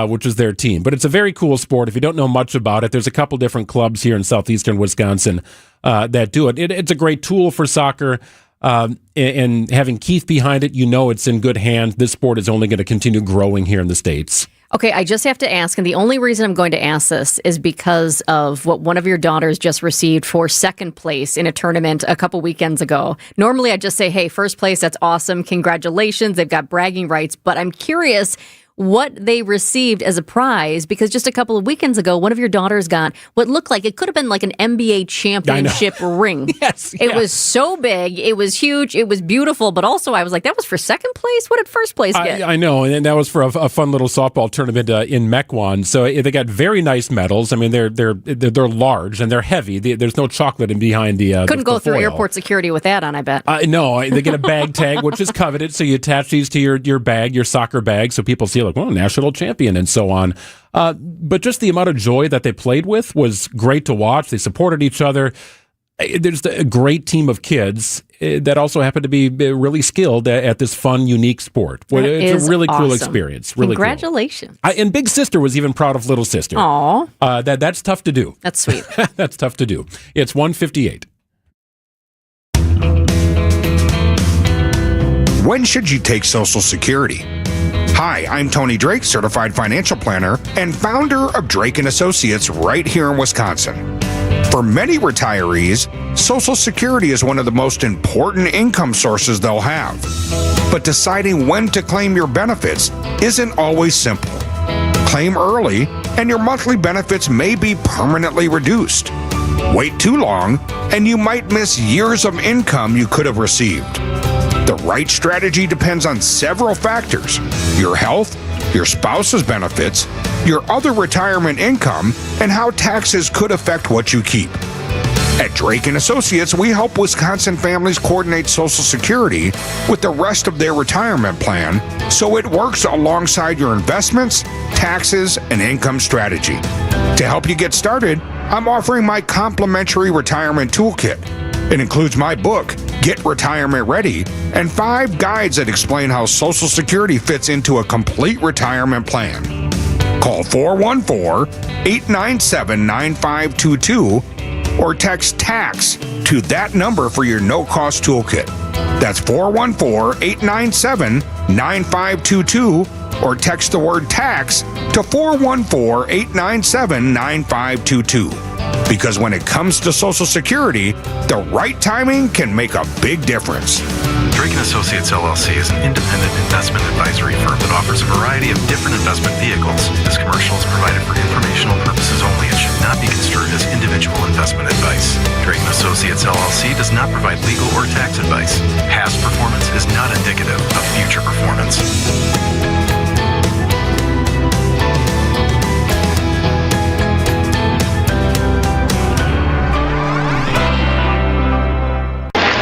which is their team. But it's a very cool sport. If you don't know much about it, there's a couple different clubs here in southeastern Wisconsin that do it. It's a great tool for soccer. And having Keith behind it, it's in good hands. This sport is only going to continue growing here in the States. Okay, I just have to ask, and the only reason I'm going to ask this is because of what one of your daughters just received for second place in a tournament a couple weekends ago. Normally, I'd just say, hey, first place, that's awesome. Congratulations. They've got bragging rights. But I'm curious what they received as a prize, because just a couple of weekends ago, one of your daughters got what looked like it could have been like an NBA championship ring. Yes, It was so big. It was huge. It was beautiful. But also I was like, that was for second place? What did first place get? I know. And that was for a fun little softball tournament in Mequon. So they got very nice medals. I mean, they're large and they're heavy. There's no chocolate in behind the Couldn't go through foil. airport security with that on, I bet. No, they get a bag tag, which is coveted. So you attach these to your bag, your soccer bag, so people see like, well, national champion and so on. But just the amount of joy that they played with was great to watch. They supported each other. There's a great team of kids that also happen to be really skilled at this fun, unique sport. It's a really cool experience. Really Congratulations. cool. And Big Sister was even proud of Little Sister. Aw. That's tough to do. That's sweet. That's tough to do. It's 1:58. When should you take Social Security? Hi, I'm Tony Drake, certified financial planner and founder of Drake & Associates right here in Wisconsin. For many retirees, Social Security is one of the most important income sources they'll have. But deciding when to claim your benefits isn't always simple. Claim early, and your monthly benefits may be permanently reduced. Wait too long, and you might miss years of income you could have received. The right strategy depends on several factors: your health, your spouse's benefits, your other retirement income, and how taxes could affect what you keep. At Drake & Associates, we help Wisconsin families coordinate Social Security with the rest of their retirement plan so it works alongside your investments, taxes, and income strategy. To help you get started, I'm offering my complimentary retirement toolkit. It includes my book, Get Retirement Ready, and 5 guides that explain how Social Security fits into a complete retirement plan. Call 414-897-9522 or text TAX to that number for your no-cost toolkit. That's 414-897-9522 or text the word TAX to 414-897-9522. Because when it comes to Social Security, the right timing can make a big difference. Drake & Associates LLC is an independent investment advisory firm that offers a variety of different investment vehicles. This commercial is provided for informational purposes only and should not be construed as individual investment advice. Drake & Associates LLC does not provide legal or tax advice. Past performance is not indicative of future performance.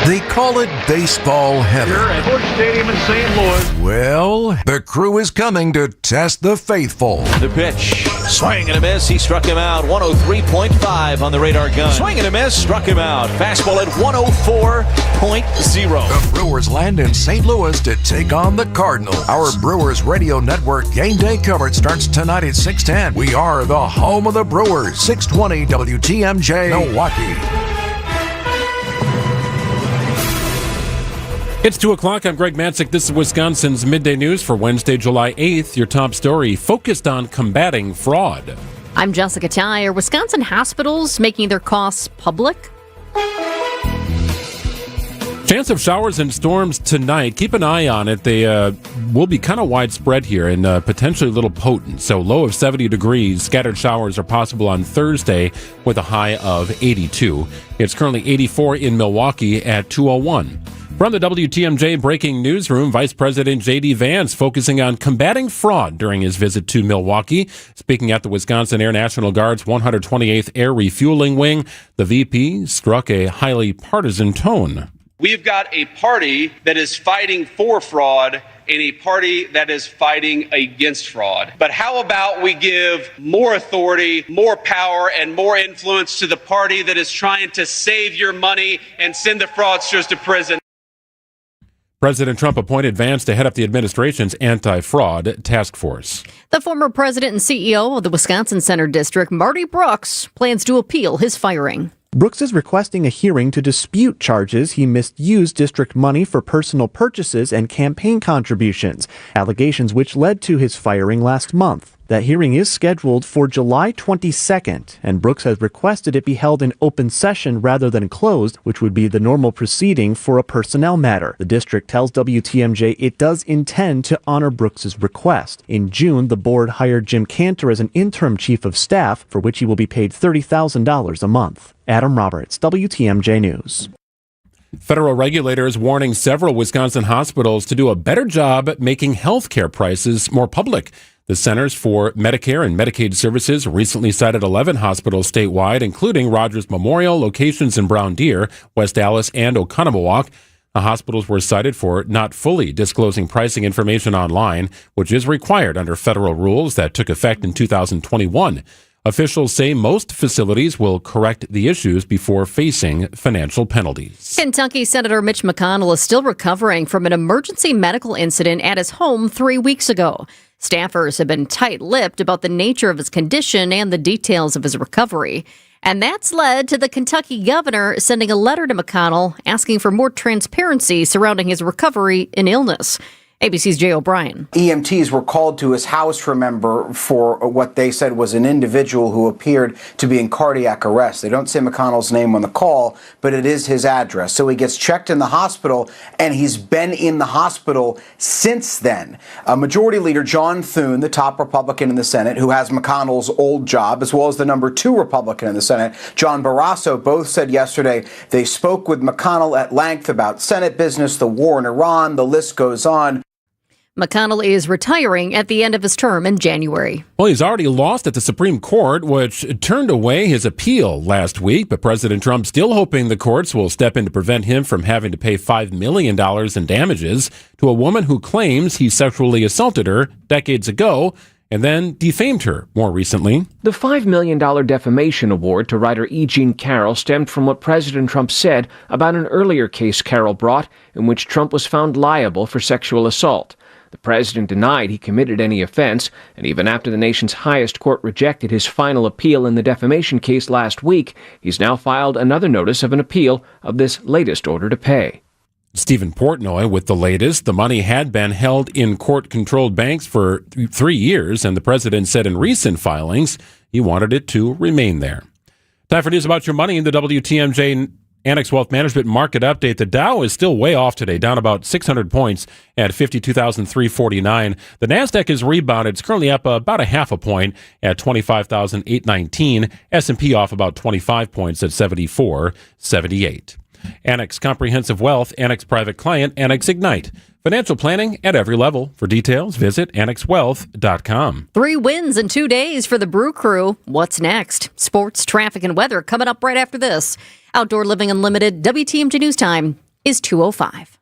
They call it baseball heaven. Here at Busch Stadium in St. Louis. Well, the crew is coming to test the faithful. The pitch. Swing and a miss. He struck him out. 103.5 on the radar gun. Swing and a miss. Struck him out. Fastball at 104.0. The Brewers land in St. Louis to take on the Cardinals. Our Brewers Radio Network game day coverage starts tonight at 6:10. We are the home of the Brewers. 620 WTMJ Milwaukee. It's 2 o'clock. I'm Greg Matzik. This is Wisconsin's Midday News for Wednesday, July 8th. Your top story focused on combating fraud. I'm Jessica Ty. Are Wisconsin hospitals making their costs public? Chance of showers and storms tonight. Keep an eye on it. They will be kind of widespread here and potentially a little potent. So low of 70 degrees. Scattered showers are possible on Thursday with a high of 82. It's currently 84 in Milwaukee at 2:01. From the WTMJ Breaking Newsroom, Vice President J.D. Vance focusing on combating fraud during his visit to Milwaukee. Speaking at the Wisconsin Air National Guard's 128th Air Refueling Wing, the VP struck a highly partisan tone. We've got a party that is fighting for fraud and a party that is fighting against fraud. But how about we give more authority, more power, and more influence to the party that is trying to save your money and send the fraudsters to prison? President Trump appointed Vance to head up the administration's anti-fraud task force. The former president and CEO of the Wisconsin Center District, Marty Brooks, plans to appeal his firing. Brooks is requesting a hearing to dispute charges he misused district money for personal purchases and campaign contributions, allegations which led to his firing last month. That hearing is scheduled for July 22nd, and Brooks has requested it be held in open session rather than closed, which would be the normal proceeding for a personnel matter. The district tells WTMJ it does intend to honor Brooks's request. In June, the board hired Jim Cantor as an interim chief of staff, for which he will be paid $30,000 a month. Adam Roberts, WTMJ News. Federal regulators warning several Wisconsin hospitals to do a better job at making health care prices more public. The Centers for Medicare and Medicaid Services recently cited 11 hospitals statewide, including Rogers Memorial, locations in Brown Deer, West Allis, and Oconomowoc. The hospitals were cited for not fully disclosing pricing information online, which is required under federal rules that took effect in 2021. Officials say most facilities will correct the issues before facing financial penalties. Kentucky Senator Mitch McConnell is still recovering from an emergency medical incident at his home 3 weeks ago. Staffers have been tight-lipped about the nature of his condition and the details of his recovery. And that's led to the Kentucky governor sending a letter to McConnell asking for more transparency surrounding his recovery and illness. ABC's Jay O'Brien. EMTs were called to his house, remember, for what they said was an individual who appeared to be in cardiac arrest. They don't say McConnell's name on the call, but it is his address. So he gets checked in the hospital, and he's been in the hospital since then. Majority Leader John Thune, the top Republican in the Senate, who has McConnell's old job, as well as the number 2 Republican in the Senate, John Barrasso, both said yesterday they spoke with McConnell at length about Senate business, the war in Iran, the list goes on. McConnell is retiring at the end of his term in January. Well, he's already lost at the Supreme Court, which turned away his appeal last week. But President Trump still hoping the courts will step in to prevent him from having to pay $5 million in damages to a woman who claims he sexually assaulted her decades ago and then defamed her more recently. The $5 million defamation award to writer E. Jean Carroll stemmed from what President Trump said about an earlier case Carroll brought in which Trump was found liable for sexual assault. The president denied he committed any offense, and even after the nation's highest court rejected his final appeal in the defamation case last week, he's now filed another notice of an appeal of this latest order to pay. Stephen Portnoy with the latest. The money had been held in court-controlled banks for 3 years, and the president said in recent filings he wanted it to remain there. Time for news about your money in the WTMJ Annex Wealth Management Market Update. The Dow is still way off today, down about 600 points at 52,349. The NASDAQ is rebounded. It's currently up about a half a point at 25,819. S&P off about 25 points at 7478. Annex Comprehensive Wealth, Annex Private Client, Annex Ignite. Financial planning at every level. For details, visit annexwealth.com. 3 wins in 2 days for the Brew Crew. What's next? Sports, traffic, and weather coming up right after this. Outdoor Living Unlimited, WTMJ News Time is 2:05.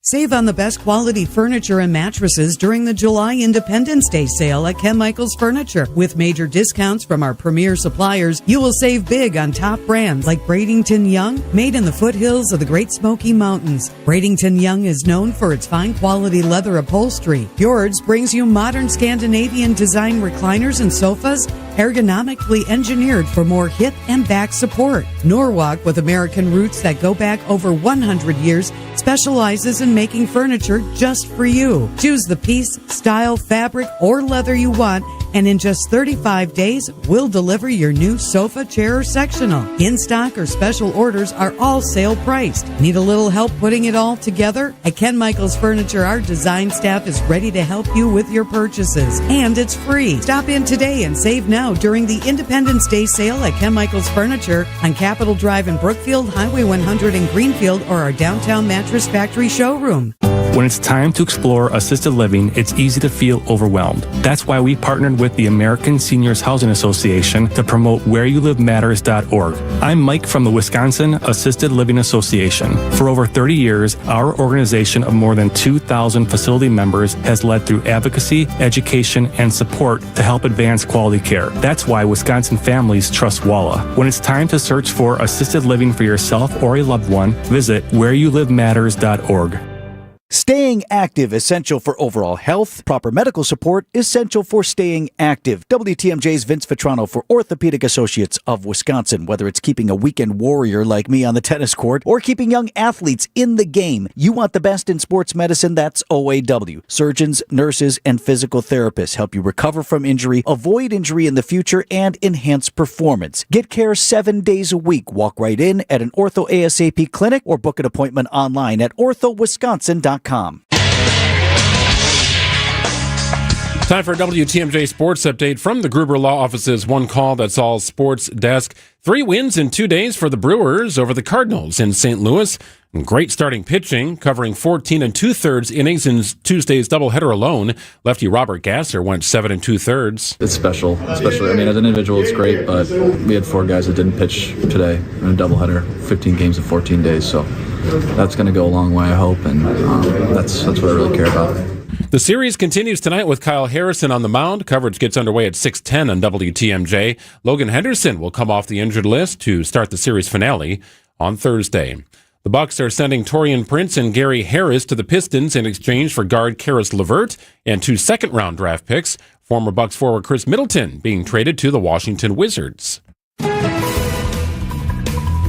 Save on the best quality furniture and mattresses during the July Independence Day sale at Ken Michaels Furniture. With major discounts from our premier suppliers, you will save big on top brands like Bradington Young, made in the foothills of the Great Smoky Mountains. Bradington Young is known for its fine quality leather upholstery. Fjords brings you modern Scandinavian design recliners and sofas, ergonomically engineered for more hip and back support. Norwalk, with American roots that go back over 100 years, specializes in making furniture just for you. Choose the piece, style, fabric, or leather you want, and in just 35 days, we'll deliver your new sofa, chair, or sectional. In-stock or special orders are all sale priced. Need a little help putting it all together? At Ken Michaels Furniture, our design staff is ready to help you with your purchases, and it's free. Stop in today and save now during the Independence Day sale at Ken Michaels Furniture on Capitol Drive in Brookfield, Highway 100 in Greenfield, or our downtown Mattress Factory showroom. When it's time to explore assisted living, it's easy to feel overwhelmed. That's why we partnered with the American Seniors Housing Association to promote whereyouLiveMatters.org. I'm Mike from the Wisconsin Assisted Living Association. For over 30 years, our organization of more than 2,000 facility members has led through advocacy, education, and support to help advance quality care. That's why Wisconsin families trust WALA. When it's time to search for assisted living for yourself or a loved one, visit whereyouLiveMatters.org. Staying active, essential for overall health. Proper medical support, essential for staying active. WTMJ's Vince Vitrano for Orthopedic Associates of Wisconsin. Whether it's keeping a weekend warrior like me on the tennis court or keeping young athletes in the game, you want the best in sports medicine, that's OAW. Surgeons, nurses, and physical therapists help you recover from injury, avoid injury in the future, and enhance performance. Get care 7 days a week. Walk right in at an Ortho ASAP clinic or book an appointment online at orthowisconsin.com. Time for a WTMJ Sports Update from the Gruber Law Office's One Call That's All Sports Desk. 3 wins in 2 days for the Brewers over the Cardinals in St. Louis. Great starting pitching, covering 14 2/3 innings in Tuesday's doubleheader alone. Lefty Robert Gasser went 7 2/3. It's special, especially, I mean, as an individual, it's great, but we had 4 guys that didn't pitch today in a doubleheader, 15 games in 14 days, so that's going to go a long way, I hope, and that's what I really care about. The series continues tonight with Kyle Harrison on the mound. Coverage gets underway at 6:10 on WTMJ. Logan Henderson will come off the injured list to start the series finale on Thursday. The Bucks are sending Torian Prince and Gary Harris to the Pistons in exchange for guard Karis LeVert and 2 second-round draft picks. Former Bucks forward Chris Middleton being traded to the Washington Wizards.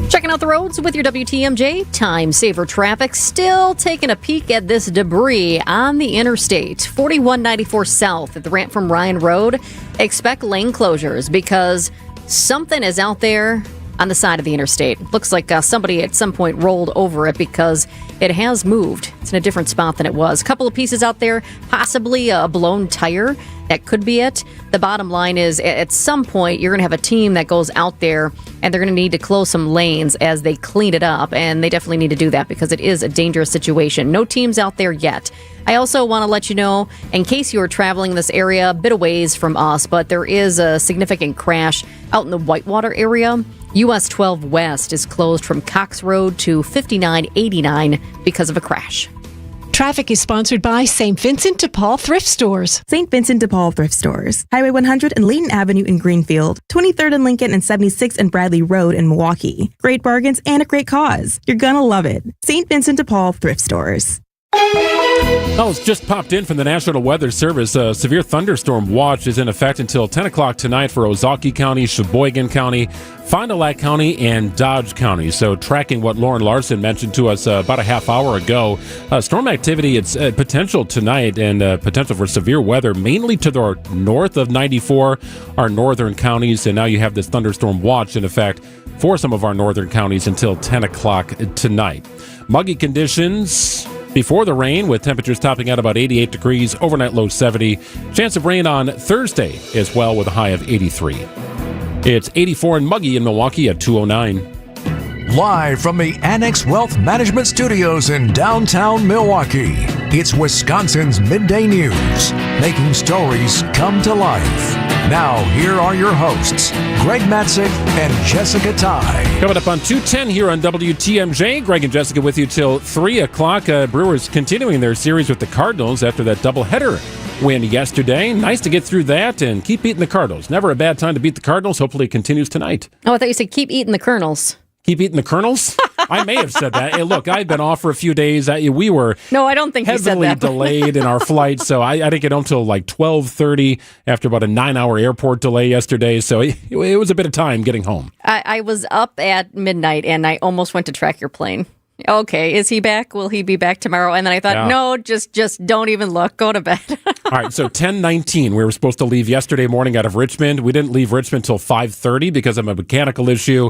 Checking out the roads with your WTMJ Time Saver traffic. Still taking a peek at this debris on the interstate. 4194 south at the ramp from Ryan Road. Expect lane closures because something is out there on the side of the interstate. Looks like somebody at some point rolled over it because it has moved. It's in a different spot than it was. A couple of pieces out there, possibly a blown tire. That could be it. The bottom line is at some point you're going to have a team that goes out there and they're going to need to close some lanes as they clean it up. And they definitely need to do that because it is a dangerous situation. No teams out there yet. I also want to let you know, in case you are traveling in this area, a bit of ways from us, but there is a significant crash out in the Whitewater area. US 12 West is closed from Cox Road to 5989 because of a crash. Traffic is sponsored by St. Vincent de Paul Thrift Stores. St. Vincent de Paul Thrift Stores. Highway 100 and Layton Avenue in Greenfield. 23rd and Lincoln and 76th and Bradley Road in Milwaukee. Great bargains and a great cause. You're gonna love it. St. Vincent de Paul Thrift Stores. Oh, it's just popped in from the National Weather Service. A severe thunderstorm watch is in effect until 10 o'clock tonight for Ozaukee County, Sheboygan County, Fond du Lac County, and Dodge County. So tracking what Lauren Larson mentioned to us about a half hour ago, storm activity, it's potential tonight and potential for severe weather, mainly to the north of 94, our northern counties. And now you have this thunderstorm watch in effect for some of our northern counties until 10 o'clock tonight. Muggy conditions before the rain, with temperatures topping out about 88 degrees, overnight low 70. Chance of rain on Thursday as well with a high of 83. It's 84 and muggy in Milwaukee at 209. Live from the Annex Wealth Management Studios in downtown Milwaukee, it's Wisconsin's Midday News, making stories come to life. Now, here are your hosts, Greg Matzik and Jessica Ty. Coming up on 210 here on WTMJ. Greg and Jessica with you till 3 o'clock. Brewers continuing their series with the Cardinals after that doubleheader win yesterday. Nice to get through that and keep beating the Cardinals. Never a bad time to beat the Cardinals. Hopefully it continues tonight. Oh, I thought you said keep eating the kernels. Keep eating the kernels? I may have said that. Hey, look, I've been off for a few days. We were no, I don't think you said that. Heavily delayed in our flight, so I didn't get home till like 12:30 after about a 9-hour airport delay yesterday. So it was a bit of time getting home. I was up at midnight and I almost went to track your plane. Okay, is he back? Will he be back tomorrow? And then I thought, no, just don't even look. Go to bed. All right, so 10:19. We were supposed to leave yesterday morning out of Richmond. We didn't leave Richmond till 5:30 because of a mechanical issue.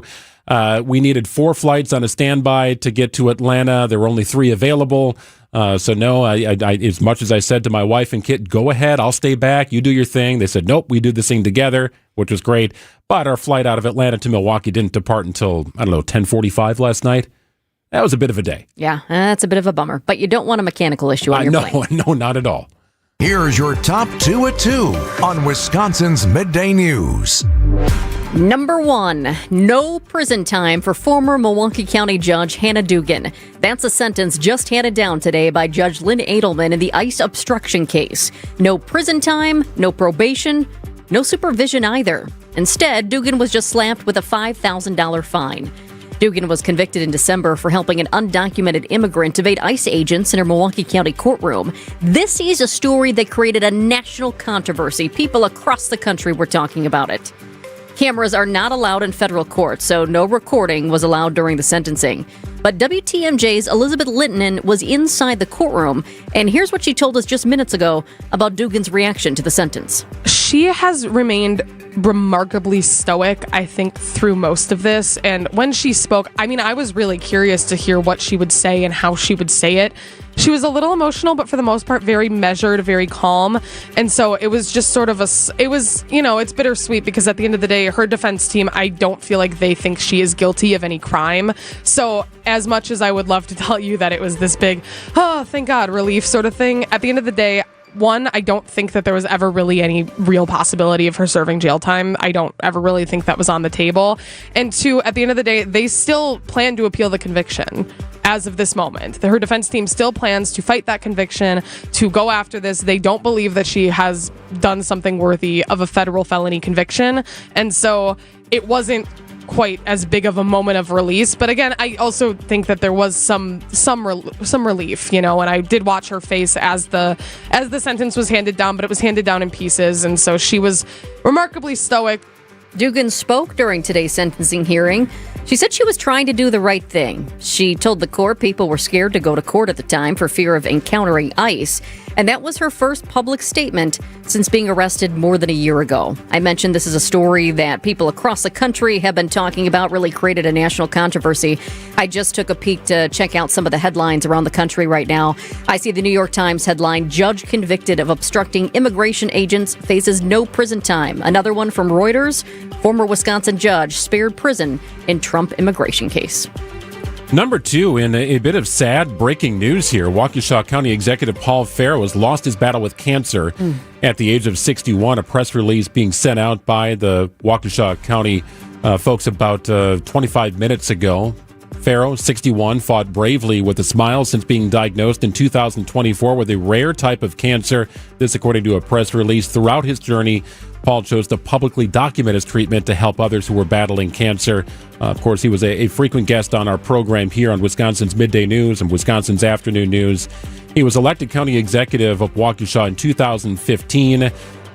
We needed 4 flights on a standby to get to Atlanta. There were only 3 available. So no, I, as much as I said to my wife and kid, go ahead, I'll stay back. You do your thing. They said, nope, we do this thing together, which was great. But our flight out of Atlanta to Milwaukee didn't depart until, 10:45 last night. That was a bit of a day. Yeah, that's a bit of a bummer. But you don't want a mechanical issue on your plane. No, not at all. Here's your top 2 at 2 on Wisconsin's Midday News. Number 1, no prison time for former Milwaukee County Judge Hannah Dugan. That's a sentence just handed down today by Judge Lynn Edelman in the ICE obstruction case. No prison time, no probation, no supervision either. Instead, Dugan was just slapped with a $5,000 fine. Dugan was convicted in December for helping an undocumented immigrant evade ICE agents in her Milwaukee County courtroom. This is a story that created a national controversy. People across the country were talking about it. Cameras are not allowed in federal court, so no recording was allowed during the sentencing. But WTMJ's Elizabeth Linton was inside the courtroom, and here's what she told us just minutes ago about Dugan's reaction to the sentence. She has remained remarkably stoic, I think, through most of this. And when she spoke, I was really curious to hear what she would say and how she would say it. She was a little emotional, but for the most part, very measured, very calm. And so it was just sort of it's bittersweet because at the end of the day, her defense team, I don't feel like they think she is guilty of any crime. So as much as I would love to tell you that it was this big, oh, thank God, relief sort of thing, at the end of the day, one, I don't think that there was ever really any real possibility of her serving jail time. I don't ever really think that was on the table. And two, at the end of the day, they still plan to appeal the conviction as of this moment. Her defense team still plans to fight that conviction, to go after this. They don't believe that she has done something worthy of a federal felony conviction. And so it wasn't quite as big of a moment of release. But again, I also think that there was some relief, and I did watch her face as the sentence was handed down, but it was handed down in pieces. And so she was remarkably stoic. Dugan spoke during today's sentencing hearing. She said she was trying to do the right thing. She told the court people were scared to go to court at the time for fear of encountering ICE. And that was her first public statement since being arrested more than a year ago. I mentioned this is a story that people across the country have been talking about, really created a national controversy. I just took a peek to check out some of the headlines around the country right now. I see the New York Times headline, "Judge convicted of obstructing immigration agents faces no prison time." Another one from Reuters, former Wisconsin judge spared prison in Trump immigration case. Number 2, in a bit of sad breaking news here, Waukesha County Executive Paul Farrow has lost his battle with cancer at the age of 61. A press release being sent out by the Waukesha County folks about 25 minutes ago. Farrow, 61, fought bravely with a smile since being diagnosed in 2024 with a rare type of cancer. This according to a press release. Throughout his journey, Paul chose to publicly document his treatment to help others who were battling cancer. Of course, he was a frequent guest on our program here on Wisconsin's Midday News and Wisconsin's Afternoon News. He was elected county executive of Waukesha in 2015.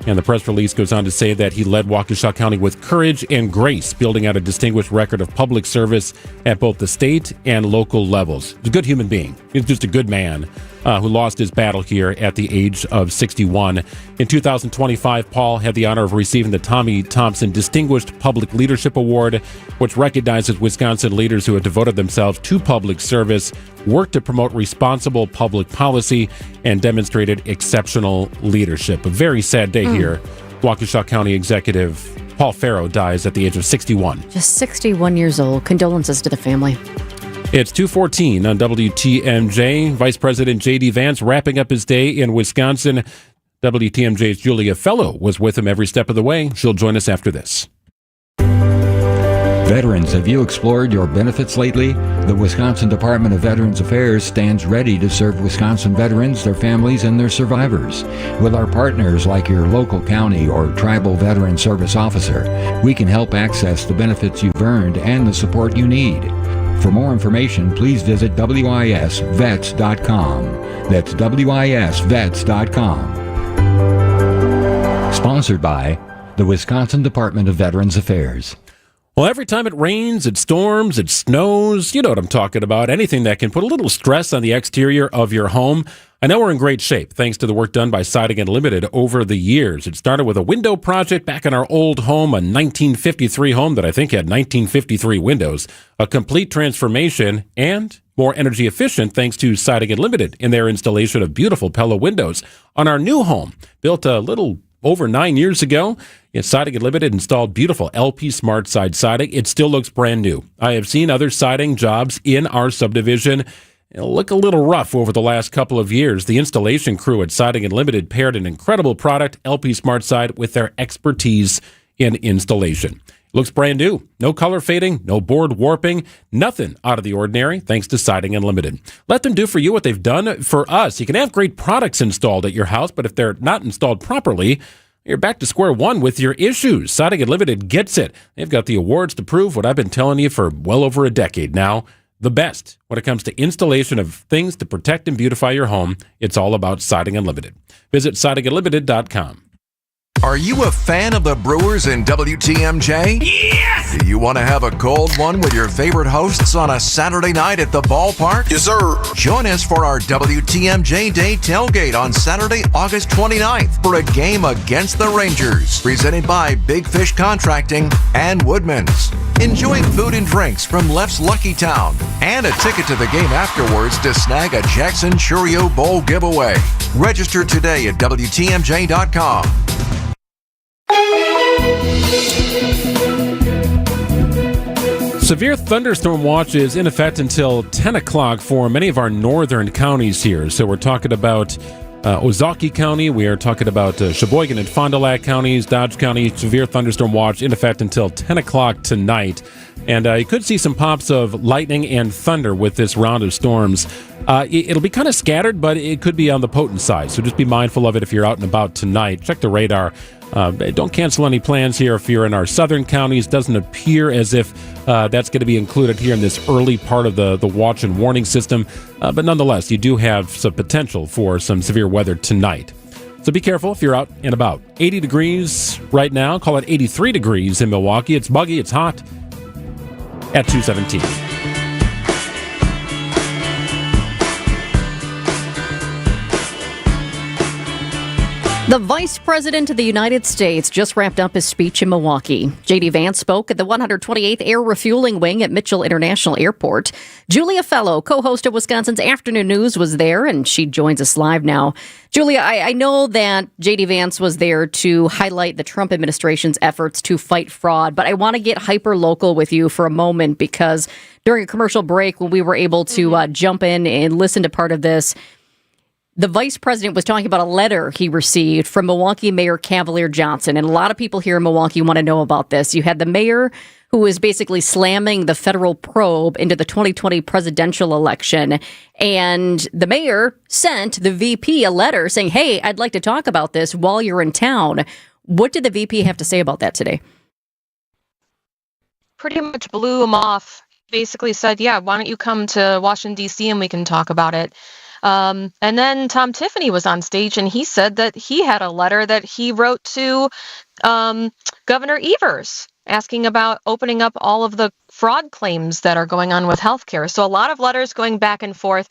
And the press release goes on to say that he led Waukesha County with courage and grace, building out a distinguished record of public service at both the state and local levels. He's a good human being. He's just a good man who lost his battle here at the age of 61. In 2025, Paul had the honor of receiving the Tommy Thompson Distinguished Public Leadership Award, which recognizes Wisconsin leaders who have devoted themselves to public service, worked to promote responsible public policy, and demonstrated exceptional leadership. A very sad day here. Waukesha County Executive Paul Farrow dies at the age of 61. Just 61 years old. Condolences to the family. It's 2:14 on WTMJ. Vice President J.D. Vance wrapping up his day in Wisconsin. WTMJ's Julia Fellow was with him every step of the way. She'll join us after this. Veterans, have you explored your benefits lately? The Wisconsin Department of Veterans Affairs stands ready to serve Wisconsin veterans, their families, and their survivors. With our partners like your local county or tribal veteran service officer, we can help access the benefits you've earned and the support you need. For more information, please visit wisvets.com. That's wisvets.com. Sponsored by the Wisconsin Department of Veterans Affairs. Well, every time it rains, it storms, it snows, you know what I'm talking about. Anything that can put a little stress on the exterior of your home. I know we're in great shape thanks to the work done by Siding Unlimited over the years. It started with a window project back in our old home, a 1953 home that I think had 1953 windows, a complete transformation, and more energy efficient thanks to Siding Unlimited in their installation of beautiful Pella windows. On our new home, built a little over 9 years ago, Siding Unlimited installed beautiful LP Smart Side siding. It still looks brand new. I have seen other siding jobs in our subdivision look a little rough over the last couple of years. The installation crew at Siding Unlimited paired an incredible product, LP Smart Side, with their expertise in installation. It looks brand new. No color fading, no board warping, nothing out of the ordinary, thanks to Siding Unlimited. Let them do for you what they've done for us. You can have great products installed at your house, but if they're not installed properly, you're back to square one with your issues. Siding Unlimited gets it. They've got the awards to prove what I've been telling you for well over a decade now. The best when it comes to installation of things to protect and beautify your home. It's all about Siding Unlimited. Visit sidingunlimited.com. Are you a fan of the Brewers in WTMJ? Yes! Do you want to have a cold one with your favorite hosts on a Saturday night at the ballpark? Yes, sir. Join us for our WTMJ Day tailgate on Saturday, August 29th for a game against the Rangers, presented by Big Fish Contracting and Woodman's. Enjoy food and drinks from Left's Lucky Town and a ticket to the game afterwards to snag a Jackson Cheerio Bowl giveaway. Register today at WTMJ.com. Severe thunderstorm watch is in effect until 10 o'clock for many of our northern counties here. So we're talking about Ozaukee County. We are talking about Sheboygan and Fond du Lac counties, Dodge County, severe thunderstorm watch in effect until 10 o'clock tonight. And you could see some pops of lightning and thunder with this round of storms. It'll be kind of scattered, but it could be on the potent side. So just be mindful of it if you're out and about tonight. Check the radar. Don't cancel any plans here if you're in our southern counties. Doesn't appear as if that's going to be included here in this early part of the watch and warning system. But nonetheless, you do have some potential for some severe weather tonight. So be careful if you're out and about. 80 degrees right now. Call it 83 degrees in Milwaukee. It's muggy. It's hot at 217. The Vice President of the United States just wrapped up his speech in Milwaukee. J.D. Vance spoke at the 128th Air Refueling Wing at Mitchell International Airport. Julia Fellow, co-host of Wisconsin's Afternoon News, was there, and she joins us live now. Julia, I know that J.D. Vance was there to highlight the Trump administration's efforts to fight fraud, but I want to get hyper-local with you for a moment because during a commercial break when we were able to jump in and listen to part of this, the vice president was talking about a letter he received from Milwaukee Mayor Cavalier Johnson. And a lot of people here in Milwaukee want to know about this. You had the mayor who is basically slamming the federal probe into the 2020 presidential election. And the mayor sent the VP a letter saying, hey, I'd like to talk about this while you're in town. What did the VP have to say about that today? Pretty much blew him off. Basically said, yeah, why don't you come to Washington, D.C. and we can talk about it. And then Tom Tiffany was on stage and he said that he had a letter that he wrote to Governor Evers asking about opening up all of the fraud claims that are going on with healthcare. So a lot of letters going back and forth.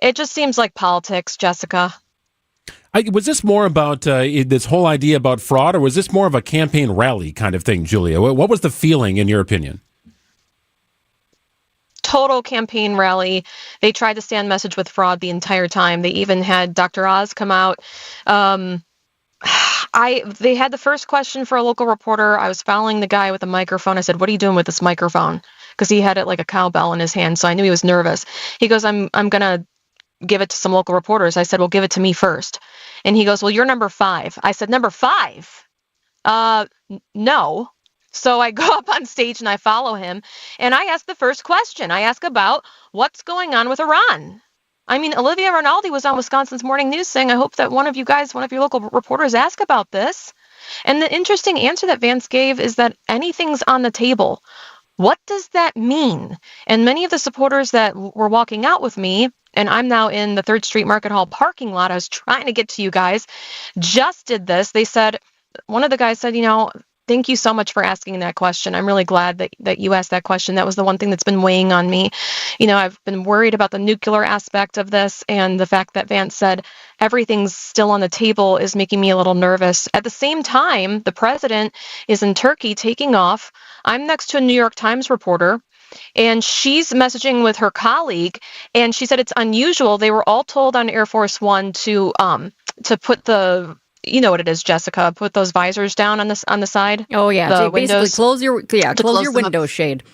It just seems like politics, Jessica. Was this more about this whole idea about fraud, or was this more of a campaign rally kind of thing, Julia? What was the feeling, in your opinion? Total campaign rally. They tried to stand message with fraud the entire time. They even had Dr. Oz come out. They had the first question for a local reporter. I was following the guy with the microphone. I said, what are you doing with this microphone? Because he had it like a cowbell in his hand, so I knew he was nervous. He goes, I'm going to give it to some local reporters. I said, well, give it to me first. And he goes, well, you're number 5. I said, number 5? No. So I go up on stage and I follow him and I ask the first question. I ask about what's going on with Iran. I mean, Olivia Rinaldi was on Wisconsin's Morning News saying, I hope that one of your local reporters ask about this. And the interesting answer that Vance gave is that anything's on the table. What does that mean? And many of the supporters that were walking out with me, and I'm now in the 3rd Street Market Hall parking lot, I was trying to get to you guys, just did this. They said, one of the guys said, thank you so much for asking that question. I'm really glad that you asked that question. That was the one thing that's been weighing on me. I've been worried about the nuclear aspect of this, and the fact that Vance said everything's still on the table is making me a little nervous. At the same time, the president is in Turkey taking off. I'm next to a New York Times reporter, and she's messaging with her colleague, and she said it's unusual. They were all told on Air Force One to put the... You know what it is, Jessica. Put those visors down on the side. Oh yeah, the so windows. Basically close your window shade.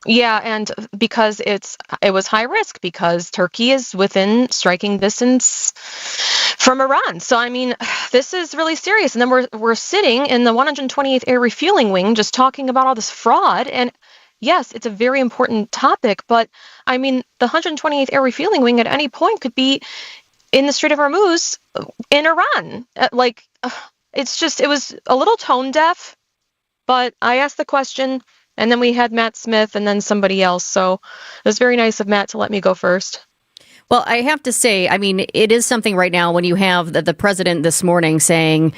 Yeah, and because it was high risk because Turkey is within striking distance from Iran. So I mean, this is really serious. And then we're sitting in the 128th Air Refueling Wing just talking about all this fraud. And yes, it's a very important topic, but I mean, the 128th Air Refueling Wing at any point could be in the Strait of Hormuz in Iran. It was a little tone deaf, but I asked the question and then we had Matt Smith and then somebody else. So it was very nice of Matt to let me go first. Well, I have to say, I mean, it is something right now when you have the president this morning saying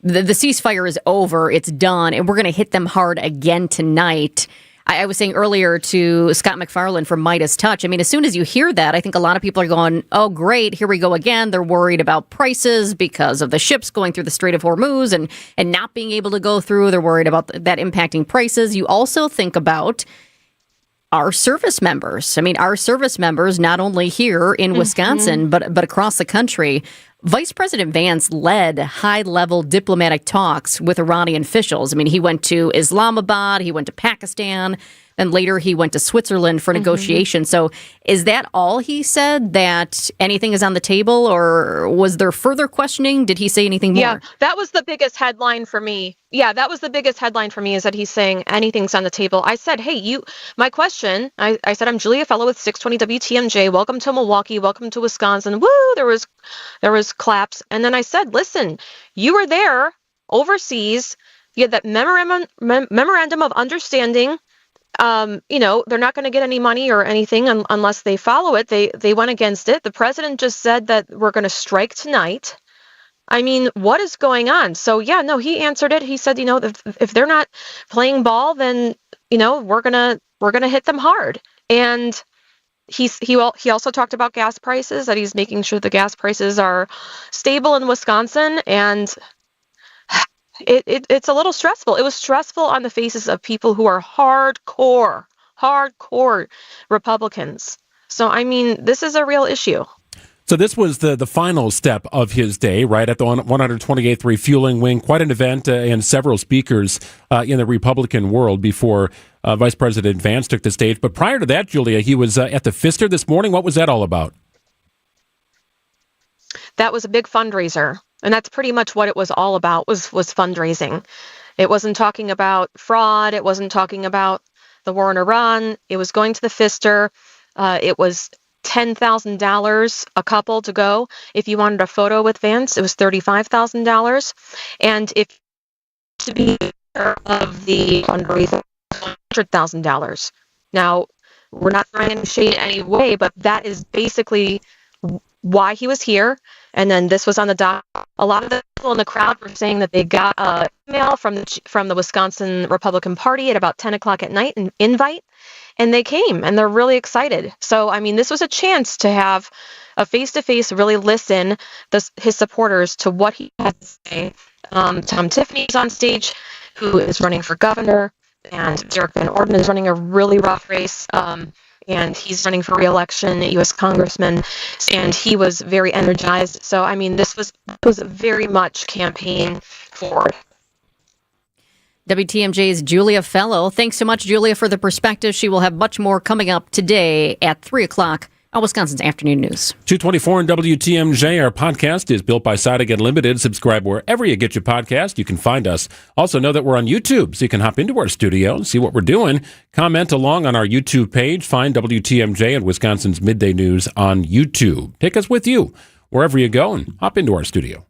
the ceasefire is over, it's done, and we're going to hit them hard again tonight. I was saying earlier to Scott McFarland from Midas Touch, I mean, as soon as you hear that, I think a lot of people are going, oh, great, here we go again. They're worried about prices because of the ships going through the Strait of Hormuz and not being able to go through. They're worried about that impacting prices. You also think about our service members. I mean, our service members, not only here in Wisconsin, but across the country. Vice President Vance led high-level diplomatic talks with Iranian officials. I mean, he went to Islamabad, he went to Pakistan. And later he went to Switzerland for negotiation. So is that all he said, that anything is on the table, or was there further questioning? Did he say anything more? Yeah, that was the biggest headline for me. Yeah, that was the biggest headline for me, is that he's saying anything's on the table. I said, hey, my question, I said, I'm Julia Fellow with 620 WTMJ. Welcome to Milwaukee. Welcome to Wisconsin. Woo, there was claps. And then I said, listen, you were there overseas. You had that memorandum of understanding. They're not going to get any money or anything unless they follow it. They went against it. The president just said that we're going to strike tonight. I mean, what is going on? So yeah, no, he answered it. He said, if they're not playing ball, then we're gonna hit them hard. And he also talked about gas prices, that he's making sure the gas prices are stable in Wisconsin, and it's a little stressful. It was stressful on the faces of people who are hardcore Republicans. So I mean, this is a real issue. So this was the final step of his day, right, at the 128th Refueling Wing. Quite an event and several speakers in the Republican world before Vice President Vance took the stage. But prior to that, Julia, he was at the Pfister this morning. What was that all about? That was a big fundraiser. And that's pretty much what it was all about, was fundraising. It wasn't talking about fraud. It wasn't talking about the war in Iran. It was going to the Pfister. It was $10,000 a couple to go. If you wanted a photo with Vance, it was $35,000. And if to be of the fundraiser, $100,000. Now, we're not throwing any shade any way, but that is basically why he was here. And then this was on the dock. A lot of the people in the crowd were saying that they got an email from the Wisconsin Republican Party at about 10 o'clock at night, an invite, and they came, and they're really excited. So, I mean, this was a chance to have a face-to-face, really listen his supporters to what he has to say. Tom Tiffany's on stage, who is running for governor, and Derek Van Orden is running a really rough race. And he's running for re-election, U.S. congressman, and he was very energized. So, I mean, this was very much campaign forward. WTMJ's Julia Fellow. Thanks so much, Julia, for the perspective. She will have much more coming up today at 3 o'clock on Wisconsin's Afternoon News. 224 and WTMJ. Our podcast is built by Sidig Unlimited. Subscribe wherever you get your podcast. You can find us. Also know that we're on YouTube, so you can hop into our studio and see what we're doing. Comment along on our YouTube page. Find WTMJ and Wisconsin's Midday News on YouTube. Take us with you wherever you go and hop into our studio.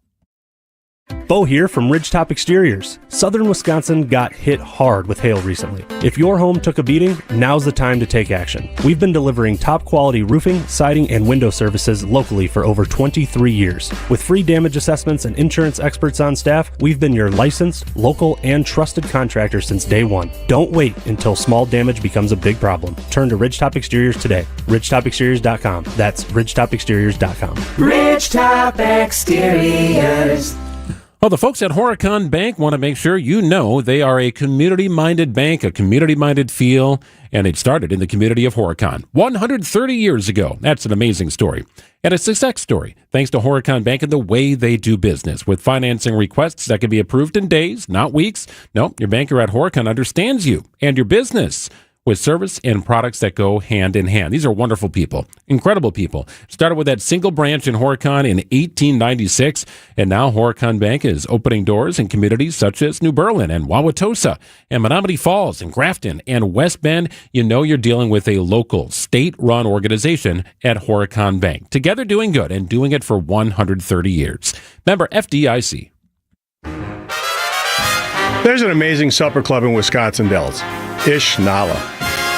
Bo here from Ridgetop Exteriors. Southern Wisconsin got hit hard with hail recently. If your home took a beating, now's the time to take action. We've been delivering top quality roofing, siding, and window services locally for over 23 years. With free damage assessments and insurance experts on staff, we've been your licensed, local, and trusted contractor since day one. Don't wait until small damage becomes a big problem. Turn to Ridgetop Exteriors today. RidgetopExteriors.com. That's RidgetopExteriors.com. Ridgetop Exteriors. Well, the folks at Horicon Bank want to make sure you know they are a community-minded bank, a community-minded feel, and it started in the community of Horicon 130 years ago. That's an amazing story. And a success story, thanks to Horicon Bank and the way they do business, with financing requests that can be approved in days, not weeks. No, your banker at Horicon understands you and your business, with service and products that go hand in hand. These are wonderful people, incredible people. Started with that single branch in Horicon in 1896, and now Horicon Bank is opening doors in communities such as New Berlin and Wauwatosa and Menominee Falls and Grafton and West Bend. You know you're dealing with a local, state-run organization at Horicon Bank. Together doing good and doing it for 130 years. Member FDIC. There's an amazing supper club in Wisconsin Dells, Ish Nala,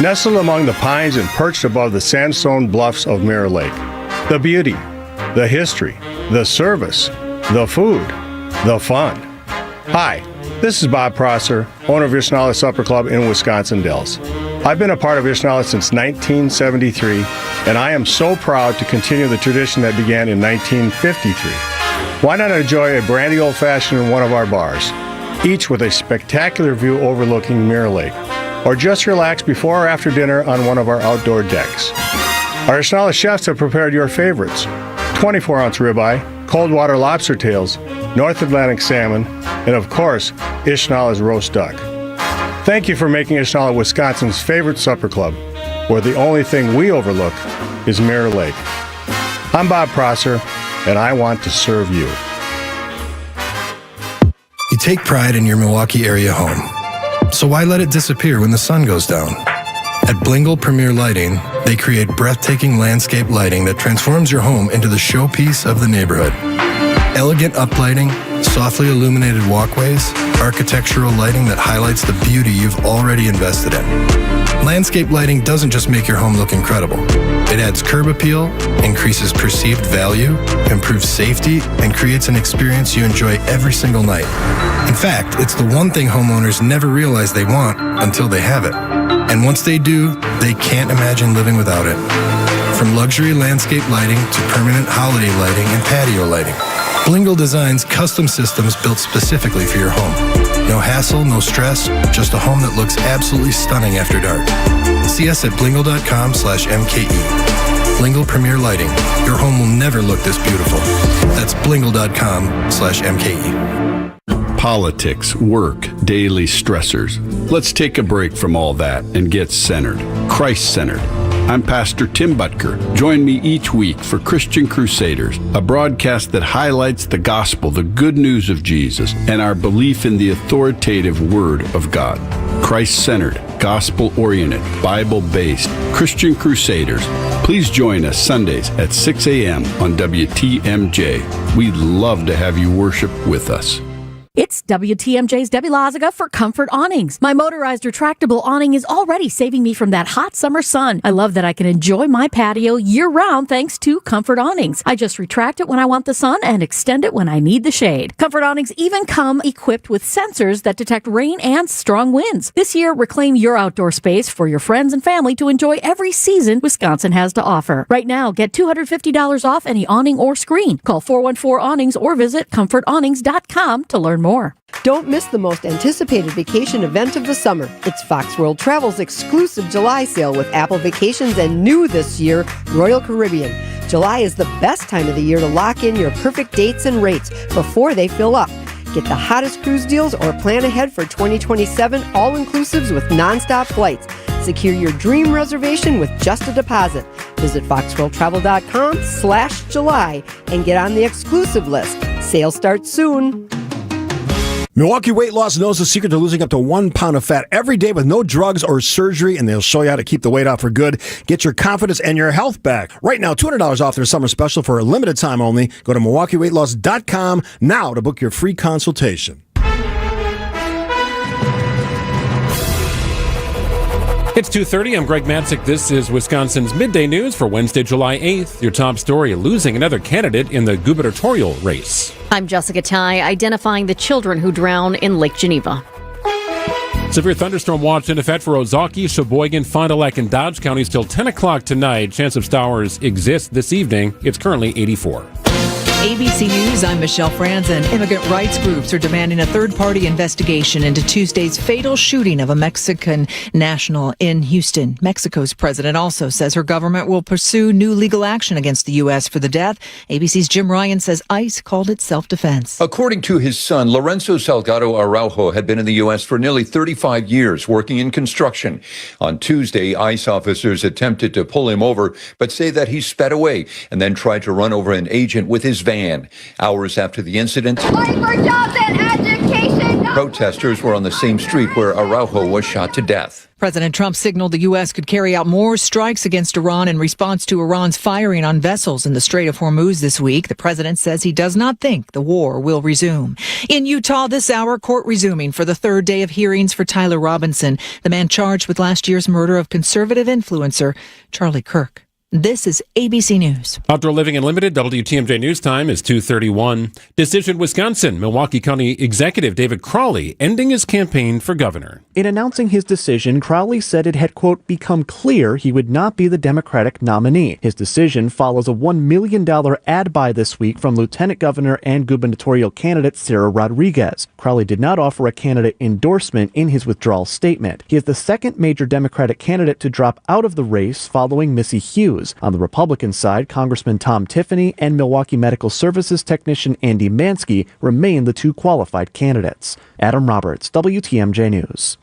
nestled among the pines and perched above the sandstone bluffs of Mirror Lake. The beauty, the history, the service, the food, the fun. Hi, this is Bob Prosser, owner of Ishnala Supper Club in Wisconsin Dells. I've been a part of Ishnala since 1973, and I am so proud to continue the tradition that began in 1953. Why not enjoy a brandy old-fashioned in one of our bars, each with a spectacular view overlooking Mirror Lake, or just relax before or after dinner on one of our outdoor decks. Our Ishnala chefs have prepared your favorites: 24-ounce ribeye, cold water lobster tails, North Atlantic salmon, and of course, Ishnala's roast duck. Thank you for making Ishnala Wisconsin's favorite supper club, where the only thing we overlook is Mirror Lake. I'm Bob Prosser, and I want to serve you. You take pride in your Milwaukee area home, so why let it disappear when the sun goes down? At Blingle Premier Lighting, they create breathtaking landscape lighting that transforms your home into the showpiece of the neighborhood. Elegant uplighting, softly illuminated walkways, architectural lighting that highlights the beauty you've already invested in. Landscape lighting doesn't just make your home look incredible. It adds curb appeal, increases perceived value, improves safety, and creates an experience you enjoy every single night. In fact, it's the one thing homeowners never realize they want until they have it. And once they do, they can't imagine living without it. From luxury landscape lighting to permanent holiday lighting and patio lighting, Blingle designs custom systems built specifically for your home. No hassle, no stress, just a home that looks absolutely stunning after dark. See us at blingle.com/MKE. Blingle Premier Lighting. Your home will never look this beautiful. That's blingle.com/MKE. Politics, work, daily stressors. Let's take a break from all that and get centered, Christ-centered. I'm Pastor Tim Butker. Join me each week for Christian Crusaders, a broadcast that highlights the gospel, the good news of Jesus, and our belief in the authoritative Word of God. Christ-centered, gospel-oriented, Bible-based Christian Crusaders. Please join us Sundays at 6 a.m. on WTMJ. We'd love to have you worship with us. It's WTMJ's Debbie Loziga for Comfort Awnings. My motorized retractable awning is already saving me from that hot summer sun. I love that I can enjoy my patio year-round thanks to Comfort Awnings. I just retract it when I want the sun and extend it when I need the shade. Comfort Awnings even come equipped with sensors that detect rain and strong winds. This year, reclaim your outdoor space for your friends and family to enjoy every season Wisconsin has to offer. Right now, get $250 off any awning or screen. Call 414-AWNINGS or visit comfortawnings.com to learn more. Don't miss the most anticipated vacation event of the summer. It's Fox World Travel's exclusive July sale with Apple Vacations and new this year, Royal Caribbean. July is the best time of the year to lock in your perfect dates and rates before they fill up. Get the hottest cruise deals or plan ahead for 2027 all-inclusives with nonstop flights. Secure your dream reservation with just a deposit. Visit foxworldtravel.com/July and get on the exclusive list. Sale starts soon. Milwaukee Weight Loss knows the secret to losing up to 1 pound of fat every day with no drugs or surgery, and they'll show you how to keep the weight off for good. Get your confidence and your health back. Right now, $200 off their summer special for a limited time only. Go to MilwaukeeWeightLoss.com now to book your free consultation. It's 2:30. I'm Greg Matzik. This is Wisconsin's Midday News for Wednesday, July 8th. Your top story, losing another candidate in the gubernatorial race. I'm Jessica Ty, identifying the children who drown in Lake Geneva. Severe thunderstorm watch in effect for Ozaukee, Sheboygan, Fond du Lac, and Dodge counties till 10 o'clock tonight. Chance of showers exists this evening. It's currently 84. ABC News, I'm Michelle Franzen. Immigrant rights groups are demanding a third-party investigation into Tuesday's fatal shooting of a Mexican national in Houston. Mexico's president also says her government will pursue new legal action against the U.S. for the death. ABC's Jim Ryan says ICE called it self-defense. According to his son, Lorenzo Salgado Araujo had been in the U.S. for nearly 35 years, working in construction. On Tuesday, ICE officers attempted to pull him over, but say that he sped away and then tried to run over an agent with his van. Hours after the incident, Fight for jobs and education. Protesters were on the same street where Araujo was shot to death. President Trump signaled the U.S. could carry out more strikes against Iran in response to Iran's firing on vessels in the Strait of Hormuz this week. The president says he does not think the war will resume. In Utah this hour, court resuming for the third day of hearings for Tyler Robinson, the man charged with last year's murder of conservative influencer Charlie Kirk. This is ABC News. Outdoor Living Unlimited, WTMJ News Time is 2:31. Decision Wisconsin, Milwaukee County Executive David Crowley ending his campaign for governor. In announcing his decision, Crowley said it had, quote, become clear he would not be the Democratic nominee. His decision follows a $1 million ad buy this week from Lieutenant Governor and gubernatorial candidate Sarah Rodriguez. Crowley did not offer a candidate endorsement in his withdrawal statement. He is the second major Democratic candidate to drop out of the race following Missy Hughes. On the Republican side, Congressman Tom Tiffany and Milwaukee Medical Services technician Andy Mansky remain the two qualified candidates. Adam Roberts, WTMJ News.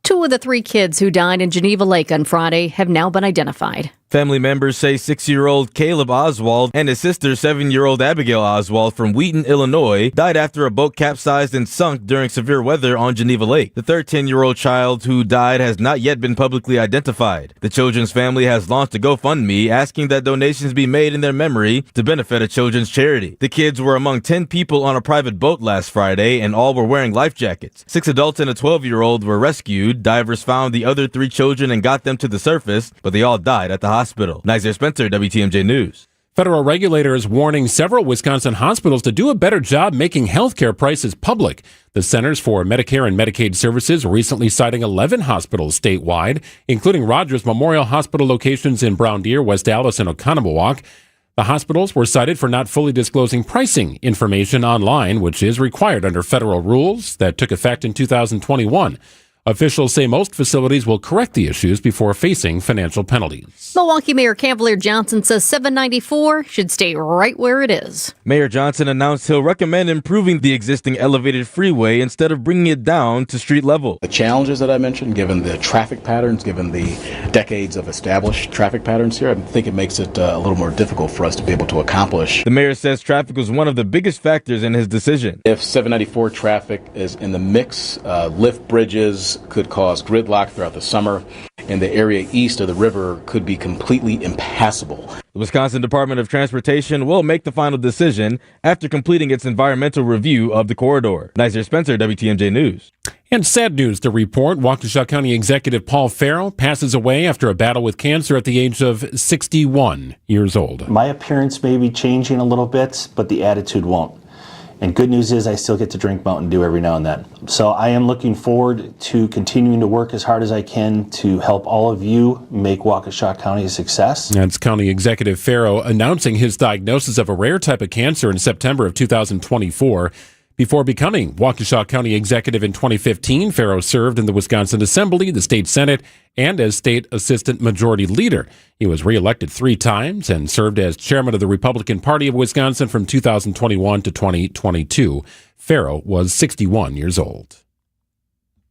2 of the 3 kids who died in Geneva Lake on Friday have now been identified. Family members say 6-year-old Caleb Oswald and his sister 7-year-old Abigail Oswald from Wheaton, Illinois, died after a boat capsized and sunk during severe weather on Geneva Lake. The 13-year-old child who died has not yet been publicly identified. The children's family has launched a GoFundMe asking that donations be made in their memory to benefit a children's charity. The kids were among 10 people on a private boat last Friday, and all were wearing life jackets. 6 adults and a 12-year-old were rescued. Divers found the other 3 children and got them to the surface, but they all died at the hospital. Nizer Spencer, WTMJ News. Federal regulators warning several Wisconsin hospitals to do a better job making healthcare prices public. The Centers for Medicare and Medicaid Services recently citing 11 hospitals statewide, including Rogers Memorial Hospital locations in Brown Deer, West Dallas, and Oconomowoc. The hospitals were cited for not fully disclosing pricing information online, which is required under federal rules that took effect in 2021. Officials say most facilities will correct the issues before facing financial penalties. Milwaukee Mayor Cavalier Johnson says 794 should stay right where it is. Mayor Johnson announced he'll recommend improving the existing elevated freeway instead of bringing it down to street level. The challenges that I mentioned, given the traffic patterns, given the decades of established traffic patterns here, I think it makes it a little more difficult for us to be able to accomplish. The mayor says traffic was one of the biggest factors in his decision. If 794 traffic is in the mix, lift bridges could cause gridlock throughout the summer, and the area east of the river could be completely impassable. The Wisconsin Department of Transportation will make the final decision after completing its environmental review of the corridor. Nizer Spencer, WTMJ News. And sad news to report, Waukesha County Executive Paul Farrow passes away after a battle with cancer at the age of 61 years old. My appearance may be changing a little bit, but the attitude won't. And good news is I still get to drink Mountain Dew every now and then. So I am looking forward to continuing to work as hard as I can to help all of you make Waukesha County a success. That's County Executive Farrow announcing his diagnosis of a rare type of cancer in September of 2024. Before becoming Waukesha County Executive in 2015, Farrow served in the Wisconsin Assembly, the State Senate, and as State Assistant Majority Leader. He was reelected 3 times and served as chairman of the Republican Party of Wisconsin from 2021 to 2022. Farrow was 61 years old.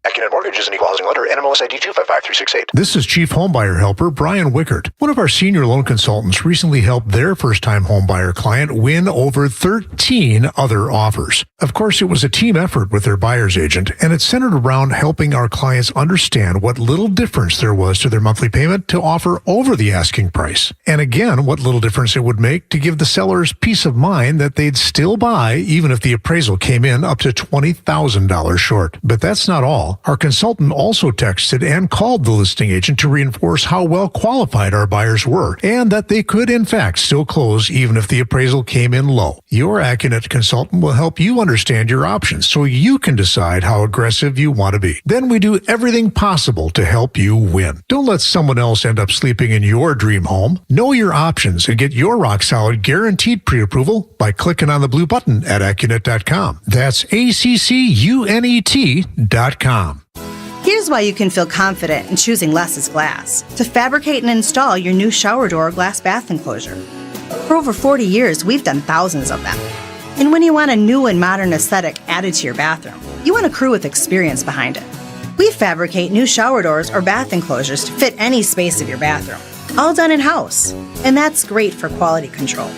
AccuNet Mortgage is an equal housing lender. NMLS ID 255368. This is Chief Homebuyer Helper Brian Wickert. One of our senior loan consultants recently helped their first-time homebuyer client win over 13 other offers. Of course, it was a team effort with their buyer's agent, and it centered around helping our clients understand what little difference there was to their monthly payment to offer over the asking price. And again, what little difference it would make to give the sellers peace of mind that they'd still buy even if the appraisal came in up to $20,000 short. But that's not all. Our consultant also texted and called the listing agent to reinforce how well qualified our buyers were and that they could, in fact, still close even if the appraisal came in low. Your AccuNet consultant will help you understand your options so you can decide how aggressive you want to be. Then we do everything possible to help you win. Don't let someone else end up sleeping in your dream home. Know your options and get your rock-solid guaranteed pre-approval by clicking on the blue button at AccuNet.com. That's ACCUNET.com. Here's why you can feel confident in choosing Less's Glass to fabricate and install your new shower door or glass bath enclosure. For over 40 years, we've done thousands of them. And when you want a new and modern aesthetic added to your bathroom, you want a crew with experience behind it. We fabricate new shower doors or bath enclosures to fit any space of your bathroom, all done in-house. And that's great for quality control.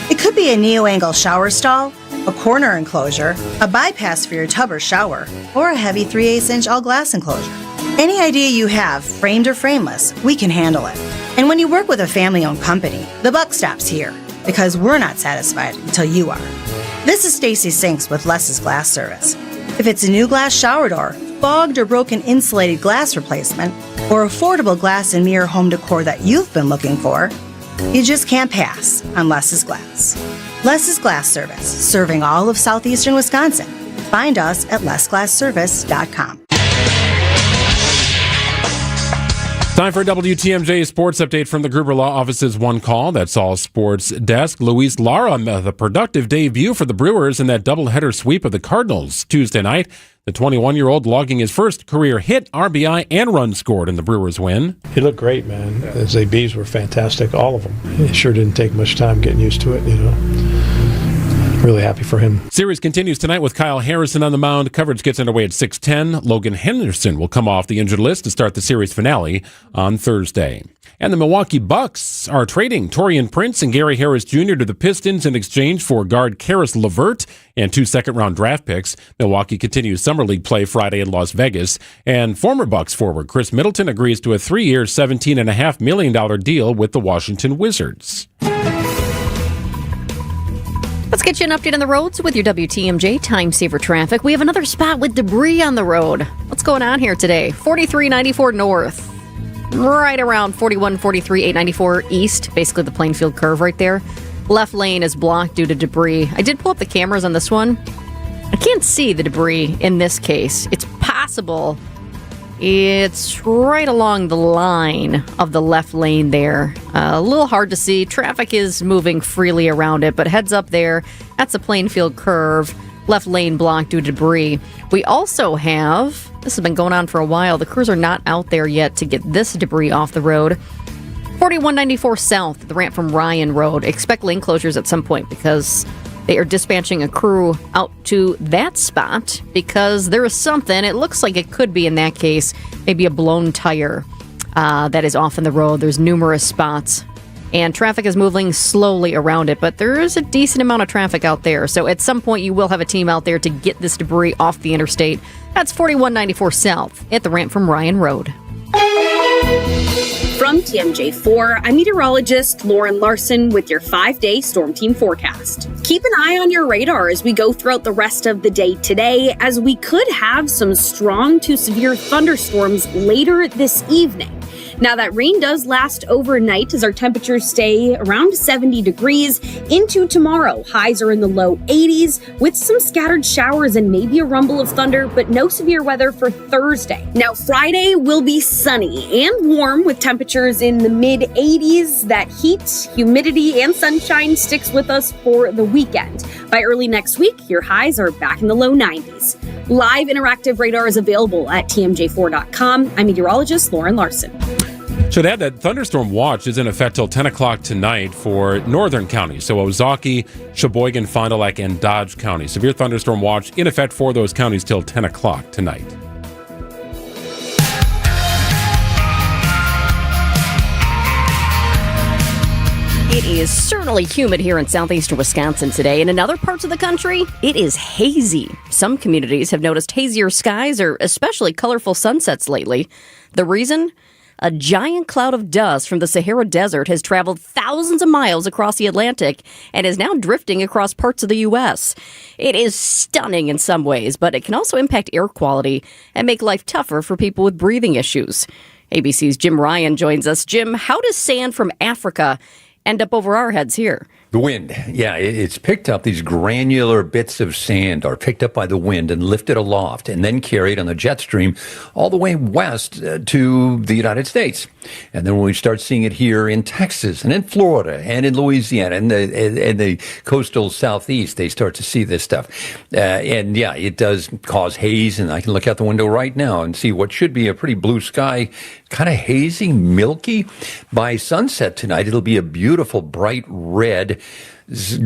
It could be a neo-angle shower stall, a corner enclosure, a bypass for your tub or shower, or a heavy 3/8-inch all-glass enclosure. Any idea you have, framed or frameless, we can handle it. And when you work with a family-owned company, the buck stops here, because we're not satisfied until you are. This is Stacy Sinks with Less's Glass Service. If it's a new glass shower door, fogged or broken insulated glass replacement, or affordable glass and mirror home decor that you've been looking for, you just can't pass on Less's Glass. Less's Glass Service, serving all of southeastern Wisconsin. Find us at lessglassservice.com. Time for a WTMJ Sports Update from the Gruber Law Office's One Call. That's all sports desk. Luis Lara, the productive debut for the Brewers in that doubleheader sweep of the Cardinals Tuesday night. The 21-year-old logging his first career hit, RBI, and run scored in the Brewers' win. He looked great, man. His ABs were fantastic, all of them. It sure didn't take much time getting used to it, you know. really happy for him. Series continues tonight with Kyle Harrison on the mound. Coverage gets underway at 6:10. Logan Henderson will come off the injured list to start the series finale on Thursday. And the Milwaukee Bucks are trading Taurean Prince and Gary Harris Jr. to the Pistons in exchange for guard Karis LeVert and 2 second-round draft picks. Milwaukee continues Summer League play Friday in Las Vegas. And former Bucks forward Chris Middleton agrees to a 3-year, $17.5 million deal with the Washington Wizards. Let's get you an update on the roads with your WTMJ Time Saver Traffic. We have another spot with debris on the road. What's going on here today? 4394 north. Right around 4143, 894 east, basically the Plainfield curve right there. Left lane is blocked due to debris. I did pull up the cameras on this one. I can't see the debris in this case. It's possible it's right along the line of the left lane there. A little hard to see. Traffic is moving freely around it, but heads up there. That's the Plainfield curve. Left lane blocked due to debris. We also have, this has been going on for a while, the crews are not out there yet to get this debris off the road. 4194 south, the ramp from Ryan Road. Expect lane closures at some point because they are dispatching a crew out to that spot because there is something, it looks like it could be in that case, maybe a blown tire that is off in the road. There's numerous spots. And traffic is moving slowly around it, but there is a decent amount of traffic out there. So at some point, you will have a team out there to get this debris off the interstate. That's 4194 South at the ramp from Ryan Road. From TMJ4, I'm meteorologist Lauren Larson with your 5-day storm team forecast. Keep an eye on your radar as we go throughout the rest of the day today, as we could have some strong to severe thunderstorms later this evening. Now, that rain does last overnight as our temperatures stay around 70 degrees into tomorrow. Highs are in the low 80s with some scattered showers and maybe a rumble of thunder, but no severe weather for Thursday. Now, Friday will be sunny and warm with temperatures in the mid 80s. That heat, humidity, and sunshine sticks with us for the weekend. By early next week, your highs are back in the low 90s. Live interactive radar is available at tmj4.com. I'm meteorologist Lauren Larson. Should add that thunderstorm watch is in effect till 10 o'clock tonight for northern counties. So Ozaukee, Sheboygan, Fond du Lac, and Dodge County. Severe thunderstorm watch in effect for those counties till 10 o'clock tonight. It is certainly humid here in southeastern Wisconsin today. In other parts of the country, it is hazy. Some communities have noticed hazier skies or especially colorful sunsets lately. The reason? A giant cloud of dust from the Sahara Desert has traveled thousands of miles across the Atlantic and is now drifting across parts of the U.S. It is stunning in some ways, but it can also impact air quality and make life tougher for people with breathing issues. ABC's Jim Ryan joins us. Jim, how does sand from Africa end up over our heads here? The wind. Yeah, it's picked up. These granular bits of sand are picked up by the wind and lifted aloft and then carried on the jet stream all the way west to the United States. And then when we start seeing it here in Texas and in Florida and in Louisiana and the coastal southeast, they start to see this stuff. And yeah, it does cause haze. And I can look out the window right now and see what should be a pretty blue sky, kind of hazy, milky. By sunset tonight, it'll be a beautiful, bright red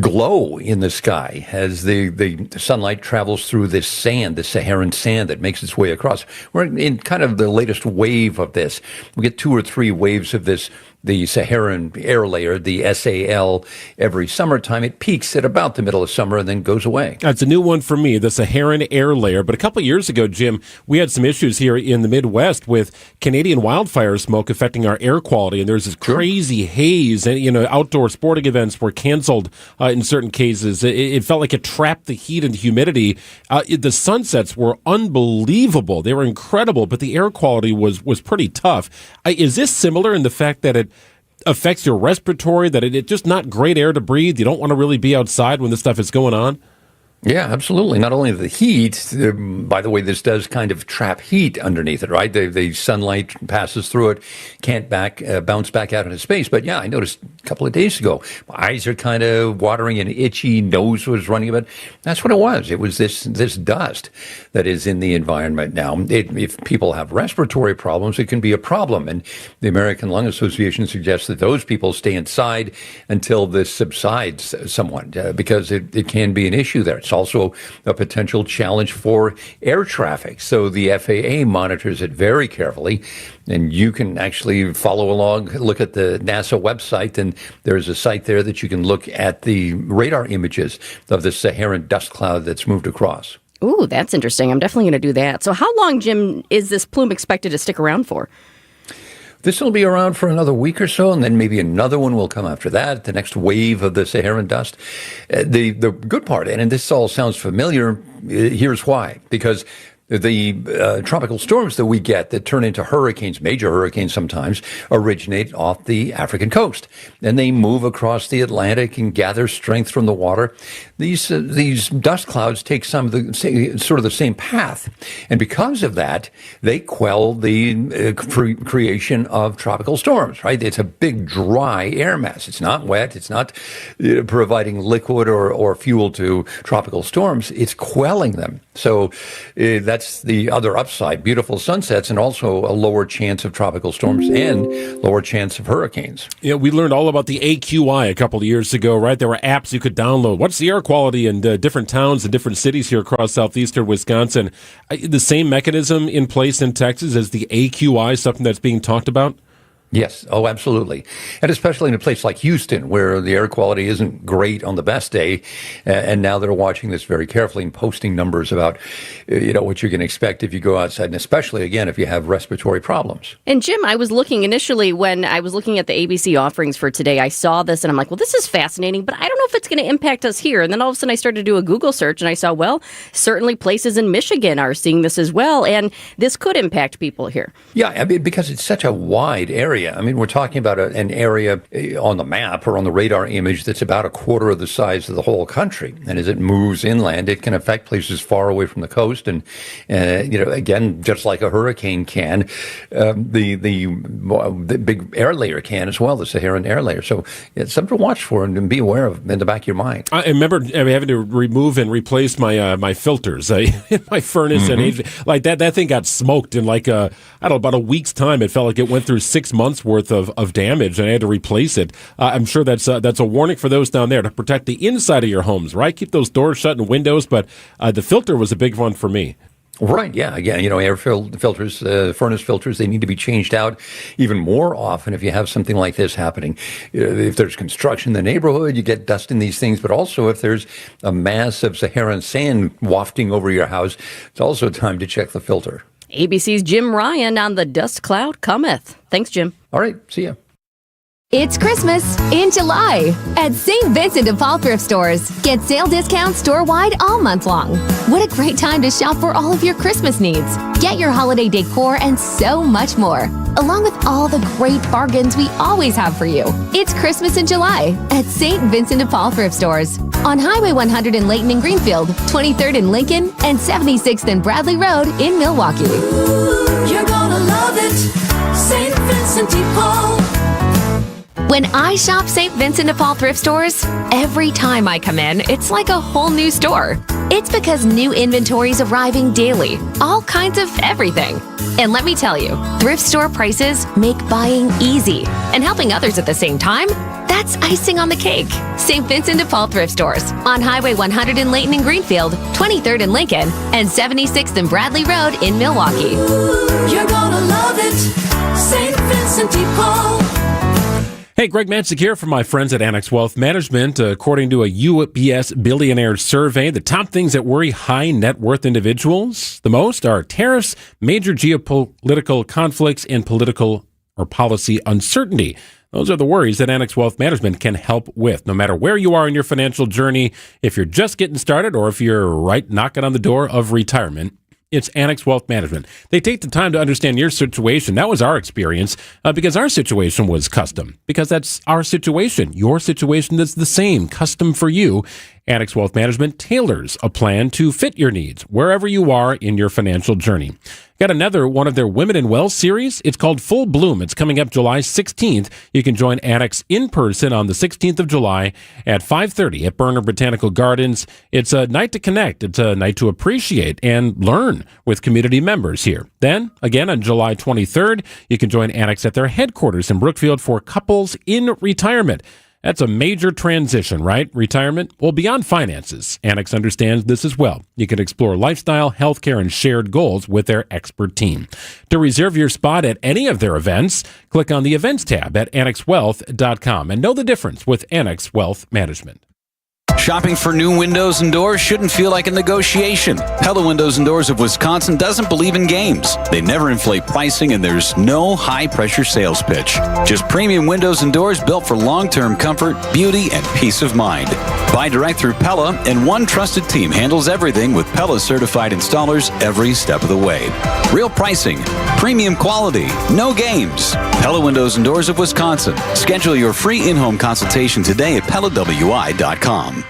glow in the sky as the sunlight travels through this sand, the Saharan sand that makes its way across. We're in kind of the latest wave of this. We get 2 or 3 waves of this, the Saharan air layer, the SAL, every summertime. It peaks at about the middle of summer and then goes away. That's a new one for me, the Saharan air layer. But a couple of years ago, Jim, we had some issues here in the Midwest with Canadian wildfire smoke affecting our air quality. And there's this crazy haze, and outdoor sporting events were canceled in certain cases. It felt like it trapped the heat and humidity. The sunsets were unbelievable. They were incredible, but the air quality was pretty tough. Is this similar in the fact that it affects your respiratory, that it's just not great air to breathe? You don't want to really be outside when this stuff is going on? Yeah, absolutely. Not only the heat, by the way, this does kind of trap heat underneath it, right? The sunlight passes through it, can't bounce back out into space. But yeah, I noticed a couple of days ago, my eyes are kind of watering and itchy, nose was running a bit. That's what it was. It was this dust that is in the environment now. If people have respiratory problems, it can be a problem. And the American Lung Association suggests that those people stay inside until this subsides somewhat, because it can be an issue there. It's also a potential challenge for air traffic. So the FAA monitors it very carefully, and you can actually follow along, look at the NASA website, and there's a site there that you can look at the radar images of the Saharan dust cloud that's moved across. Ooh, that's interesting. I'm definitely going to do that. So how long, Jim, is this plume expected to stick around for? This will be around for another week or so, and then maybe another one will come after that, the next wave of the Saharan dust. The good part, and this all sounds familiar, here's why. Because the tropical storms that we get that turn into hurricanes, major hurricanes sometimes, originate off the African coast. And they move across the Atlantic and gather strength from the water. These dust clouds take some of the same path. And because of that, they quell the creation of tropical storms, right? It's a big dry air mass. It's not wet. It's not providing liquid or fuel to tropical storms. It's quelling them. So that's the other upside. Beautiful sunsets and also a lower chance of tropical storms and lower chance of hurricanes. Yeah, we learned all about the AQI a couple of years ago, right? There were apps you could download. What's the air quality in different towns and different cities here across southeastern Wisconsin? The same mechanism in place in Texas as the AQI, something that's being talked about? Yes. Oh, absolutely. And especially in a place like Houston, where the air quality isn't great on the best day. And now they're watching this very carefully and posting numbers about, what you can expect if you go outside. And especially, again, if you have respiratory problems. And Jim, I was looking initially when I was looking at the ABC offerings for today, I saw this and I'm like, well, this is fascinating, but I don't know if it's going to impact us here. And then all of a sudden I started to do a Google search and I saw, well, certainly places in Michigan are seeing this as well. And this could impact people here. Yeah, I mean, because it's such a wide area. I mean, we're talking about an area on the map or on the radar image that's about a quarter of the size of the whole country. And as it moves inland, it can affect places far away from the coast. And, again, just like a hurricane can, the big air layer can as well, the Saharan air layer. So it's something to watch for and be aware of in the back of your mind. I remember having to remove and replace my filters in my furnace. And like that thing got smoked in about a week's time. It felt like it went through 6 months worth of damage, and I had to replace it. I'm sure that's a warning for those down there to protect the inside of your homes, right? Keep those doors shut and windows, but the filter was a big one for me. Right, yeah. Again, air filters, furnace filters, they need to be changed out even more often if you have something like this happening. If there's construction in the neighborhood, you get dust in these things, but also if there's a mass of Saharan sand wafting over your house, it's also time to check the filter. ABC's Jim Ryan on the dust cloud cometh. Thanks, Jim. All right, see ya. It's Christmas in July at St. Vincent de Paul thrift stores. Get sale discounts store-wide all month long. What a great time to shop for all of your Christmas needs. Get your holiday decor and so much more, along with all the great bargains we always have for you. It's Christmas in July at St. Vincent de Paul thrift stores on Highway 100 in Layton and Greenfield, 23rd in Lincoln, and 76th and Bradley Road in Milwaukee. Ooh, you're gonna love it, St. Vincent de Paul. When I shop St. Vincent de Paul thrift stores, every time I come in, it's like a whole new store. It's because new inventory's arriving daily, all kinds of everything. And let me tell you, thrift store prices make buying easy. And helping others at the same time, that's icing on the cake. St. Vincent de Paul thrift stores on Highway 100 in Layton and Greenfield, 23rd in Lincoln, and 76th and Bradley Road in Milwaukee. Ooh, you're gonna love it, St. Vincent de Paul. Hey, Greg Manczyk here from my friends at Annex Wealth Management. According to a UBS billionaire survey, the top things that worry high net worth individuals the most are tariffs, major geopolitical conflicts, and political or policy uncertainty. Those are the worries that Annex Wealth Management can help with, no matter where you are in your financial journey. If you're just getting started or if you're right knocking on the door of retirement, it's Annex Wealth Management. They take the time to understand your situation. That was our experience because our situation was custom, because that's our situation. Your situation is the same, custom for you. Annex Wealth Management tailors a plan to fit your needs wherever you are in your financial journey. Got another one of their Women in Wealth series. It's called Full Bloom. It's coming up July 16th. You can join Annex in person on the 16th of July at 5:30 at Burner Botanical Gardens. It's a night to connect. It's a night to appreciate and learn with community members here. Then, again, on July 23rd, you can join Annex at their headquarters in Brookfield for couples in retirement. That's a major transition, right? Retirement? Well, beyond finances, Annex understands this as well. You can explore lifestyle, healthcare, and shared goals with their expert team. To reserve your spot at any of their events, click on the Events tab at annexwealth.com and know the difference with Annex Wealth Management. Shopping for new windows and doors shouldn't feel like a negotiation. Pella Windows and Doors of Wisconsin doesn't believe in games. They never inflate pricing, and there's no high-pressure sales pitch. Just premium windows and doors built for long-term comfort, beauty, and peace of mind. Buy direct through Pella, and one trusted team handles everything with Pella-certified installers every step of the way. Real pricing, premium quality, no games. Pella Windows and Doors of Wisconsin. Schedule your free in-home consultation today at PellaWI.com.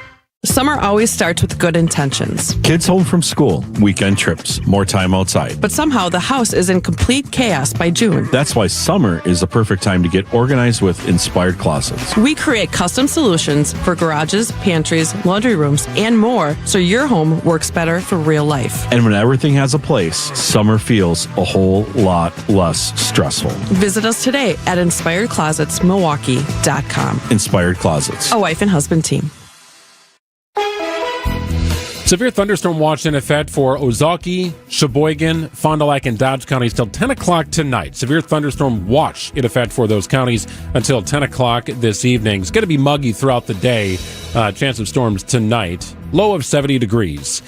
Summer always starts with good intentions. Kids home from school, weekend trips, more time outside. But somehow the house is in complete chaos by June. That's why summer is the perfect time to get organized with Inspired Closets. We create custom solutions for garages, pantries, laundry rooms, and more, so your home works better for real life. And when everything has a place, summer feels a whole lot less stressful. Visit us today at InspiredClosetsMilwaukee.com. Inspired Closets. A wife and husband team. Severe thunderstorm watch in effect for Ozaukee, Sheboygan, Fond du Lac, and Dodge counties till 10 o'clock tonight. Severe thunderstorm watch in effect for those counties until 10 o'clock this evening. It's going to be muggy throughout the day. Chance of storms tonight. Low of 70 degrees.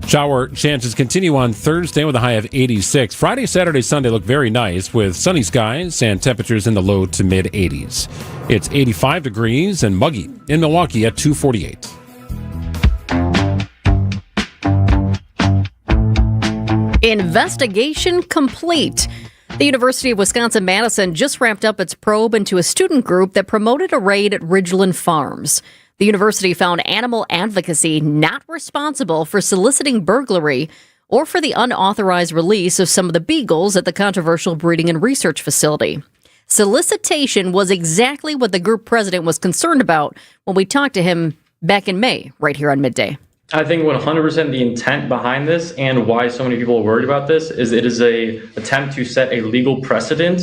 Shower chances continue on Thursday with a high of 86. Friday, Saturday, Sunday look very nice with sunny skies and temperatures in the low to mid 80s. It's 85 degrees and muggy in Milwaukee at 248. Investigation complete. The University of Wisconsin-Madison just wrapped up its probe into a student group that promoted a raid at Ridgeland Farms. The university found animal advocacy not responsible for soliciting burglary or for the unauthorized release of some of the beagles at the controversial breeding and research facility. Solicitation was exactly what the group president was concerned about when we talked to him back in May, right here on Midday. I think 100% the intent behind this and why so many people are worried about this is it is a attempt to set a legal precedent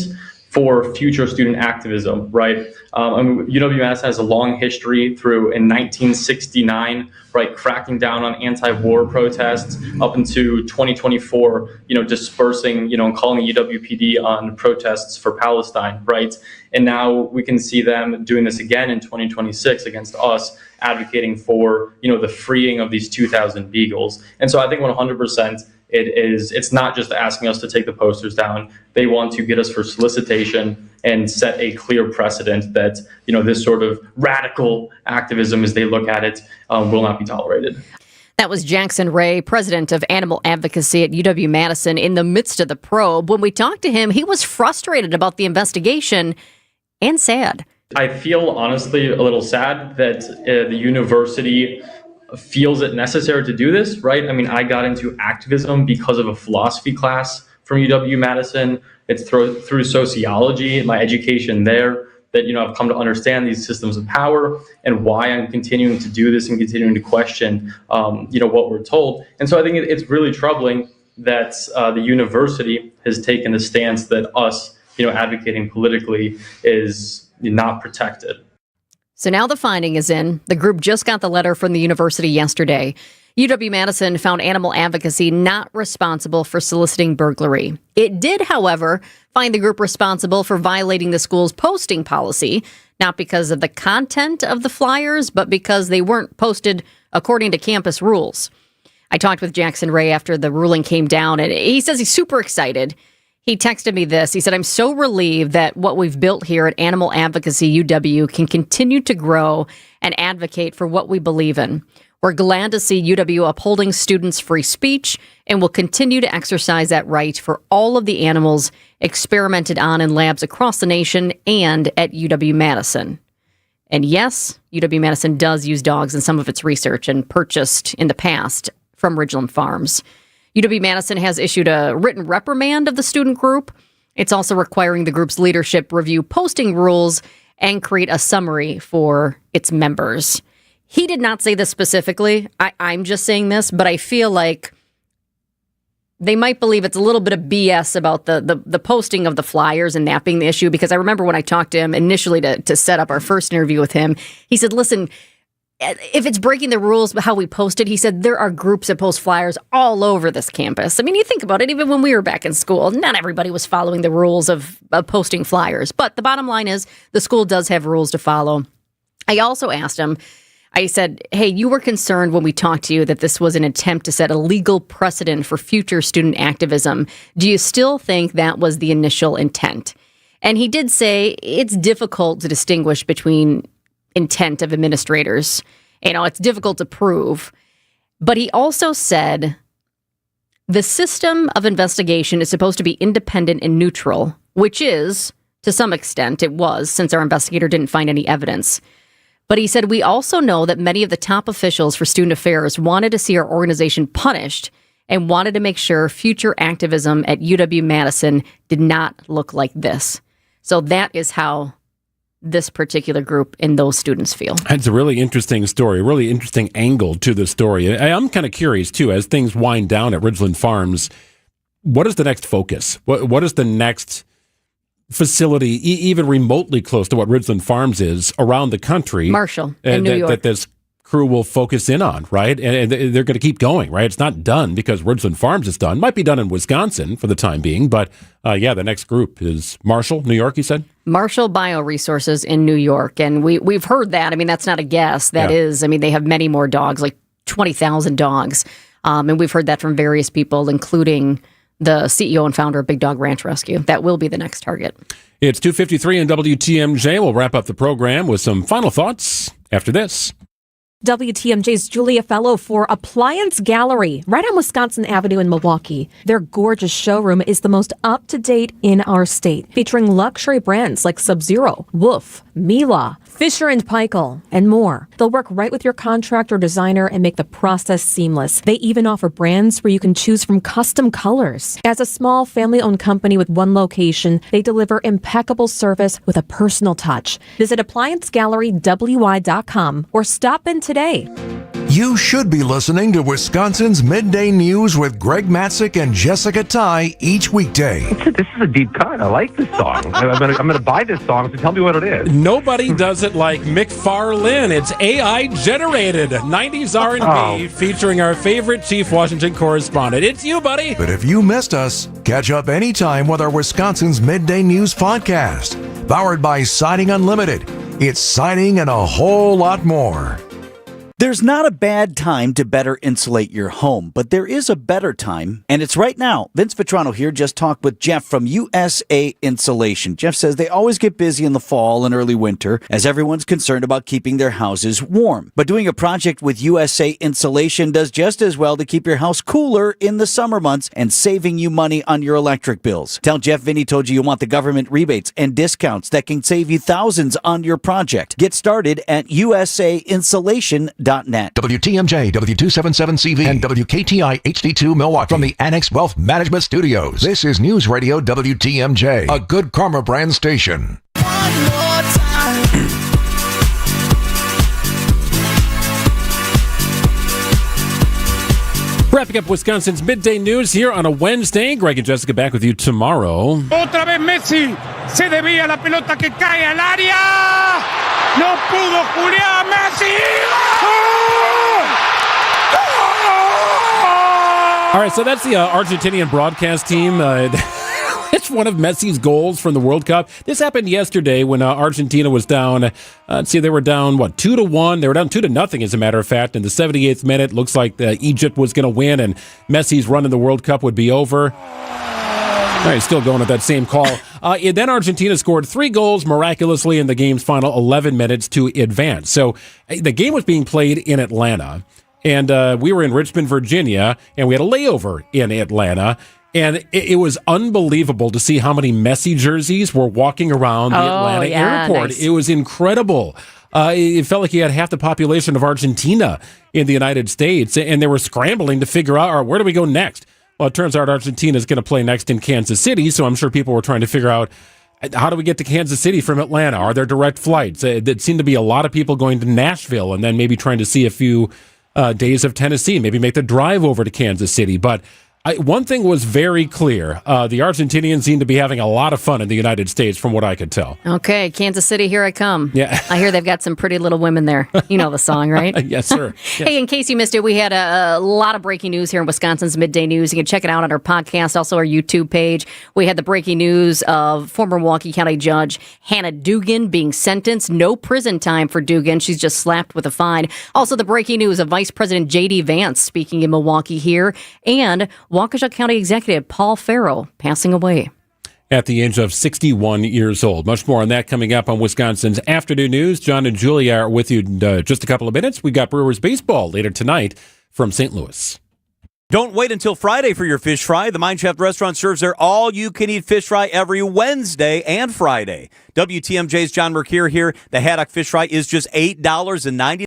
for future student activism, right? UW-Madison has a long history through in 1969, right, cracking down on anti-war protests up into 2024, dispersing, and calling the UWPD on protests for Palestine, right? And now we can see them doing this again in 2026 against us, advocating for, the freeing of these 2,000 beagles. And so I think 100% it's not just asking us to take the posters down. They want to get us for solicitation and set a clear precedent that, this sort of radical activism, as they look at it, will not be tolerated. That was Jackson Ray, president of animal advocacy at UW-Madison, in the midst of the probe. When we talked to him, he was frustrated about the investigation and sad. I feel honestly a little sad that the university feels it necessary to do this, right? I mean, I got into activism because of a philosophy class from UW-Madison. It's through sociology, my education there, that, I've come to understand these systems of power and why I'm continuing to do this and continuing to question, what we're told. And so I think it's really troubling that the university has taken the stance that us, advocating politically is not protected. So now the finding is in. The group just got the letter from the university yesterday. UW-Madison found animal advocacy not responsible for soliciting burglary. It did, however, find the group responsible for violating the school's posting policy, not because of the content of the flyers, but because they weren't posted according to campus rules. I talked with Jackson Ray after the ruling came down, and he says he's super excited. He texted me this. He said, "I'm so relieved that what we've built here at Animal Advocacy UW can continue to grow and advocate for what we believe in. We're glad to see UW upholding students' free speech and will continue to exercise that right for all of the animals experimented on in labs across the nation and at UW-Madison." And yes, UW-Madison does use dogs in some of its research and purchased in the past from Ridgeland Farms. UW-Madison has issued a written reprimand of the student group. It's also requiring the group's leadership review posting rules and create a summary for its members. He did not say this specifically. I'm just saying this, but I feel like they might believe it's a little bit of BS about the posting of the flyers and that being the issue, because I remember when I talked to him initially to set up our first interview with him, he said, listen, if it's breaking the rules how we post it, he said, there are groups that post flyers all over this campus. I mean, you think about it, even when we were back in school, not everybody was following the rules of posting flyers. But the bottom line is the school does have rules to follow. I also asked him, I said, hey, you were concerned when we talked to you that this was an attempt to set a legal precedent for future student activism. Do you still think that was the initial intent? And he did say it's difficult to distinguish between intent of administrators. It's difficult to prove. But he also said the system of investigation is supposed to be independent and neutral, which is, to some extent, it was, since our investigator didn't find any evidence. But he said, we also know that many of the top officials for student affairs wanted to see our organization punished and wanted to make sure future activism at UW-Madison did not look like this. So that is how this particular group and those students feel. It's a really interesting story, a really interesting angle to the story. I'm kind of curious, too, as things wind down at Ridgeland Farms, what is the next focus? What is the next facility, even remotely close to what Ridgeland Farms is around the country? Marshall in New York. That this crew will focus in on, right? And they're going to keep going, right? It's not done because Ridgeland Farms is done. Might be done in Wisconsin for the time being, but the next group is Marshall, New York, you said? Marshall Bioresources in New York. And we've heard that. I mean, that's not a guess. That is, they have many more dogs, like 20,000 dogs. And we've heard that from various people, including the CEO and founder of Big Dog Ranch Rescue. That will be the next target. It's 2:53 in WTMJ. We'll wrap up the program with some final thoughts after this. WTMJ's Julia Fellow for Appliance Gallery, right on Wisconsin Avenue in Milwaukee. Their gorgeous showroom is the most up-to-date in our state, featuring luxury brands like Sub-Zero, Wolf, Miele, Fisher & Paykel, and more. They'll work right with your contractor or designer and make the process seamless. They even offer brands where you can choose from custom colors. As a small family-owned company with one location, they deliver impeccable service with a personal touch. Visit ApplianceGalleryWI.com or stop in today. You should be listening to Wisconsin's Midday News with Greg Matzik and Jessica Ty each weekday. This is a deep cut. I like this song. I'm gonna buy this song, so tell me what it is. Nobody does it like McFarlane. It's AI generated 90s R&B featuring our favorite Chief Washington correspondent. It's you, buddy. But if you missed us, catch up anytime with our Wisconsin's Midday News podcast. Powered by Siding Unlimited. It's siding and a whole lot more. There's not a bad time to better insulate your home, but there is a better time, and it's right now. Vince Vitrano here just talked with Jeff from USA Insulation. Jeff says they always get busy in the fall and early winter as everyone's concerned about keeping their houses warm. But doing a project with USA Insulation does just as well to keep your house cooler in the summer months and saving you money on your electric bills. Tell Jeff Vinny told you want the government rebates and discounts that can save you thousands on your project. Get started at usainsulation.net. WTMJ, W277CV, and WKTI HD2 Milwaukee. From the Annex Wealth Management Studios, this is News Radio WTMJ, a Good Karma brand station. One more time. Wrapping up Wisconsin's Midday News here on a Wednesday. Greg and Jessica back with you tomorrow. Otra vez Messi. Se desvía la pelota que cae al área. No pudo Julián Messi. All right, so that's the Argentinian broadcast team. It's one of Messi's goals from the World Cup. This happened yesterday when Argentina was down. They were down, 2-1? They were down 2-0, as a matter of fact. In the 78th minute, looks like Egypt was going to win, and Messi's run in the World Cup would be over. All right, still going at that same call. Then Argentina scored 3 goals miraculously in the game's final 11 minutes to advance. So the game was being played in Atlanta, and we were in Richmond, Virginia, and we had a layover in Atlanta. And it was unbelievable to see how many Messi jerseys were walking around the Atlanta airport. Nice. It was incredible. it felt like you had half the population of Argentina in the United States, and they were scrambling to figure out, all right, where do we go next? Well, it turns out Argentina is going to play next in Kansas City, so I'm sure people were trying to figure out, how do we get to Kansas City from Atlanta? Are there direct flights? There seemed to be a lot of people going to Nashville and then maybe trying to see a few days of Tennessee, maybe make the drive over to Kansas City. But one thing was very clear. The Argentinians seem to be having a lot of fun in the United States, from what I could tell. Okay, Kansas City, here I come. Yeah. I hear they've got some pretty little women there. You know the song, right? Yes, sir. Yes. Hey, in case you missed it, we had a lot of breaking news here in Wisconsin's Midday News. You can check it out on our podcast, also our YouTube page. We had the breaking news of former Milwaukee County Judge Hannah Dugan being sentenced. No prison time for Dugan. She's just slapped with a fine. Also, the breaking news of Vice President J.D. Vance speaking in Milwaukee here, and Waukesha County Executive Paul Farrow passing away at the age of 61 years old. Much more on that coming up on Wisconsin's Afternoon News. John and Julia are with you in just a couple of minutes. We got Brewers baseball later tonight from St. Louis. Don't wait until Friday for your fish fry. The Mine Shaft restaurant serves their all-you-can-eat fish fry every Wednesday and Friday. WTMJ's John Mercure here. The haddock fish fry is just $8.90.